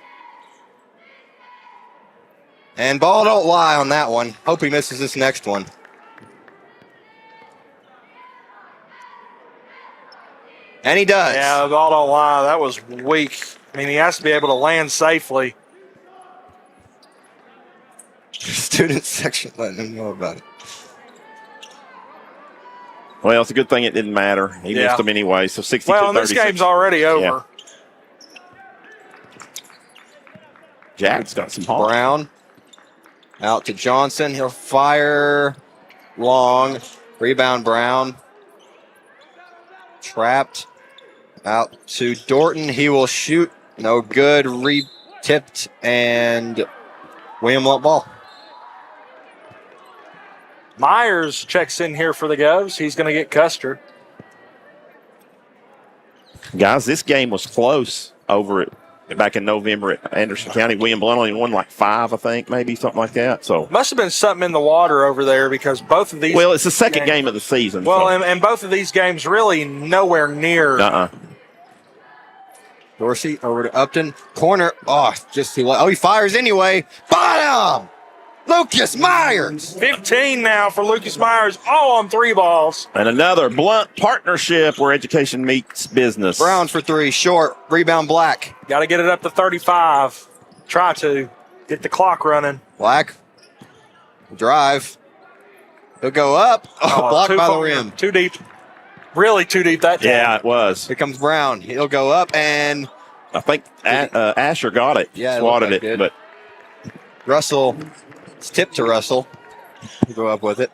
And ball don't lie on that one. Hope he misses this next one. And he does. Yeah, the ball don't lie. That was weak. I mean, he has to be able to land safely. Student section letting him know about it. Well, it's a good thing it didn't matter. He missed them anyway, so 62-36. Well, this game's already over. Yeah. Jack's got some heart. Brown out to Johnson. He'll fire long. Rebound Brown. Trapped. Out to Dorton. He will shoot. No good. Re-tipped. And William Blount ball. Myers checks in here for the Govs. He's going to get Custer. Guys, this game was close over it back in November at Anderson County. William Blount only won like 5, I think, maybe something like that. So Must have been something in the water over there because both of these. well, it's the second game of the season. Well, so. and both of these games really nowhere near. Dorsey over to Upton. Corner. Oh, he fires anyway. Bottom! Lucas Myers! 15 now for Lucas Myers, all on 3 balls. And another Blount partnership where education meets business. Brown for 3. Short. Rebound Black. Got to get it up to 35. Try to get the clock running. Black. Drive. He'll go up. Oh, blocked too by the far. rim. Too deep. Really too deep that time. Yeah, it was. Here comes Brown. He'll go up and I think Asher got it. Yeah, it swatted looked it. like But Russell. It's tipped to Russell. He'll go up with it.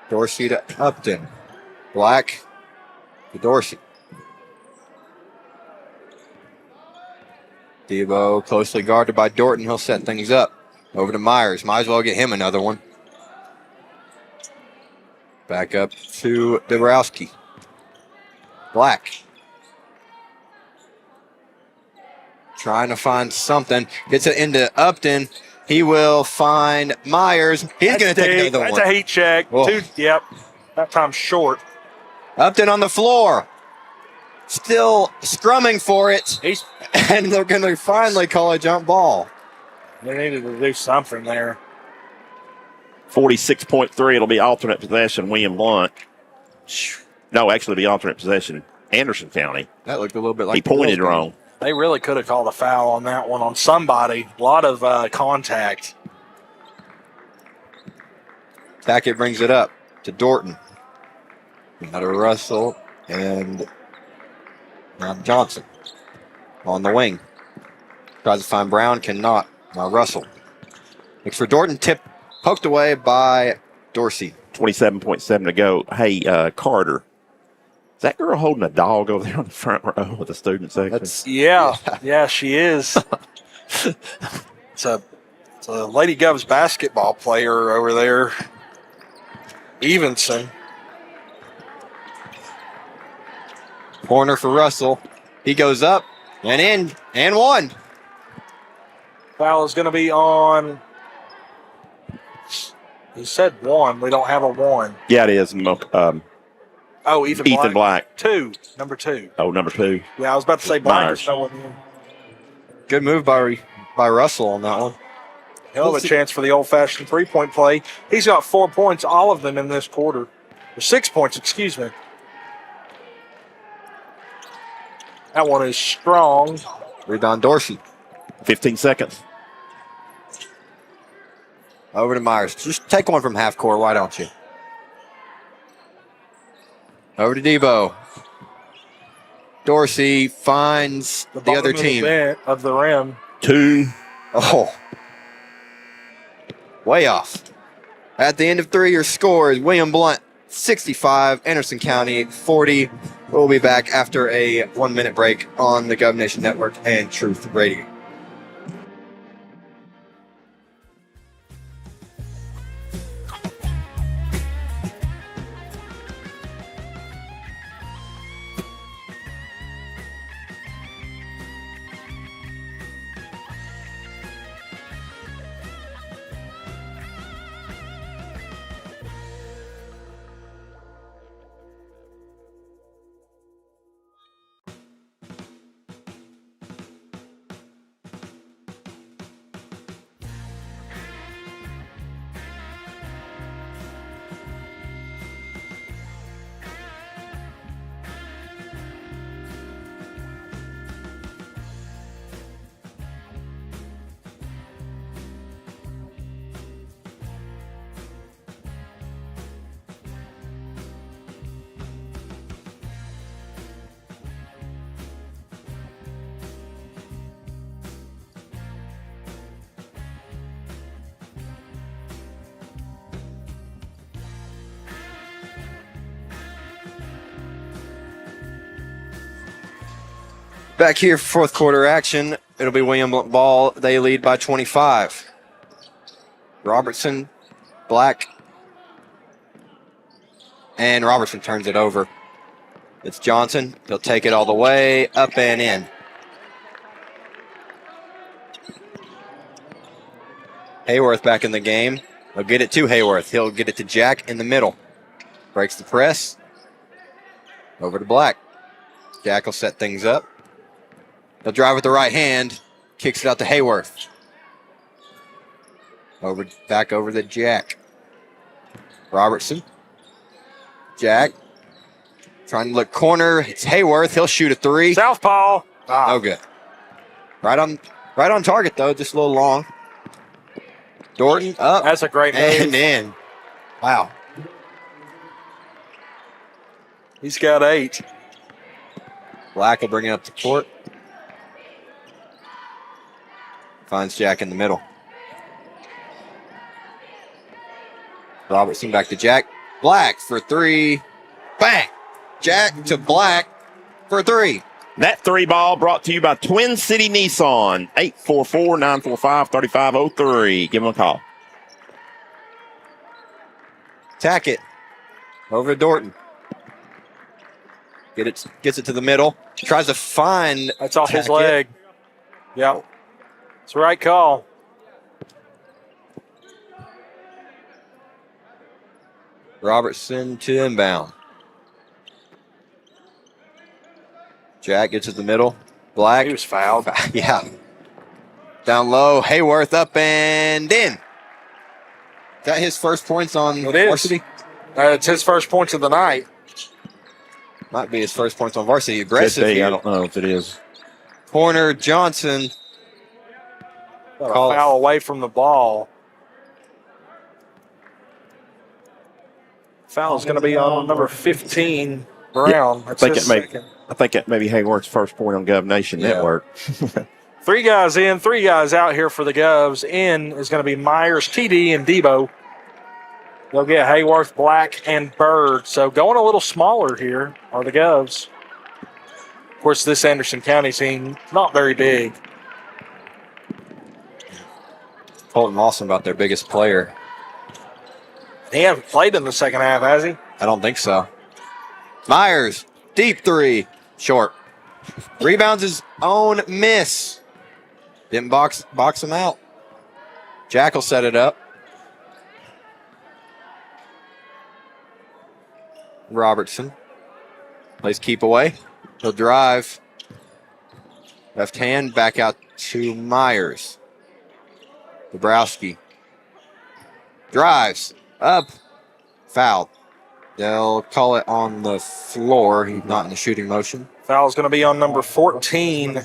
Dorsey to Upton. Black to Dorsey. Debo closely guarded by Dorton. He'll set things up. Over to Myers. Might as well get him another one. Back up to Dabrowski. Black. Trying to find something. Gets it into Upton. He will find Myers. He's going to take another That's one. a heat check. Oh. Yep. That time short. Upton on the floor. Still scrumming for it. And they're going to finally call a jump ball. They needed to do something there. 46.3, it'll be alternate possession, William Blount. No, actually, it'll be alternate possession, Anderson County. That looked a little bit like he pointed Bills wrong. They really could have called a foul on that one on somebody. A lot of contact. Tackett brings it up to Dorton. Another Russell and now Johnson on the wing. Tries to find Brown, cannot. Now Russell. Looks for Dorton, tip poked away by Dorsey. 27.7 to go. Hey, Carter, is that girl holding a dog over there on the front row of the student section? Yeah, she is. It's a Lady Govs basketball player over there, Evenson. Corner for Russell. He goes up and in and one. Foul is going to be on. He said one. We don't have a one. Yeah, it is. Oh, Ethan Black. Number two. Oh, number 2. Yeah, I was about to say Black. Myers. Good move by Russell on that one. Hell of a chance for the old-fashioned three-point play. He's got 4 points, all of them in this quarter. Or 6 points, excuse me. That one is strong. Rebound Dorsey. 15 seconds. Over to Myers. Just take one from half court, why don't you? Over to Debo. Dorsey finds the other bottom team. Of the rim. 2. Oh. Way off. At the end of 3, your score is William Blount 65, Anderson County 40. We'll be back after a 1-minute break on the Gov Nation Network and Truth Radio. Back here for fourth quarter action. It'll be William Blount ball. They lead by 25. Robertson, Black, and Robertson turns it over. It's Johnson. He'll take it all the way up and in. Hayworth back in the game. He'll get it to Hayworth. He'll get it to Jack in the middle. Breaks the press. Over to Black. Jack will set things up. He'll drive with the right hand. Kicks it out to Hayworth. Back over to Jack. Robertson. Jack. Trying to look corner. It's Hayworth. He'll shoot a 3. Southpaw. Oh, good. Right on target, though. Just a little long. Dorton up. That's a great move. And in. Wow. He's got 8. Black will bring it up to court. Finds Jack in the middle. Robertson back to Jack. Black for 3. Bang! Jack to Black for 3. That 3 ball brought to you by Twin City Nissan. 844-945-3503. Give them a call. Tack it. Over to Dorton. Gets it to the middle. Tries to find. That's off his Tackett. leg. Yep. It's the right call. Robertson to inbound. Jack gets it to the middle. Black. He was fouled. Yeah. Down low. Hayworth up and in. Is that his first points on It is. Varsity? It's his first points of the night. Might be his first points on Varsity. Aggressive Could be. here. I don't know if it is. Corner Johnson. Got a Call. foul away from the ball. Foul's going to be on number 15, Brown. That's his second. I think that may be Hayworth's first point on Gov Nation Network. 3 guys in, 3 guys out here for the Govs. In is going to be Myers, TD, and Debo. They'll get Hayworth, Black, and Bird. So going a little smaller here are the Govs. Of course, this Anderson County team, not very big. Colton Lawson about their biggest player. He hasn't played in the second half, has he? I don't think so. Myers, deep 3, short. Rebounds his own miss. Didn't box him out. Jackal set it up. Robertson plays keep away. He'll drive. Left hand back out to Myers. Dabrowski drives up. Foul. They'll call it on the floor. He's not in the shooting motion. Foul's going to be on number 14.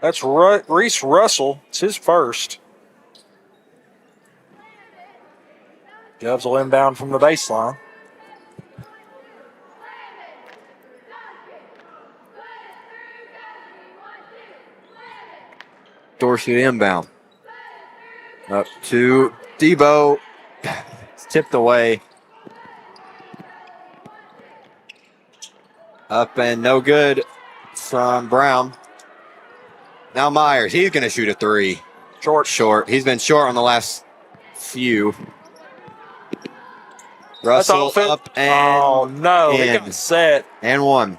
That's Reese Russell. It's his first. Govs will inbound from the baseline. Dorsey inbound. Up to Debo. It's tipped away. Up and no good from Brown. Now Myers. He's going to shoot a 3. Short. He's been short on the last few. Russell up and oh no, they got set. And 1.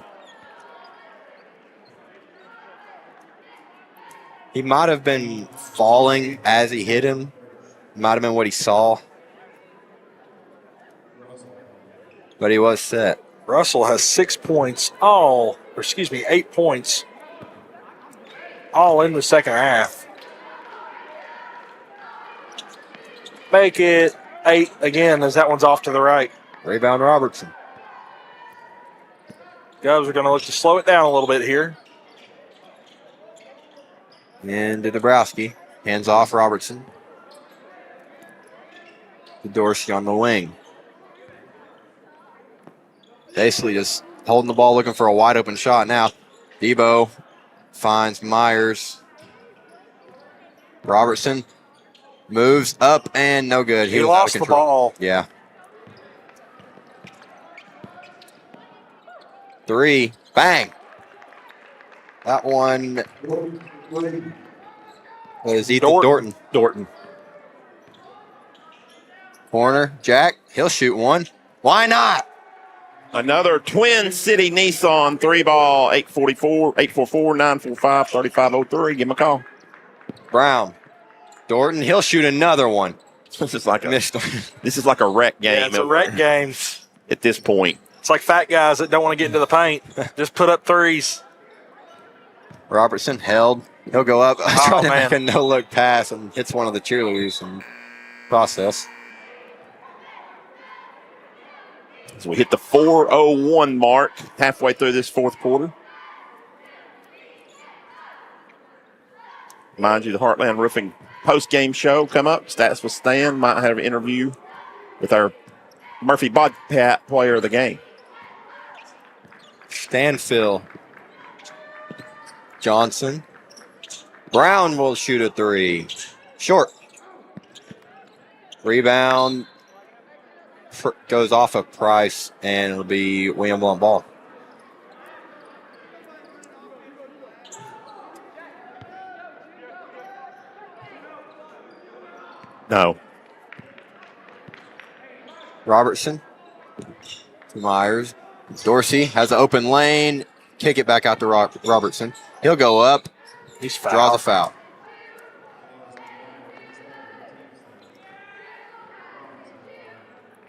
He might have been falling as he hit him. Might have been what he saw. But he was set. Russell has 6 points, 8 points, all in the second half. Make it 8 again as that one's off to the right. Rebound Robertson. Govs are going to look to slow it down a little bit here. And to Dabrowski. Hands off Robertson. To Dorsey on the wing. Basically just holding the ball, looking for a wide open shot now. Debo finds Myers. Robertson moves up and no good. He lost the ball. Yeah. 3. Bang. That one. What is Ethan Dorton? Corner. Jack. He'll shoot 1. Why not? Another Twin City Nissan 3-ball, 844-945-3503. Give him a call. Brown. Dorton. He'll shoot another one. This is like a wreck game. Yeah, it's a wreck game. At this point. It's like fat guys that don't want to get into the paint. Just put up threes. Robertson held. He'll go up. Trying to man. make a no-look pass and hits one of the cheerleaders in process. So we hit the 4:01 mark halfway through this fourth quarter. Mind you, the Heartland Roofing post-game show come up. Stats with Stan. Might have an interview with our Murphy Bobcat player of the game. Stanfill. Johnson. Brown will shoot a 3. Short. Rebound. Goes off of Price, and it'll be William Blount ball. No. Robertson to Myers. Dorsey has an open lane. Kick it back out to Robertson. He'll go up. He's fouled. Draws a foul.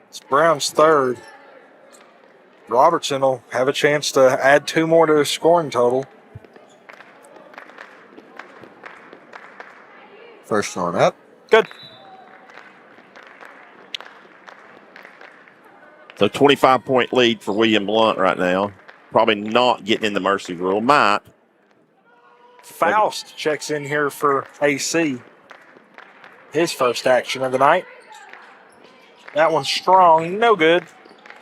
It's Brown's third. Robertson will have a chance to add 2 more to his scoring total. First one up. Good. So 25-point lead for William Blount right now. Probably not getting in the mercy rule. Might. Faust checks in here for AC. His first action of the night. That one's strong. No good.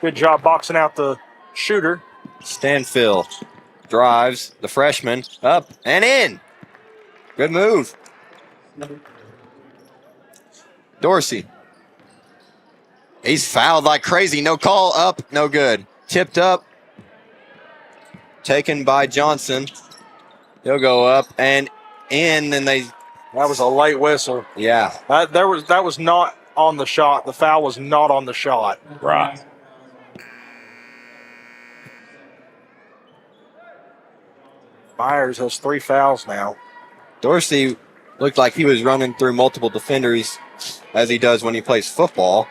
Good job boxing out the shooter. Stanfield drives the freshman up and in. Good move. Dorsey. He's fouled like crazy. No call. Up. No good. Tipped up. Taken by Johnson. He'll go up and in. And they. That was a late whistle. Yeah. That was not on the shot. The foul was not on the shot. Right. Myers has 3 fouls now. Dorsey looked like he was running through multiple defenders as he does when he plays football.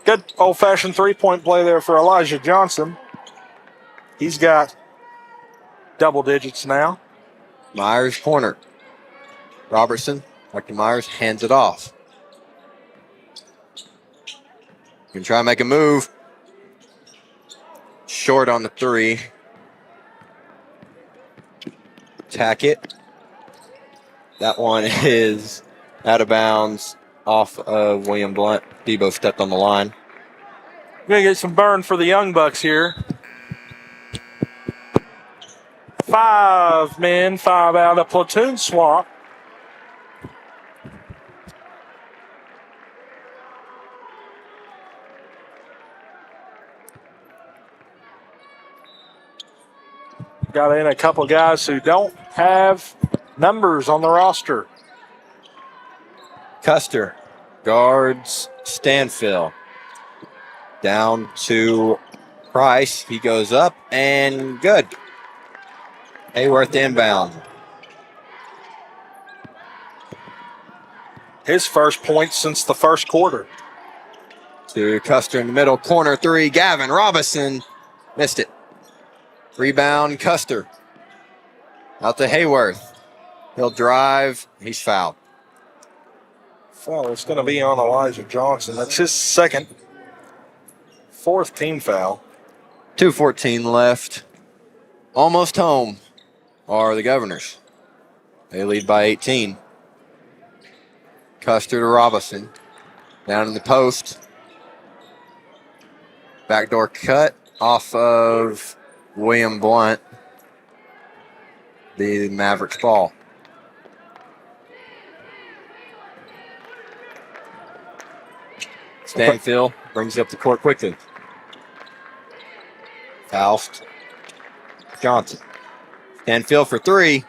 Good old-fashioned three-point play there for Elijah Johnson. He's got double digits now. Myers corner. Robertson, Dr. Myers hands it off. Can try and make a move. Short on the 3. Tackett. That one is out of bounds off of William Blount. Debo stepped on the line. We're going to get some burn for the Young Bucks here. 5 men, 5 out. A platoon swap. Got in a couple guys who don't have numbers on the roster. Custer guards Stanfield. Down to Price. He goes up and good. Hayworth inbound. His first point since the first quarter. To Custer in the middle. Corner 3. Gavin Robinson. Missed it. Rebound Custer. Out to Hayworth. He'll drive. He's fouled. Foul is going to be on Elijah Johnson. That's his second. 4th team foul. 2:14 left. Almost home are the Governors. They lead by 18. Custer to Robinson. Down in the post. Backdoor cut off of William Blount. The Mavericks ball. Stanfield brings it up the court quickly. Faust. Johnson. Stanfield for 3.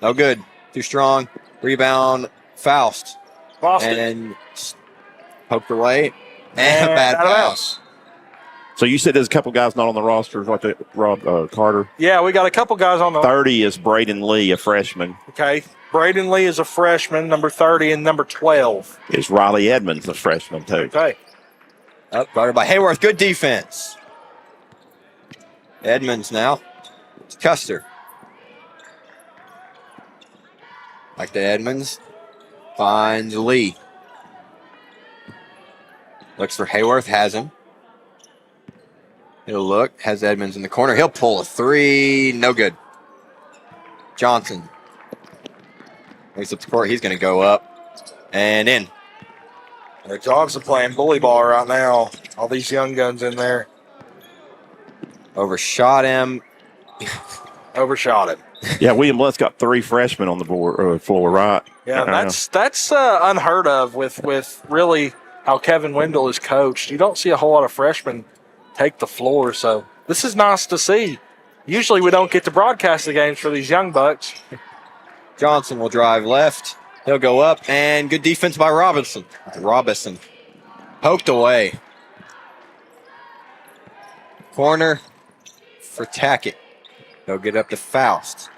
No good. Too strong. Rebound. Faust. Boston. And poked away. And a bad pass. So you said there's a couple guys not on the roster, like Rob Carter. Yeah, we got a couple guys on the 30 is Braden Lee, a freshman. Okay. Braden Lee is a freshman, number 30, and number 12. Is Riley Edmonds a freshman, too? Okay. Up, guarded by Hayworth. Good defense. Edmonds now. It's Custer. Back to Edmonds. Finds Lee. Looks for Hayworth. Has him. He'll look. Has Edmonds in the corner. He'll pull a 3. No good. Johnson. He's up the court. He's going to go up and in. The Dogs are playing bully ball right now. All these young guns in there. Overshot him. Overshot him. Yeah, William Blount's got 3 freshmen on the floor, right? Yeah, that's unheard of with really how Kevin Wendell is coached. You don't see a whole lot of freshmen take the floor, so this is nice to see. Usually we don't get to broadcast the games for these young bucks. Johnson will drive left. He'll go up, and good defense by Robinson. Poked away. Corner for Tackett. He'll get up to Faust.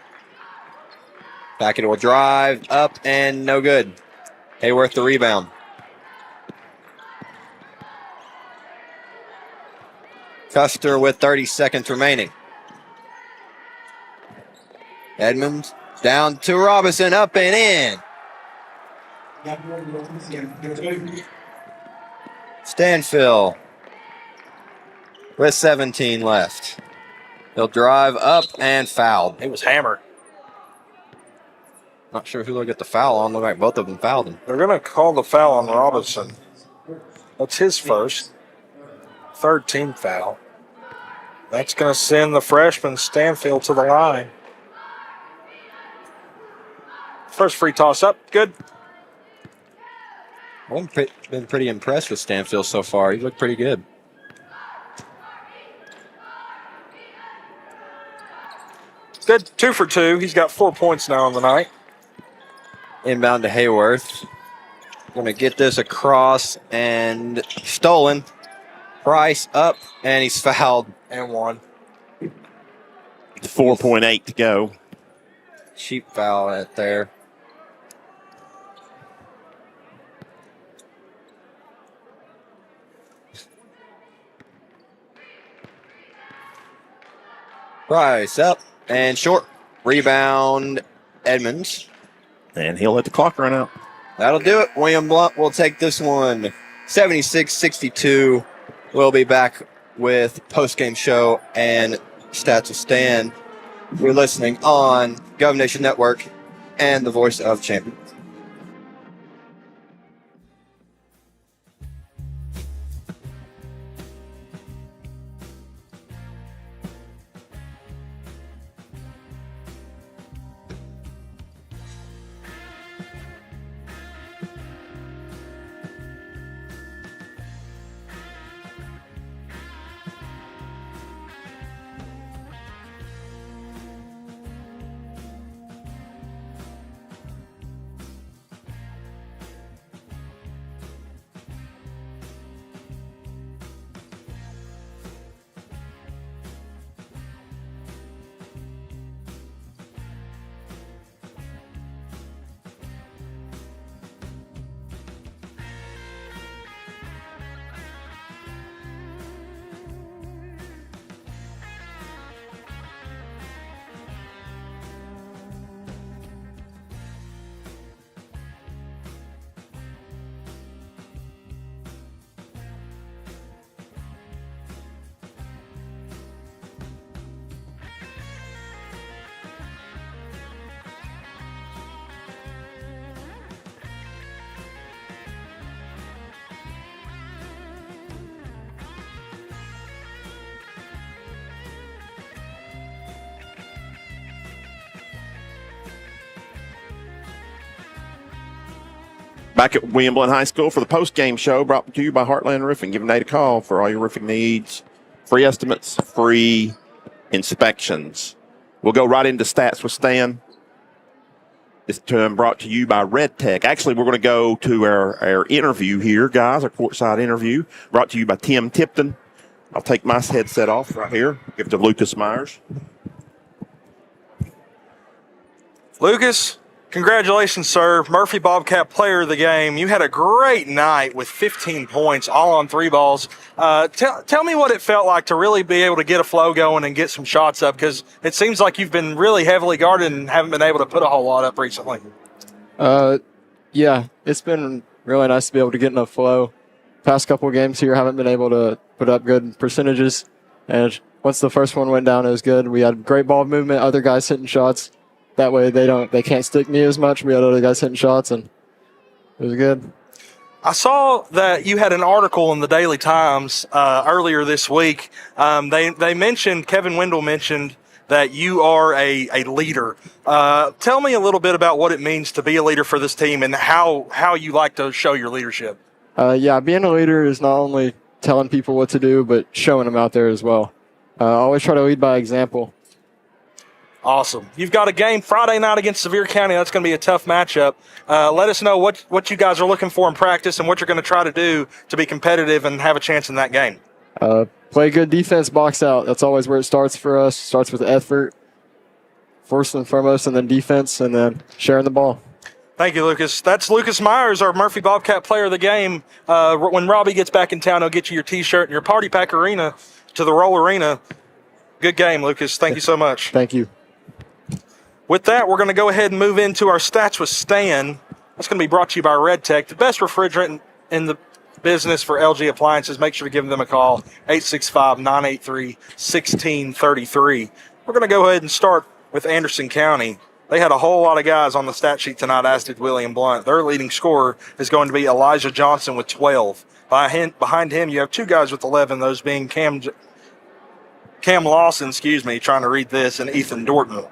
Tackett will drive up, and no good. Hayworth the rebound. Custer with 30 seconds remaining. Edmonds down to Robinson, up and in. Stanfield with 17 left. He'll drive up and fouled. He was hammered. Not sure who they'll get the foul on. Look like both of them fouled him. They're going to call the foul on Robinson. That's his first. Third team foul. That's going to send the freshman Stanfield to the line. First free toss up. Good. I've been pretty impressed with Stanfield so far. He looked pretty good. Good. 2 for 2. He's got 4 points now on the night. Inbound to Hayworth. Going to get this across and stolen. Price up, and he's fouled. And 1. 4.8 to go. Cheap foul right there. Price up and short. Rebound, Edmonds. And he'll let the clock run out. That'll do it. William Blount will take this one 76-62. We'll be back with postgame show and Stats with Stan. You're listening on Gov Nation Network and the Voice of Champions. Back at William Blount High School for the post-game show, brought to you by Heartland Roofing. Give Nate a call for all your roofing needs. Free estimates, free inspections. We'll go right into Stats with Stan. This term brought to you by Red Tech. Actually, we're going to go to our interview here, guys, our courtside interview, brought to you by Tim Tipton. I'll take my headset off right here, give it to Lucas Myers. Lucas, congratulations, sir. Murphy Bobcat player of the game. You had a great night with 15 points, all on 3 balls. Tell me what it felt like to really be able to get a flow going and get some shots up, because it seems like you've been really heavily guarded and haven't been able to put a whole lot up recently. Yeah, it's been really nice to be able to get in a flow. Past couple games here, haven't been able to put up good percentages. And once the first one went down, it was good. We had great ball movement, other guys hitting shots. That way they can't stick me as much. We had other guys hitting shots, and it was good. I saw that you had an article in the Daily Times earlier this week. They mentioned, Kevin Wendell mentioned that you are a leader. Tell me a little bit about what it means to be a leader for this team and how you like to show your leadership. Being a leader is not only telling people what to do, but showing them out there as well. I always try to lead by example. Awesome. You've got a game Friday night against Sevier County. That's going to be a tough matchup. Let us know what you guys are looking for in practice and what you're going to try to do to be competitive and have a chance in that game. Play good defense, box out. That's always where it starts for us. Starts with effort, first and foremost, and then defense, and then sharing the ball. Thank you, Lucas. That's Lucas Myers, our Murphy Bobcat player of the game. When Robbie gets back in town, he'll get you your T-shirt and your Party Pack Arena to the Roll Arena. Good game, Lucas. Thank you so much. Thank you. With that, we're going to go ahead and move into our Stats with Stan. That's going to be brought to you by Red Tech, the best refrigerant in the business for LG appliances. Make sure to give them a call, 865-983-1633. We're going to go ahead and start with Anderson County. They had a whole lot of guys on the stat sheet tonight, as did William Blount. Their leading scorer is going to be Elijah Johnson with 12. Behind him, you have two guys with 11, those being Cam Lawson, trying to read this, and Ethan Dorton.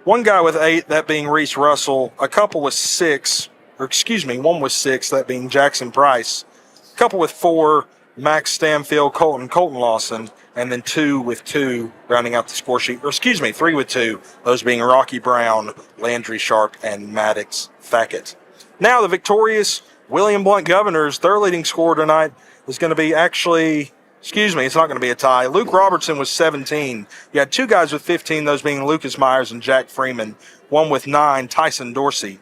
One guy with 8, that being Reese Russell. A couple with 6, one with 6, that being Jackson Price. A couple with 4, Max Stanfield, Colton Lawson. And then 2 with 2, rounding out the score sheet. 3 with 2, those being Rocky Brown, Landry Sharp, and Maddox Fackett. Now the victorious William Blount Governors, their leading scorer tonight is going to be it's not going to be a tie. Luke Robertson was 17. You had 2 guys with 15, those being Lucas Myers and Jack Freeman. 1 with 9, Tyson Dorsey.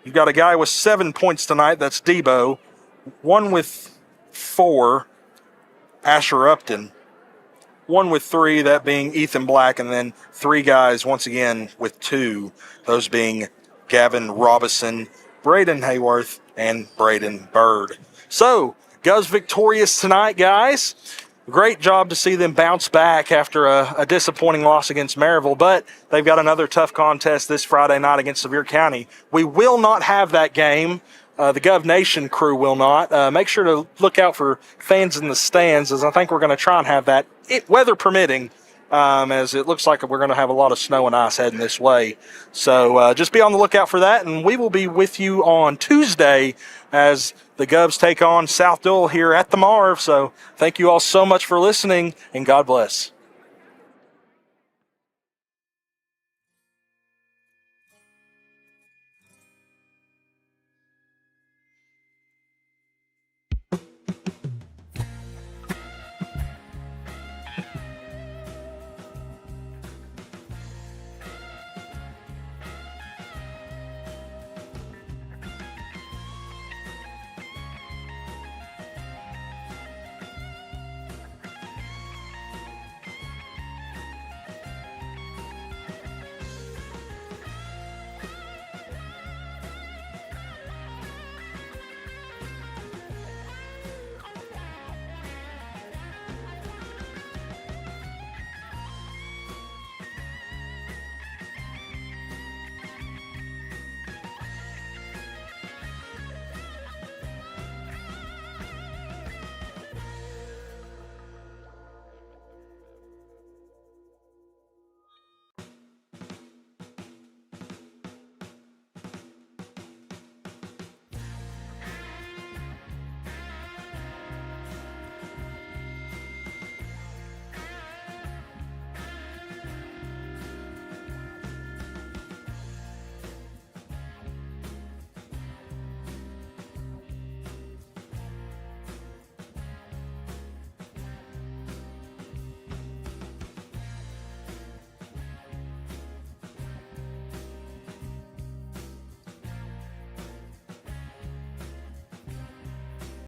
You've got a guy with 7 points tonight, that's Debo. 1 with 4, Asher Upton. 1 with 3, that being Ethan Black, and then 3 guys once again with 2, those being Gavin Robison, Braden Hayworth, and Braden Bird. So, Govs victorious tonight, guys. Great job to see them bounce back after a disappointing loss against Maryville, but they've got another tough contest this Friday night against Sevier County. We will not have that game. The Gov Nation crew will not. Make sure to look out for fans in the stands, as I think we're going to try and have that, weather permitting, as it looks like we're going to have a lot of snow and ice heading this way. So just be on the lookout for that, and we will be with you on Tuesday as the Govs take on South Dole here at the Marv. So thank you all so much for listening, and God bless.